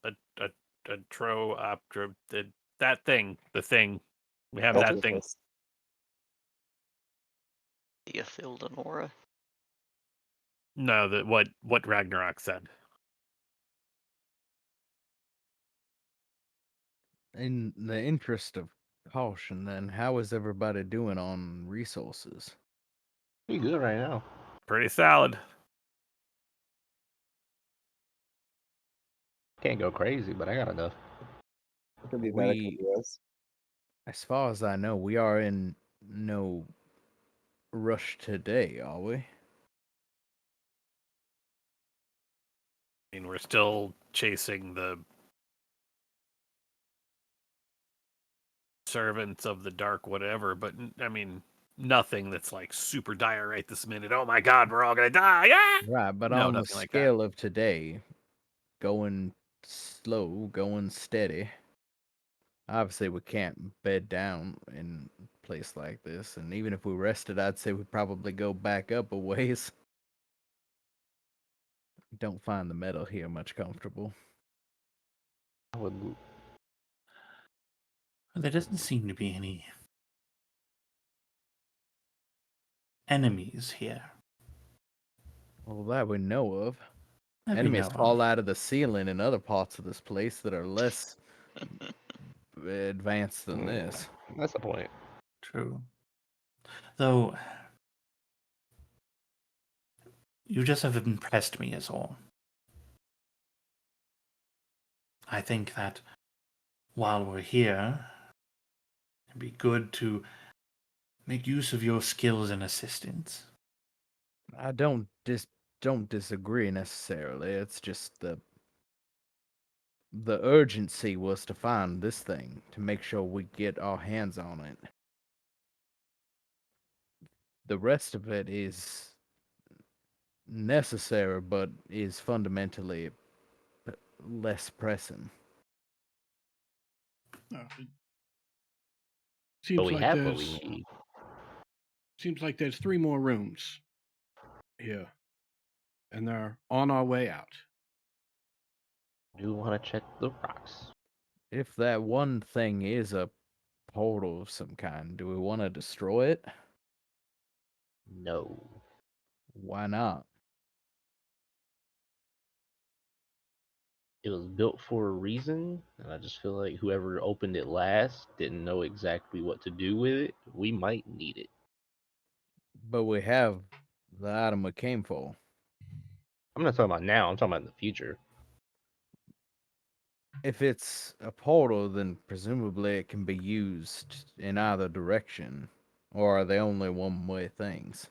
a a, a trooptra that thing, the thing. We have that thing. Ultimatus. Theothildanora. No, that what Ragnarok said. in the interest of caution, then, how is everybody doing on resources? Pretty good right now. Pretty solid. Can't go crazy, but I got enough. It could be better We, for us. as far as I know, we are in no rush today, are we? I mean, we're still chasing the servants of the dark whatever, but I mean, nothing that's like super dire right this minute. Oh my god, we're all gonna die. Yeah. Right, but No, on the nothing like that. scale of today, going slow, going steady. Obviously, we can't bed down in a place like this, and even if we rested, I'd say we'd probably go back up a ways. Don't find the metal here much comfortable. I would. there doesn't seem to be any enemies here. Well, that we know of. That we Enemies know fall of. out of the ceiling in other parts of this place that are less advanced than this. That's the point. True. Though, you just have impressed me, is all. I think that while we're here, it'd be good to make use of your skills and assistance. I don't disagree necessarily. It's just the urgency was to find this thing to make sure we get our hands on it. The rest of it is necessary, but is fundamentally less pressing. It But seems we like have what there's we need. seems like there's 3 more rooms here, and they're on our way out. Do want to check the rocks? If that one thing is a portal of some kind, do we want to destroy it? No. Why not? It was built for a reason, and I just feel like whoever opened it last didn't know exactly what to do with it. We might need it. But we have the item we came for. I'm not talking about now. I'm talking about in the future. If it's a portal, then presumably it can be used in either direction. Or are they only one-way things?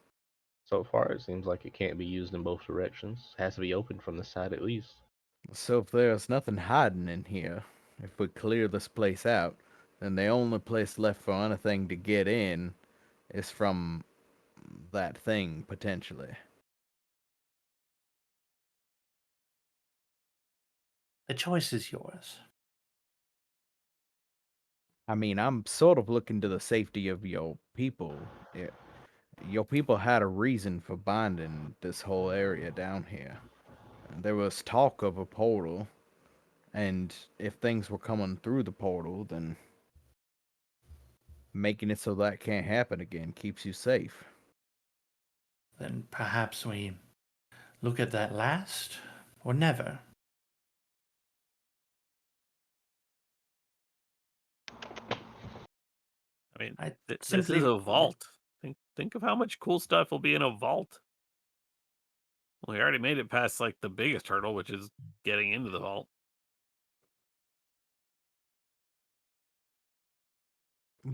So far, it seems like it can't be used in both directions. It has to be open from the side at least. So if there's nothing hiding in here, if we clear this place out, then the only place left for anything to get in is from that thing, potentially. The choice is yours. I mean, I'm sort of looking to the safety of your people. Your people had a reason for binding this whole area down here. There was talk of a portal, and if things were coming through the portal, then making it so that can't happen again keeps you safe. Then perhaps we look at that last or never. I mean, I this simply is a vault. Think of how much cool stuff will be in a vault. We already made it past like the biggest hurdle, which is getting into the vault.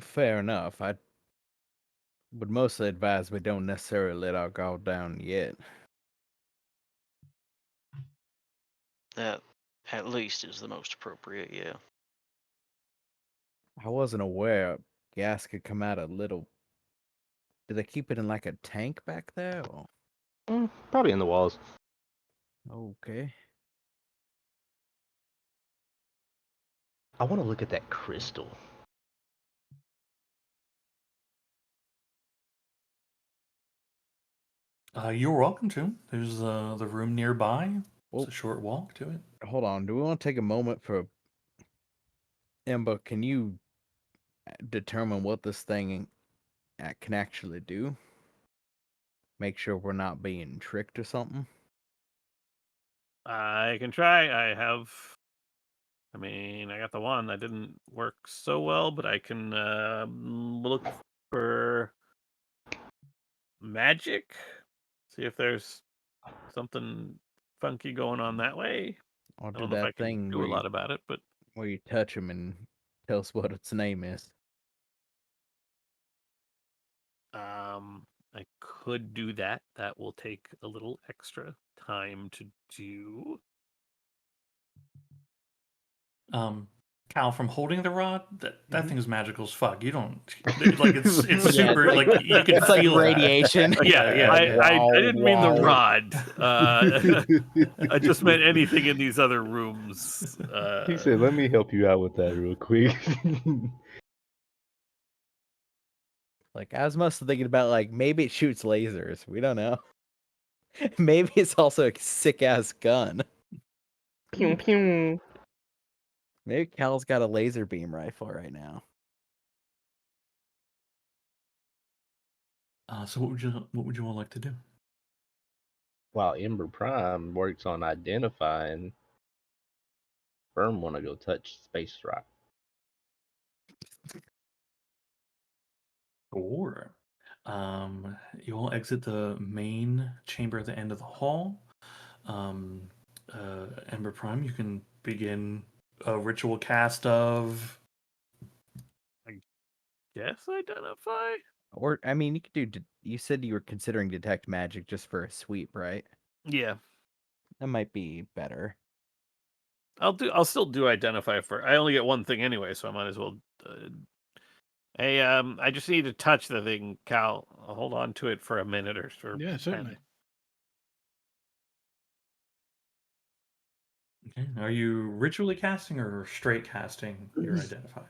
Fair enough. would mostly advise we don't necessarily let our guard down yet. That at least is the most appropriate, yeah. I wasn't aware gas could come out a little. Do they keep it in like a tank back there? Or... Probably in the walls. Okay. I want to look at that crystal. You're welcome to. There's the room nearby. Well, It's a short walk to it. hold on. Do we want to take a moment for Ember? Can you determine what this thing can actually do? Make sure we're not being tricked or something. I can try. I mean, I got the one that didn't work so well, but I can look for magic. See if there's something funky going on that way. I'll I do don't know if I that can thing do a lot about it, but where you touch him and tell us what its name is. I could do that. That will take a little extra time to do. Cal, from holding the rod, that Mhm. thing is magical as fuck. You don't like it's Yeah, super like you can It's like feel that. radiation. Yeah. I didn't mean the Wow. rod. I just meant anything in these other rooms. He said, "Let me help you out with that real quick." Like I was mostly thinking about like maybe it shoots lasers. We don't know. Maybe it's also a sick ass gun. Pew pew. Maybe Cal's got a laser beam rifle right now. So what would you all like to do? While Ember Prime works on identifying, Firm want to go touch Space Rock. Sure. You all exit the main chamber at the end of the hall. Ember Prime, you can begin a ritual cast of. Guess identify. Or I mean, you could do. You said you were considering detect magic just for a sweep, right? Yeah, That might be better. I'll still do identify for. I only get one thing anyway, so I might as well. Hey, I just need to touch the thing, Cal. I'll hold on to it for a minute or so. Yeah, certainly. Okay. Are you ritually casting or straight casting your identify?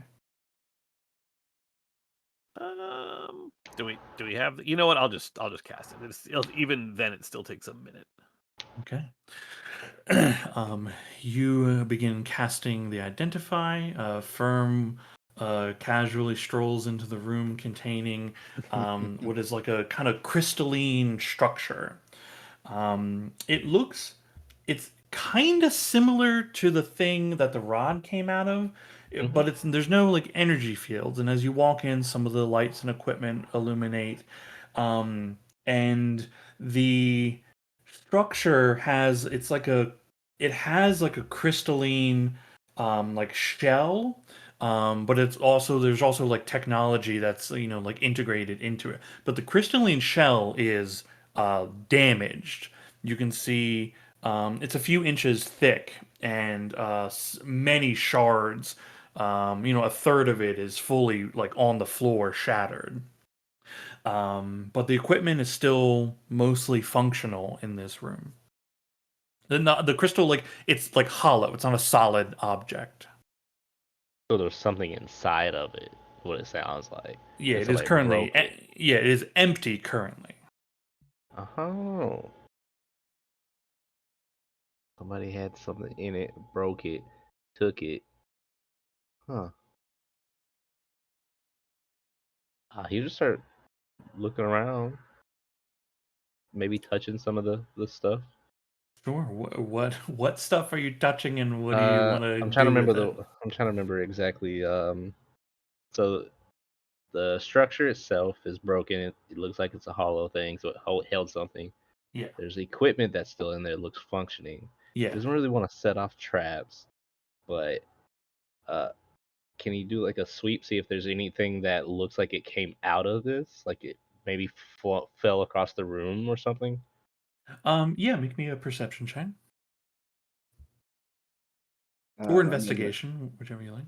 Do we have? You know what? I'll just cast it. Even then, it still takes a minute. Okay. You begin casting the identify. Firm casually strolls into the room containing what is like a kind of crystalline structure. It's kind of similar to the thing that the rod came out of, but there's no like energy fields. And as you walk in, some of the lights and equipment illuminate, and the structure has like a crystalline like shell, but there's also like technology that's like integrated into it, but the crystalline shell is damaged. You can see it's a few inches thick and many shards. A third of it is fully like on the floor shattered. But the equipment is still mostly functional in this room. The crystal, like it's like hollow. It's not a solid object. So there's something inside of it. What it sounds like. Yeah, And it is somebody currently. broke it. Yeah, it is empty currently. Oh. Somebody had something in it, broke it, took it. Huh. He just started looking around, maybe touching some of the stuff. Sure. What stuff are you touching, and what do you want to I'm trying to do remember with it? I'm trying to remember exactly. So the structure itself is broken. It looks like it's a hollow thing, so it held something. Yeah. There's equipment that's still in there, looks functioning. Yeah. Doesn't really want to set off traps, but can you do like a sweep, see if there's anything that looks like it came out of this, like it maybe fell across the room or something? Yeah, make me a perception check Uh, or I'm in the, investigation, whichever you like.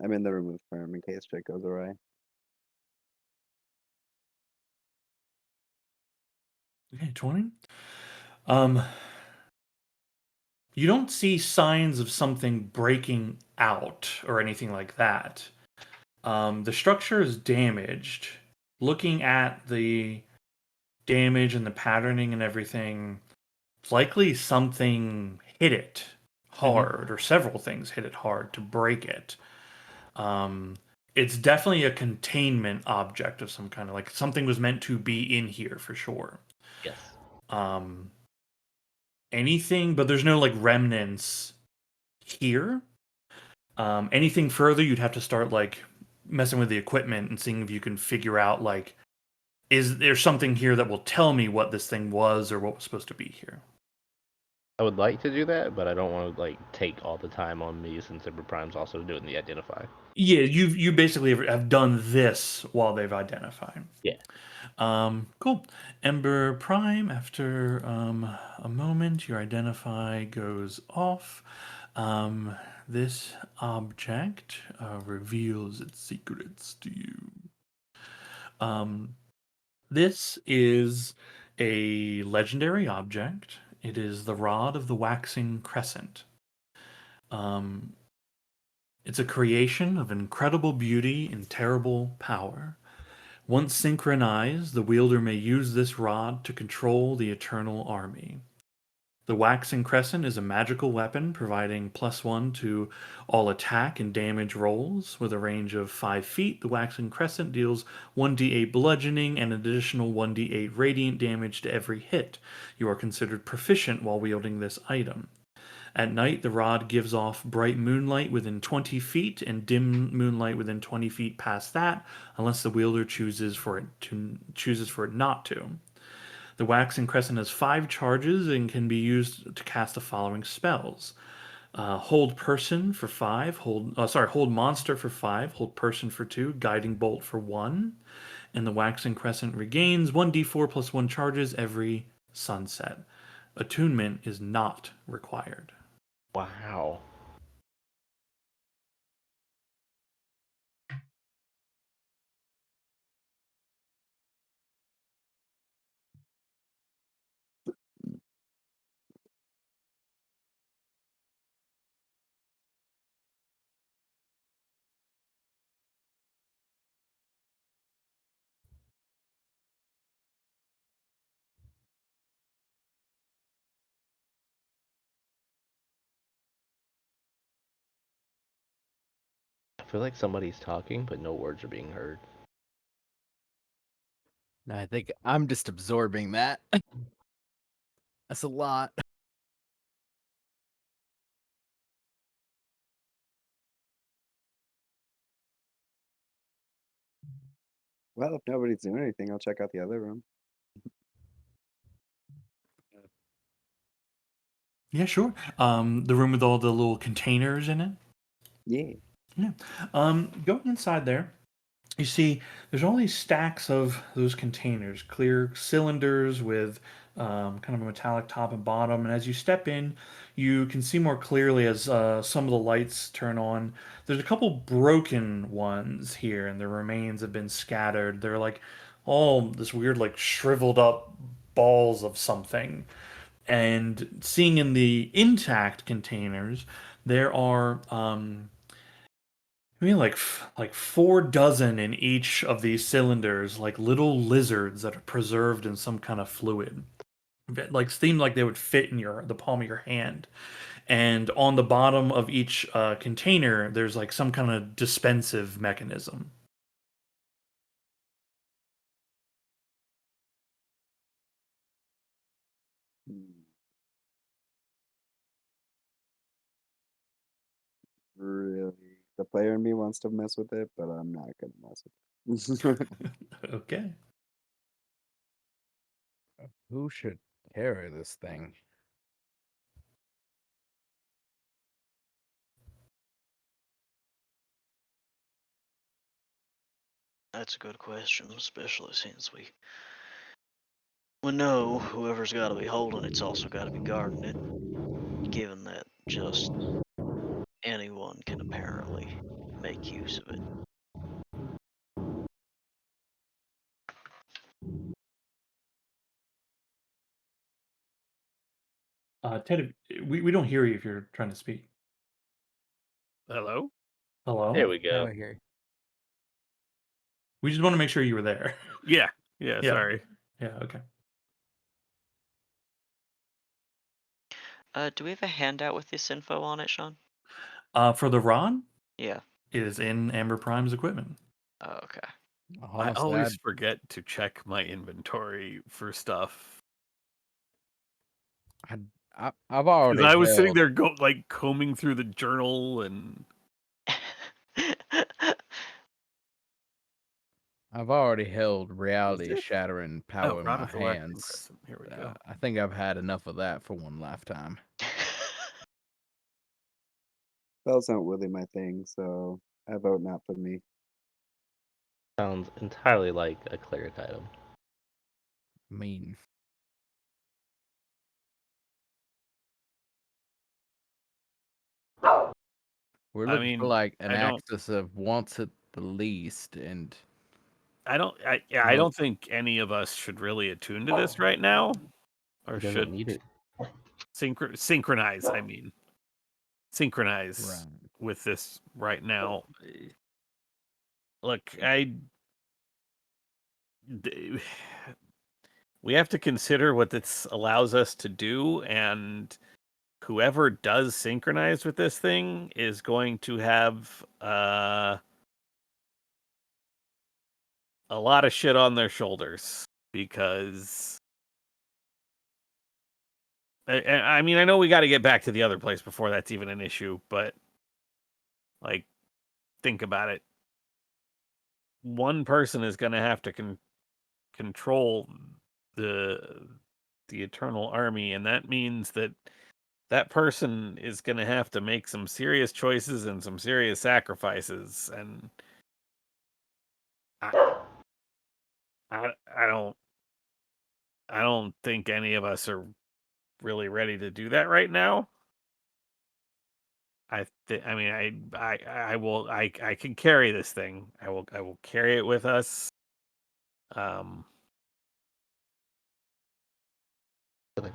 I'm in the room with Firm in case shit goes awry. Okay, 20. You don't see signs of something breaking out or anything like that. The structure is damaged. Looking at the damage and the patterning and everything, it's likely something hit it hard, or several things hit it hard to break it. Um, it's definitely a containment object of some kind, of like something was meant to be in here for sure. Yes. Um, anything, but there's no like remnants here. Anything further, you'd have to start like messing with the equipment and seeing if you can figure out like, is there something here that will tell me what this thing was or what was supposed to be here? I would like to do that, but I don't want to like take all the time on me since Ember Prime's also doing the identify. Yeah, you basically have done this while they've identified. Yeah. Cool. Ember Prime, after a moment, your identify goes off. This object reveals its secrets to you. This is a legendary object. It is the Rod of the Waxing Crescent. It's a creation of incredible beauty and terrible power. Once synchronized, the wielder may use this rod to control the Eternal Army. The Waxing Crescent is a magical weapon providing +1 to all attack and damage rolls. With a range of 5 feet, the Waxing Crescent deals 1d8 bludgeoning and an additional 1d8 radiant damage to every hit. You are considered proficient while wielding this item. At night, the rod gives off bright moonlight within 20 feet and dim moonlight within 20 feet past that, unless the wielder chooses for it not to. The Waxing Crescent has 5 charges and can be used to cast the following spells. Hold Person for 5, Hold Monster for 5, Hold Person for 2, Guiding Bolt for 1, and the Waxing Crescent regains 1d4 plus 1 charges every sunset. Attunement is not required. Wow. I feel like somebody's talking, but no words are being heard. No, I think I'm just absorbing that. That's a lot. Well, if nobody's doing anything, I'll check out the other room. Yeah, sure. The room with all the little containers in it. Yeah. Yeah. Going inside there, you see there's all these stacks of those containers, clear cylinders with kind of a metallic top and bottom. And as you step in, you can see more clearly as some of the lights turn on. There's a couple broken ones here, and the remains have been scattered. They're like all this weird, like shriveled up balls of something. And seeing in the intact containers, there are like 4 dozen in each of these cylinders, like little lizards that are preserved in some kind of fluid. That, like, seem like they would fit in the palm of your hand. And on the bottom of each container, there's like some kind of dispensive mechanism. Hmm. Really, the player in me wants to mess with it, but I'm not gonna mess with it. Okay. Who should carry this thing? That's a good question, especially since we know whoever's got to be holding it's also got to be guarding it, given that just anyone can apparently make use of it. Ted, we don't hear you if you're trying to speak. Hello? Hello? There we Now go. I hear you. We just want to make sure you were there. Yeah. Yeah. Sorry. Yeah, okay. Do we have a handout with this info on it, Sean? For the Ron, Yeah. it is in Amber Prime's equipment. Oh, okay. I Honestly, always forget to check my inventory for stuff. I've already Because I was sitting held. there combing through the journal and I've already held Is reality it? shattering power in Rod my of the Waxing hands. Crescent. Here we go. I think I've had enough of that for one lifetime. Spells aren't really my thing, so I vote not for me. Sounds entirely like a cleric item. Mean. We're I looking for mean, like an I don't- axis of once at the least, and I Nope. don't think any of us should really attune to this right now. Or He doesn't should need it. synchronize, I mean. Synchronize right. with this right now. Look, we have to consider what this allows us to do, and whoever does synchronize with this thing is going to have a lot of shit on their shoulders, because I mean, I know we got to get back to the other place before that's even an issue, but like, think about it. One person is going to have to control the Eternal Army, and that means that that person is going to have to make some serious choices and some serious sacrifices, and I don't think any of us are really ready to do that right now. I mean, I can carry this thing. I will carry it with us. Like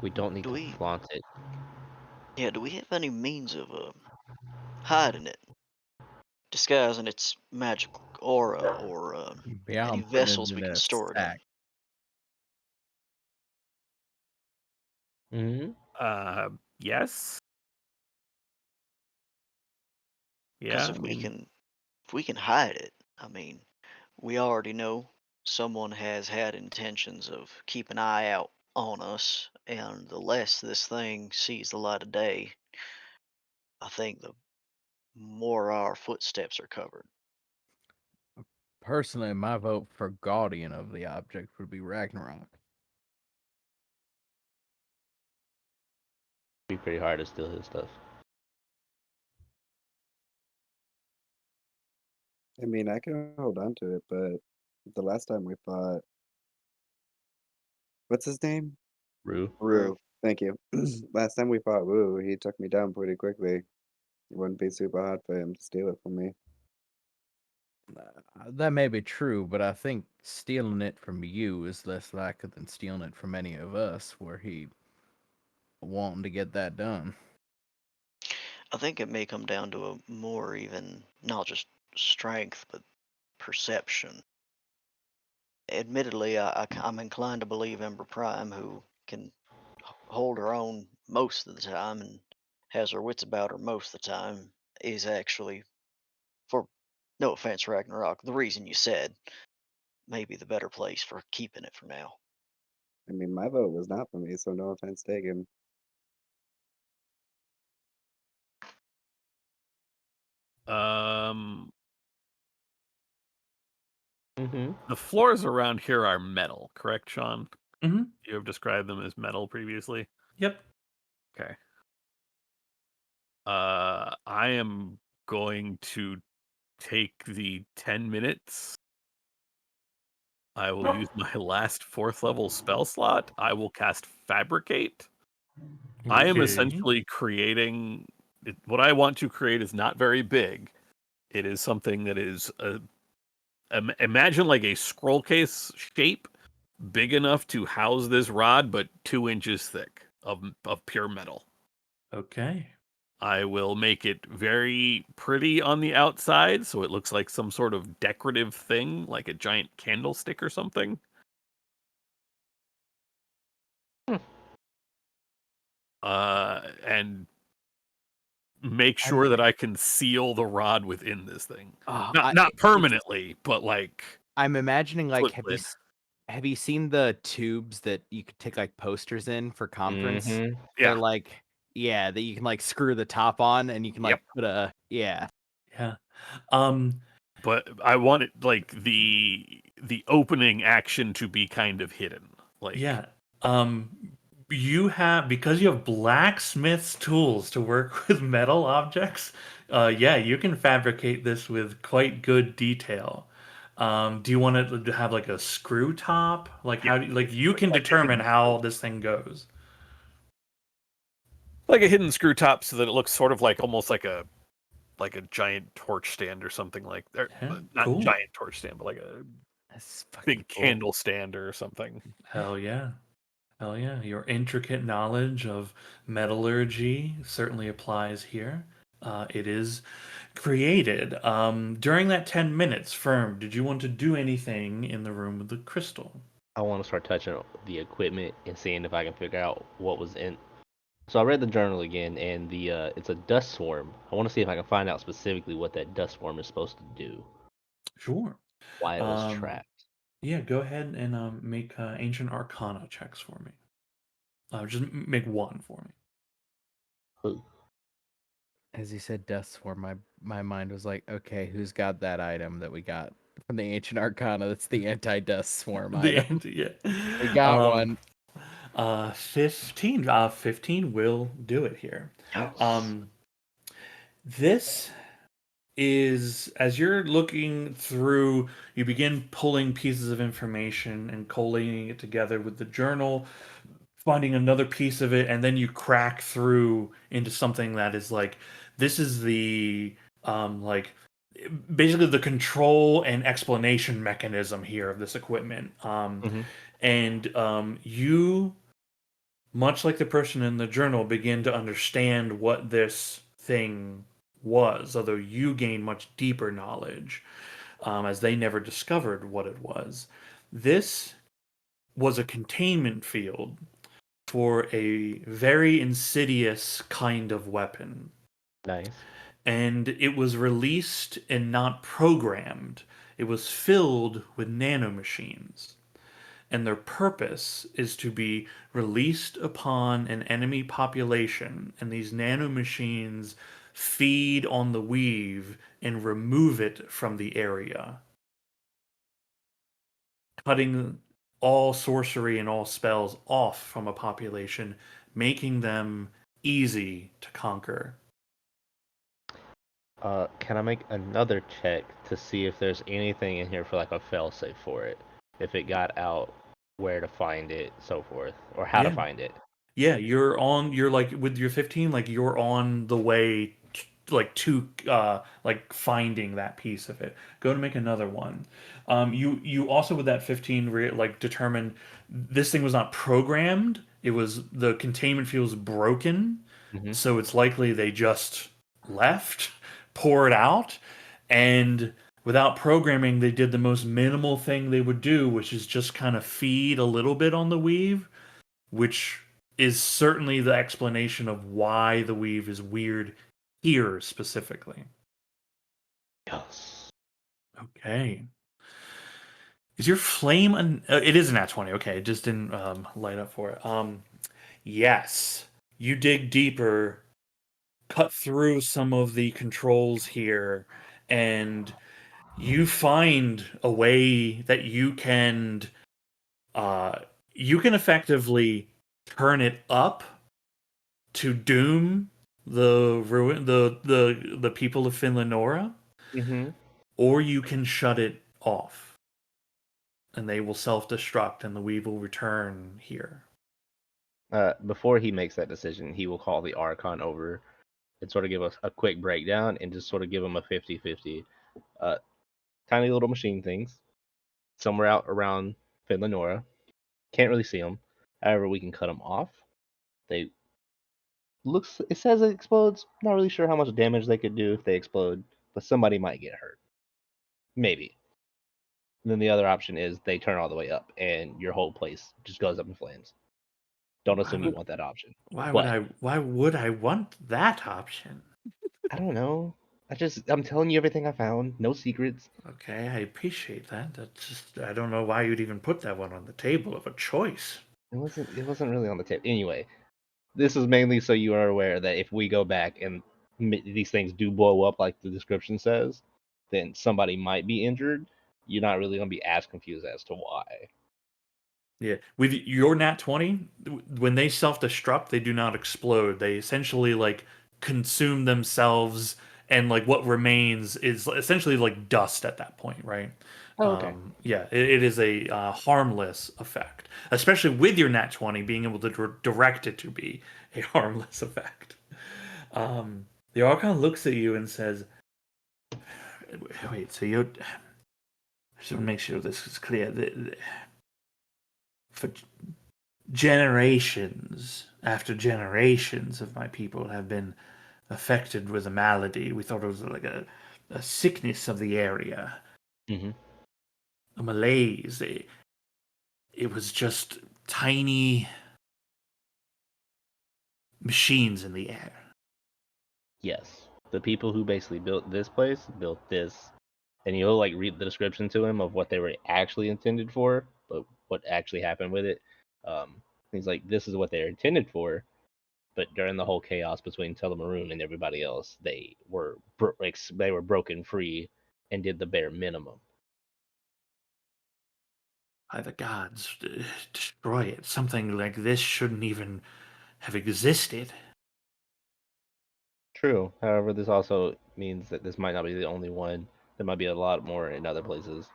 we don't need Do to we- flaunt it. Yeah, do we have any means of hiding it? Disguising its magical aura or Yeah, any I'm putting vessels it we in can a store it in? sack. Mm-hmm. Yes. Because Yeah, I mean, if we can hide it, I mean, we already know someone has had intentions of keep an eye out on us, and the less this thing sees the light of day, I think the more our footsteps are covered. Personally, my vote for guardian of the object would be Ragnarok. Be pretty hard to steal his stuff. I mean, I can hold on to it, but the last time we fought, what's his name? Rue. Rue. Thank you. Last time we fought Wu, he took me down pretty quickly. It wouldn't be super hard for him to steal it from me. That may be true, but I think stealing it from you is less likely than stealing it from any of us, were he wanting to get that done. I think it may come down to a more even, not just strength, but perception. Admittedly, I'm inclined to believe Ember Prime, who can hold her own most of the time and has her wits about her most of the time, is actually, for no offense, Ragnarok, the reason you said, maybe the better place for keeping it for now. I mean, my vote was not for me, so no offense taken. Mm-hmm. the floors around here are metal, correct, Sean? Mm-hmm. You have described them as metal previously. Yep. Okay. I am going to take the 10 minutes I will use my last 4th level spell slot. I will cast Fabricate. I am Okay. essentially creating what I want to create is not very big. It is something that is imagine like a scroll case shape, big enough to house this rod, but 2 inches thick of pure metal. Okay. I will make it very pretty on the outside, so it looks like some sort of decorative thing, like a giant candlestick or something. And make sure that I can seal the rod within this thing. Oh, Not permanently, but like I'm imagining like flip lid. have you seen the tubes that you could take like posters in for conference? Mhm. They're Yeah. like that you can like screw the top on and you can like Yep. put a Yeah. But I want it like the opening action to be kind of hidden. Like Yeah. You have, because you have blacksmith's tools to work with metal objects. Yeah, you can fabricate this with quite good detail. Do you want it to have like a screw top? Like Yeah. how do you, like you can determine how this thing goes. like a hidden screw top so that it looks sort of like almost like a giant torch stand or something like that. Yeah, Not cool. giant torch stand, but like a that's fucking big cool. candle stand or something. Hell yeah. Hell yeah. Your intricate knowledge of metallurgy certainly applies here. It is created. During that 10 minutes, Firm, did you want to do anything in the room with the crystal? I want to start touching the equipment and seeing if I can figure out what was in. So I read the journal again, and the it's a dust swarm. I want to see if I can find out specifically what that dust swarm is supposed to do, Sure. why it was trapped. Yeah, go ahead and make Ancient Arcana checks for me. Just make one for me. Ooh. As you said, dust swarm, my mind was like, okay, who's got that item that we got from the Ancient Arcana? That's the anti-dust swarm item. Yeah. We got one. 15. 15 will do it here. Yes. This is, as you're looking through, you begin pulling pieces of information and collating it together with the journal, finding another piece of it, and then you crack through into something that is like, this is the like basically the control and explanation mechanism here of this equipment. And you, much like the person in the journal, begin to understand what this thing was, although you gain much deeper knowledge, as they never discovered what it was. This was a containment field for a very insidious kind of weapon. Nice. And it was released and not programmed. It was filled with nanomachines. And their purpose is to be released upon an enemy population, and these nanomachines feed on the weave and remove it from the area, cutting all sorcery and all spells off from a population, making them easy to conquer. Can I make another check to see if there's anything in here for like a failsafe for it? If it got out, where to find it, so forth, or how to Yeah. find it. Yeah, you're like with your 15, like you're on the way to like finding that piece of it. Go to make another one. You also with that 15 like determine this thing was not programmed. It was the containment field was broken, so it's likely they just left, poured out, and without programming, they did the most minimal thing they would do, which is just kind of feed a little bit on the weave, which is certainly the explanation of why the weave is weird here specifically. Yes. Okay. Is your flame it is an at 20. Okay, it just didn't light up for it. Yes. You dig deeper, cut through some of the controls here, and you find a way that you can effectively turn it up to doom the ruin the people of Finlanora, or you can shut it off. and they will self-destruct, and the weave will return here. Before he makes that decision, he will call the Archon over and sort of give us a quick breakdown and just sort of give him a 50-50. Tiny little machine things, somewhere out around Finlanora. Can't really see them. However, we can cut them off. It says it explodes. Not really sure how much damage they could do if they explode, but somebody might get hurt. Maybe. And then the other option is they turn all the way up and your whole place just goes up in flames. Don't assume you want that option. Why But- would I want that option? I don't know. I'm telling you everything I found. No secrets. Okay, I appreciate that. That's just, I don't know why you'd even put that one on the table of a choice. It wasn't really on the table. Anyway, this is mainly so you are aware that if we go back and these things do blow up like the description says, then somebody might be injured. You're not really going to be as confused as to why. Yeah, with your Nat 20, when they self-destruct, they do not explode. They essentially like consume themselves, and like what remains is essentially like dust at that point, right? Oh, okay. Yeah, it is a harmless effect, especially with your Nat 20 being able to direct it to be a harmless effect. The Archon looks at you and says, "Wait, so you're? I just want to make sure this is clear. For generations after generations of my people have been affected with a malady. We thought it was like a sickness of the area, Mm-hmm. a malaise. It was just tiny machines in the air." Yes. The people who basically built this place built this. And you'll like read the description to him of what they were actually intended for, but what actually happened with it. He's like, this is what they're intended for, but during the whole chaos between Telemaroon and everybody else, they were broken free and did the bare minimum. By the gods, destroy it. Something like this shouldn't even have existed. True. However, this also means that this might not be the only one. There might be a lot more in other places.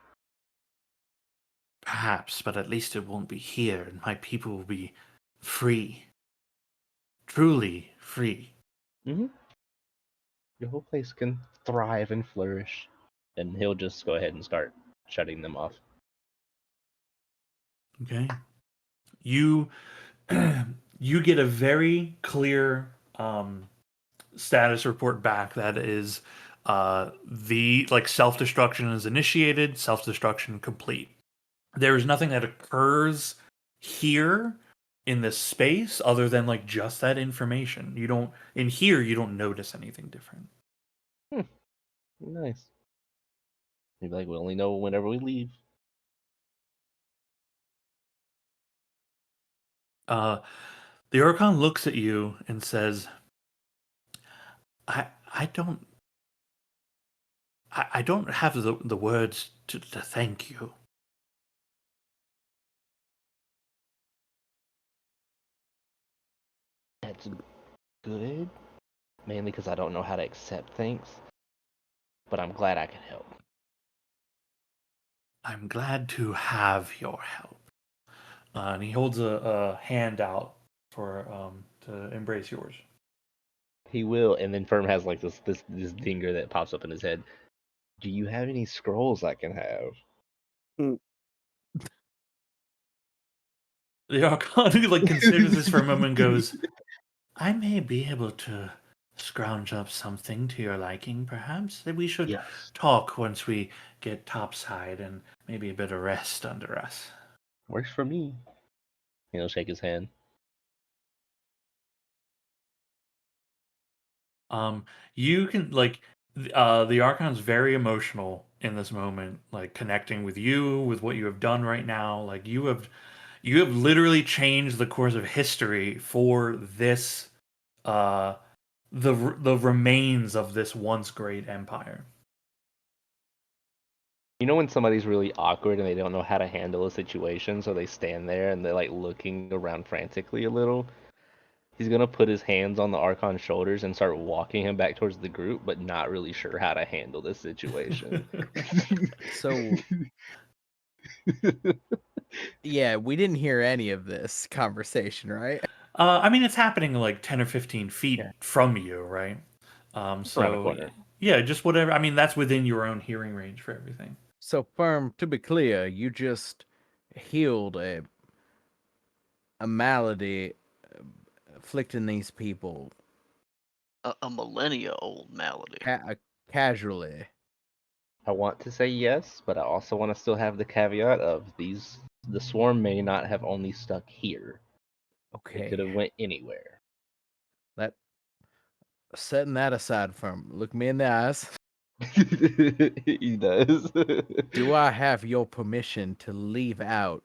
Perhaps, but at least it won't be here, and my people will be free. Truly free. Mm-hmm. Your whole place can thrive and flourish. And he'll just go ahead and start shutting them off. Okay. You you get a very clear status report back that is the like self-destruction is initiated, self-destruction complete. There is nothing that occurs here in this space other than like just that information. You don't notice anything different. Nice. You'd be like, we only know whenever we leave. The Archon looks at you and says, I don't have the words to thank you. That's good. Mainly because I don't know how to accept thanks. But I'm glad I can help. I'm glad to have your help. And he holds a hand out for to embrace yours. He will, and then Firm has like this dinger that pops up in his head. Do you have any scrolls I can have? The Archon like considers this for a moment and goes, I may be able to scrounge up something to your liking, perhaps. That we should Yes. talk once we get topside and maybe a bit of rest under us. Works for me. He'll shake his hand. You can like the Archon's very emotional in this moment, like connecting with you, with what you have done right now. Like you have literally changed the course of history for this the remains of this once great empire. You know when somebody's really awkward and they don't know how to handle a situation, so they stand there and they're like looking around frantically a little? He's gonna put his hands on the Archon's shoulders and start walking him back towards the group, but not really sure how to handle this situation. So Yeah, we didn't hear any of this conversation, right? I mean, it's happening like 10 or 15 feet Okay. from you, right? Around the So corner. yeah, just whatever. I mean, that's within your own hearing range for everything. So, Firm, to be clear, you just healed a malady afflicting these people A millennia old malady. casually. I want to say yes, but I also want to still have the caveat of the swarm may not have only stuck here. It could have Okay. went anywhere. That setting that aside, Firm, look me in the eyes. He does. Do I have your permission to leave out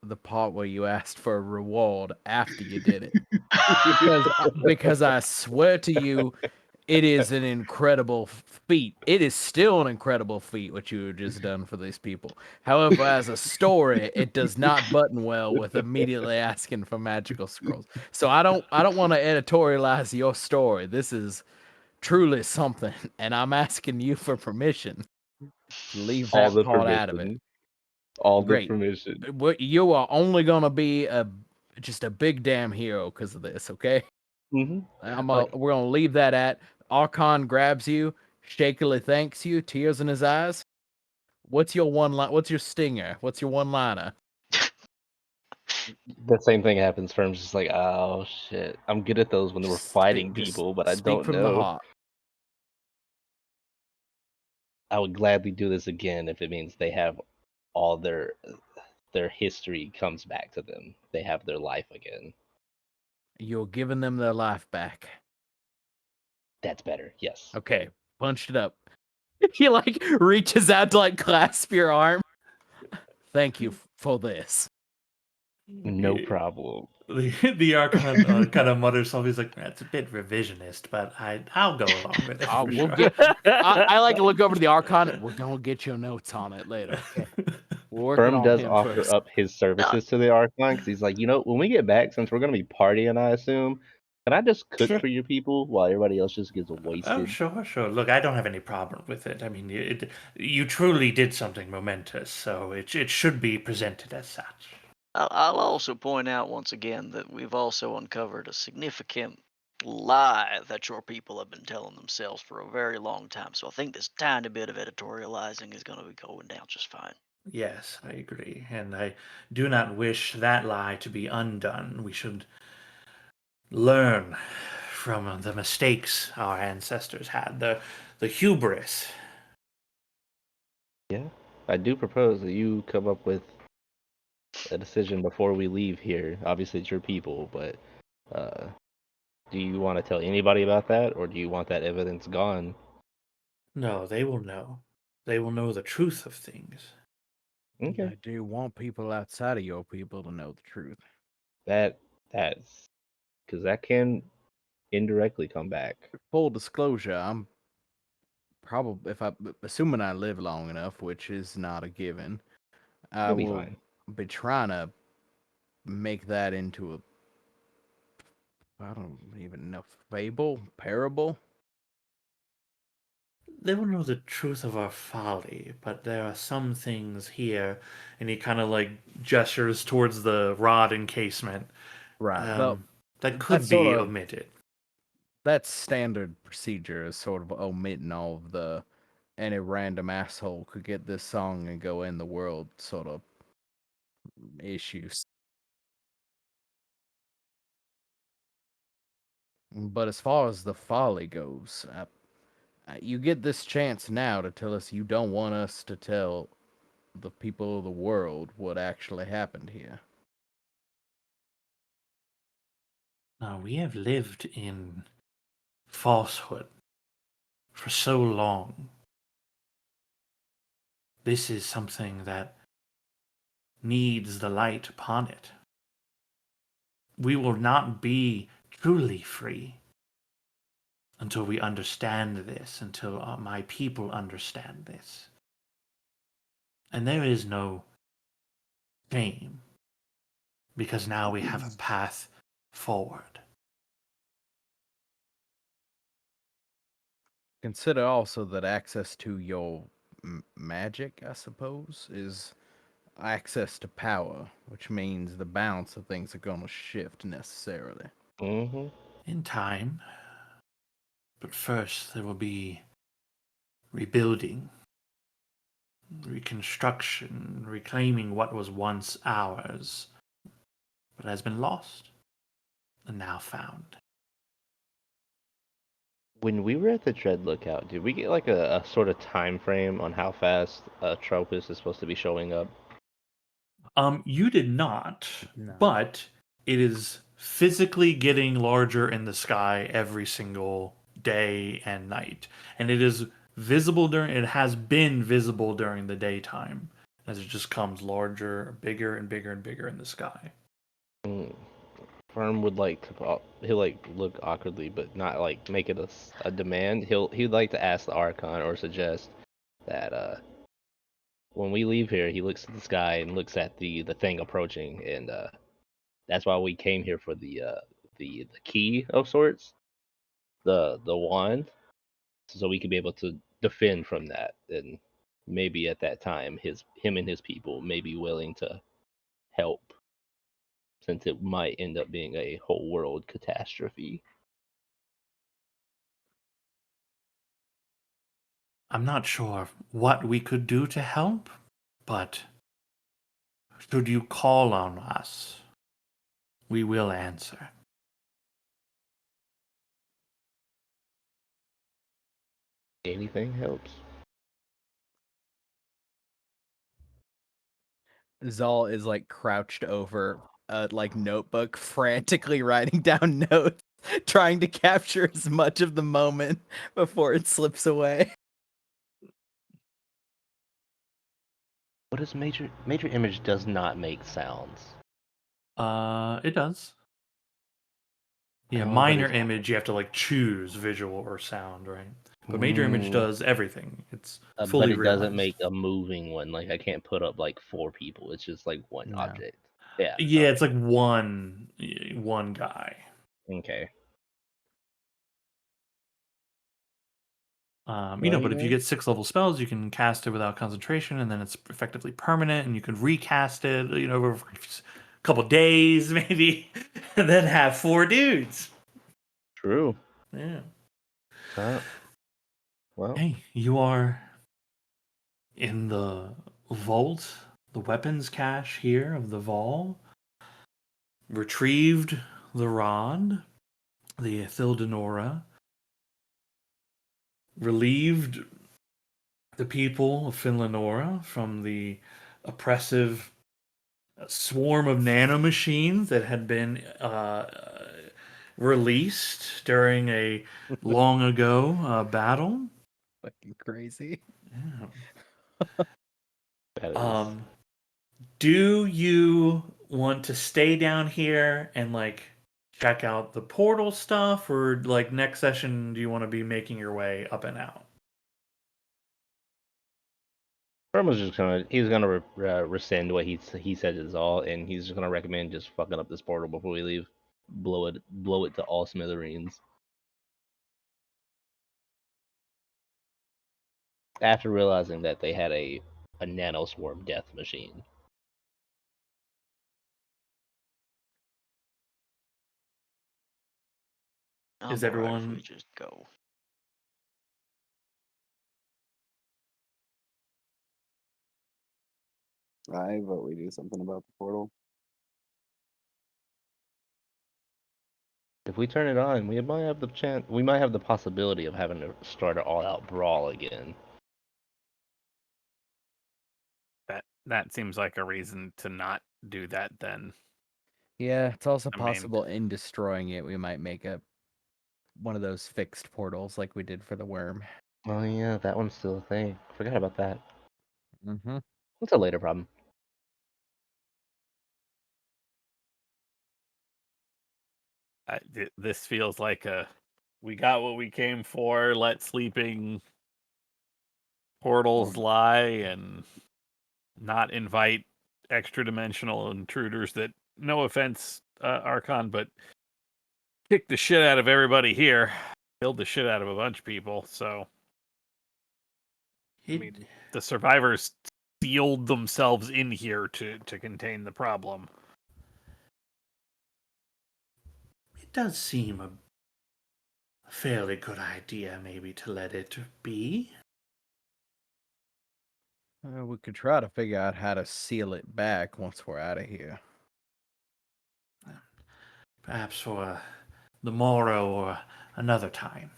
the part where you asked for a reward after you did it? Because I swear to you, it is an incredible feat. It is still an incredible feat what you have just done for these people. However, as a story, it does not button well with immediately asking for magical scrolls. So I don't want to editorialize your story. This is truly something, and I'm asking you for permission to leave All that the part out of it. permission. All the Great. permission. You are only gonna be just a big damn hero because of this, okay? Mm-hmm. We're gonna leave that at Archon grabs you, shakily thanks you, tears in his eyes. What's your what's your stinger? What's your one liner? The same thing happens. Firm's just like, oh shit. I'm good at those when we're fighting people, but I Speak don't from the know. heart. I would gladly do this again if it means they have all their history comes back to them. They have their life again. You're giving them their life back. That's better. Yes. Okay, punched it up. He like reaches out to like clasp your arm. Thank you for this. No problem. The Archon kind of mutters something. He's like, "That's a bit revisionist, but I'll go along with it for We'll sure." get. I like to look over to the Archon. We're gonna get your notes on it later. Okay. We're working Firm on does him offer first. up his services to the Archon because he's like, when we get back, since we're gonna be partying, I assume, can I just cook Sure. for your people while everybody else just gets Oh, wasted? sure. Look, I don't have any problem with it. I mean, you truly did something momentous, so it should be presented as such. I'll also point out once again that we've also uncovered a significant lie that your people have been telling themselves for a very long time. So I think this tiny bit of editorializing is going to be going down just fine. Yes, I agree, and I do not wish that lie to be undone. We should learn from the mistakes our ancestors had, the hubris. Yeah. I do propose that you come up with a decision before we leave here. Obviously, it's your people, but do you want to tell anybody about that, or do you want that evidence gone? No, they will know. They will know the truth of things. Okay. I do want people outside of your people to know the truth. That's because that can indirectly come back. Full disclosure, I'm probably assuming I live long enough, which is not a given, I You'll be will fine. be trying to make that into a I don't even know parable. They will know the truth of our folly, but there are some things here, and he kind of like gestures towards the rod encasement Right. that could that's be sorta- omitted. That's standard procedure is sort of omitting all of the any random asshole could get this song and go in the world sort of issues. But as far as the folly goes, you get this chance now to tell us you don't want us to tell the people of the world what actually happened here. Now, we have lived in falsehood for so long. This is something that needs the light upon it. We will not be truly free until we understand this, until my people understand this. And there is no shame, because now we have a path forward. Consider also that access to your magic, I suppose, is access to power, which means the balance of things are going to shift necessarily. Mm-hmm. In time. But first, there will be rebuilding, reconstruction, reclaiming what was once ours, but has been lost and now found. When we were at the Dread Lookout, did we get like a sort of time frame on how fast Tropus is supposed to be showing up? You did not, No. but it is physically getting larger in the sky every single day and night, and it is visible during. It has been visible during the daytime as it just comes larger, bigger, and bigger and bigger in the sky. Mm. Firm would like to. He'll like look awkwardly, but not like make it a demand. He'd like to ask the Archon or suggest that when we leave here, he looks at the sky and looks at the thing approaching, and that's why we came here for the key of sorts, the wand, so we could be able to defend from that. And maybe at that time, him and his people may be willing to help, since it might end up being a whole world catastrophe. I'm not sure what we could do to help, but should you call on us, we will answer. Anything helps. Zal is like crouched over a like notebook, frantically writing down notes, trying to capture as much of the moment before it slips away. What is major image does not make sounds. It does. Yeah, Oh, but minor it's- image you have to like choose visual or sound, right? But major image does everything. It's fully but it doesn't realized. make a moving one. Like I can't put up like 4 people. It's just like one No. object. Yeah. Yeah, it's like one guy. Okay. But if you get 6 level spells, you can cast it without concentration, and then it's effectively permanent, and you can recast it, over a couple days maybe, and then have 4 dudes. True. Yeah. Well, Hey, you are in the vault, the weapons cache here of the Vol. Retrieved the rod, the Thildanora. Relieved the people of Finlanora from the oppressive swarm of nanomachines that had been released during a long ago battle. Fucking crazy. Yeah. that is... Do you want to stay down here and like check out the portal stuff, or like next session do you want to be making your way up and out? Firm was just gonna rescind what he said is all, and he's just gonna recommend just fucking up this portal before we leave. Blow it to all smithereens. After realizing that they had a nanoswarm death machine. Is I'm alright if everyone- we just go? I vote we do something about the portal. If we turn it on, we might have the chance. We might have the possibility of having to start an all-out brawl again. That seems like a reason to not do that then. Yeah, it's also I mean- possible in destroying it, we might make one of those fixed portals like we did for the worm. Oh yeah, that one's still a thing. Forgot about that. Mm-hmm. It's a later problem. This feels like we got what we came for. Let sleeping portals lie and not invite extra dimensional intruders that, no offense, Archon, but kick the shit out of everybody here. Killed the shit out of a bunch of people. So I mean, the survivors sealed themselves in here to contain the problem. It does seem a fairly good idea, maybe, to let it be. We could try to figure out how to seal it back once we're out of here. Perhaps for the morrow or another time.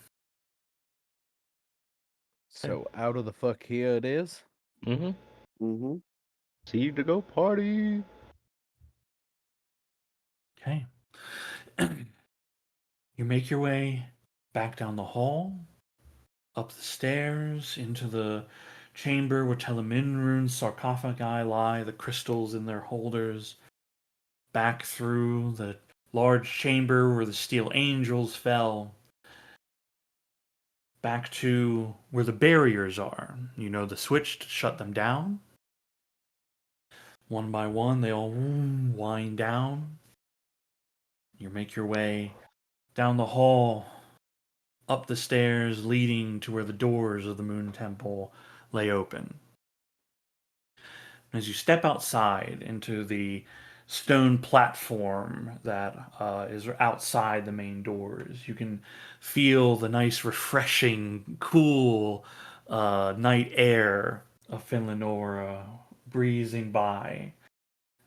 So out of the fuck here it is. Mm-hmm. Mm-hmm. See you to go party. Okay. You make your way back down the hall, up the stairs, into the chamber where Teleminrune's sarcophagi lie, the crystals in their holders, back through the large chamber where the steel angels fell, back to where the barriers are. You know the switch to shut them down. One by one, they all wind down. You make your way down the hall, up the stairs leading to where the doors of the Moon Temple lay open. As you step outside into the stone platform that is outside the main doors, you can feel the nice, refreshing, cool night air of Finlanora breezing by.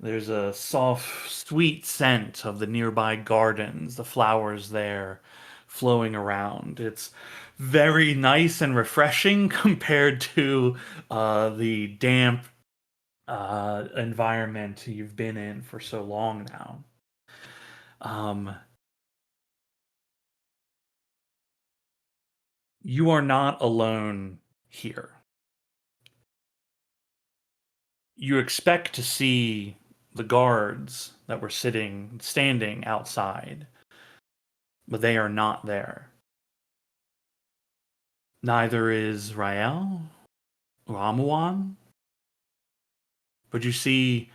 There's a soft, sweet scent of the nearby gardens, the flowers there flowing around. It's very nice and refreshing compared to the damp environment you've been in for so long now. You are not alone here. You expect to see the guards that were standing outside, but they are not there. Neither is Rael or Amuan. But you see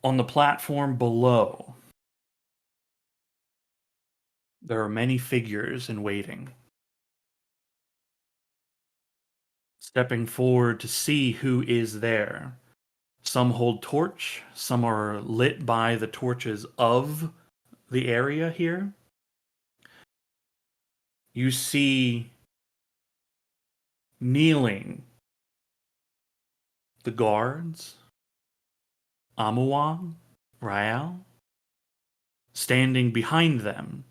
on the platform below, there are many figures in waiting. Stepping forward to see who is there. Some hold torch, some are lit by the torches of the area here. You see kneeling the guards, Amuan, Rael, standing behind them,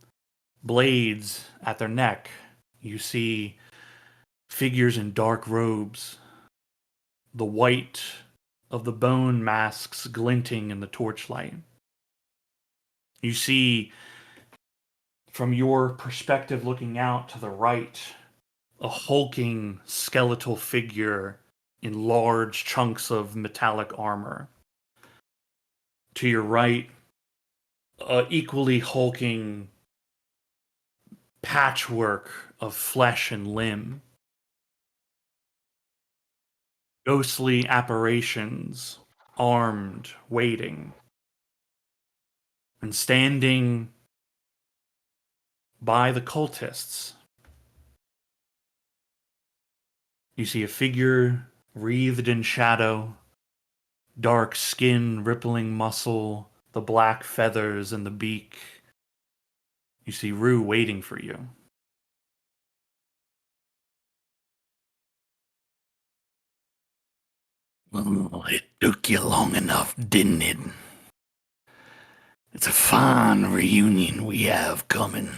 blades at their neck. You see figures in dark robes, the white of the bone masks glinting in the torchlight. You see, from your perspective looking out to the right, a hulking skeletal figure in large chunks of metallic armor. To your right, equally hulking patchwork of flesh and limb. Ghostly apparitions, armed, waiting. And standing by the cultists, you see a figure wreathed in shadow, dark skin, rippling muscle, the black feathers and the beak. You see Rue waiting for you. Oh, it took you long enough, didn't it? It's a fine reunion we have coming.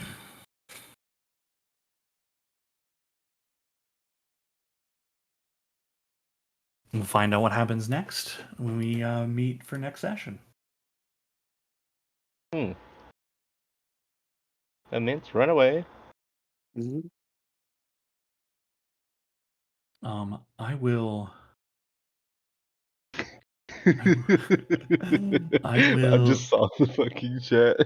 We'll find out what happens next when we meet for next session. Immense, run away. Mm-hmm. I will. I just saw the fucking chat.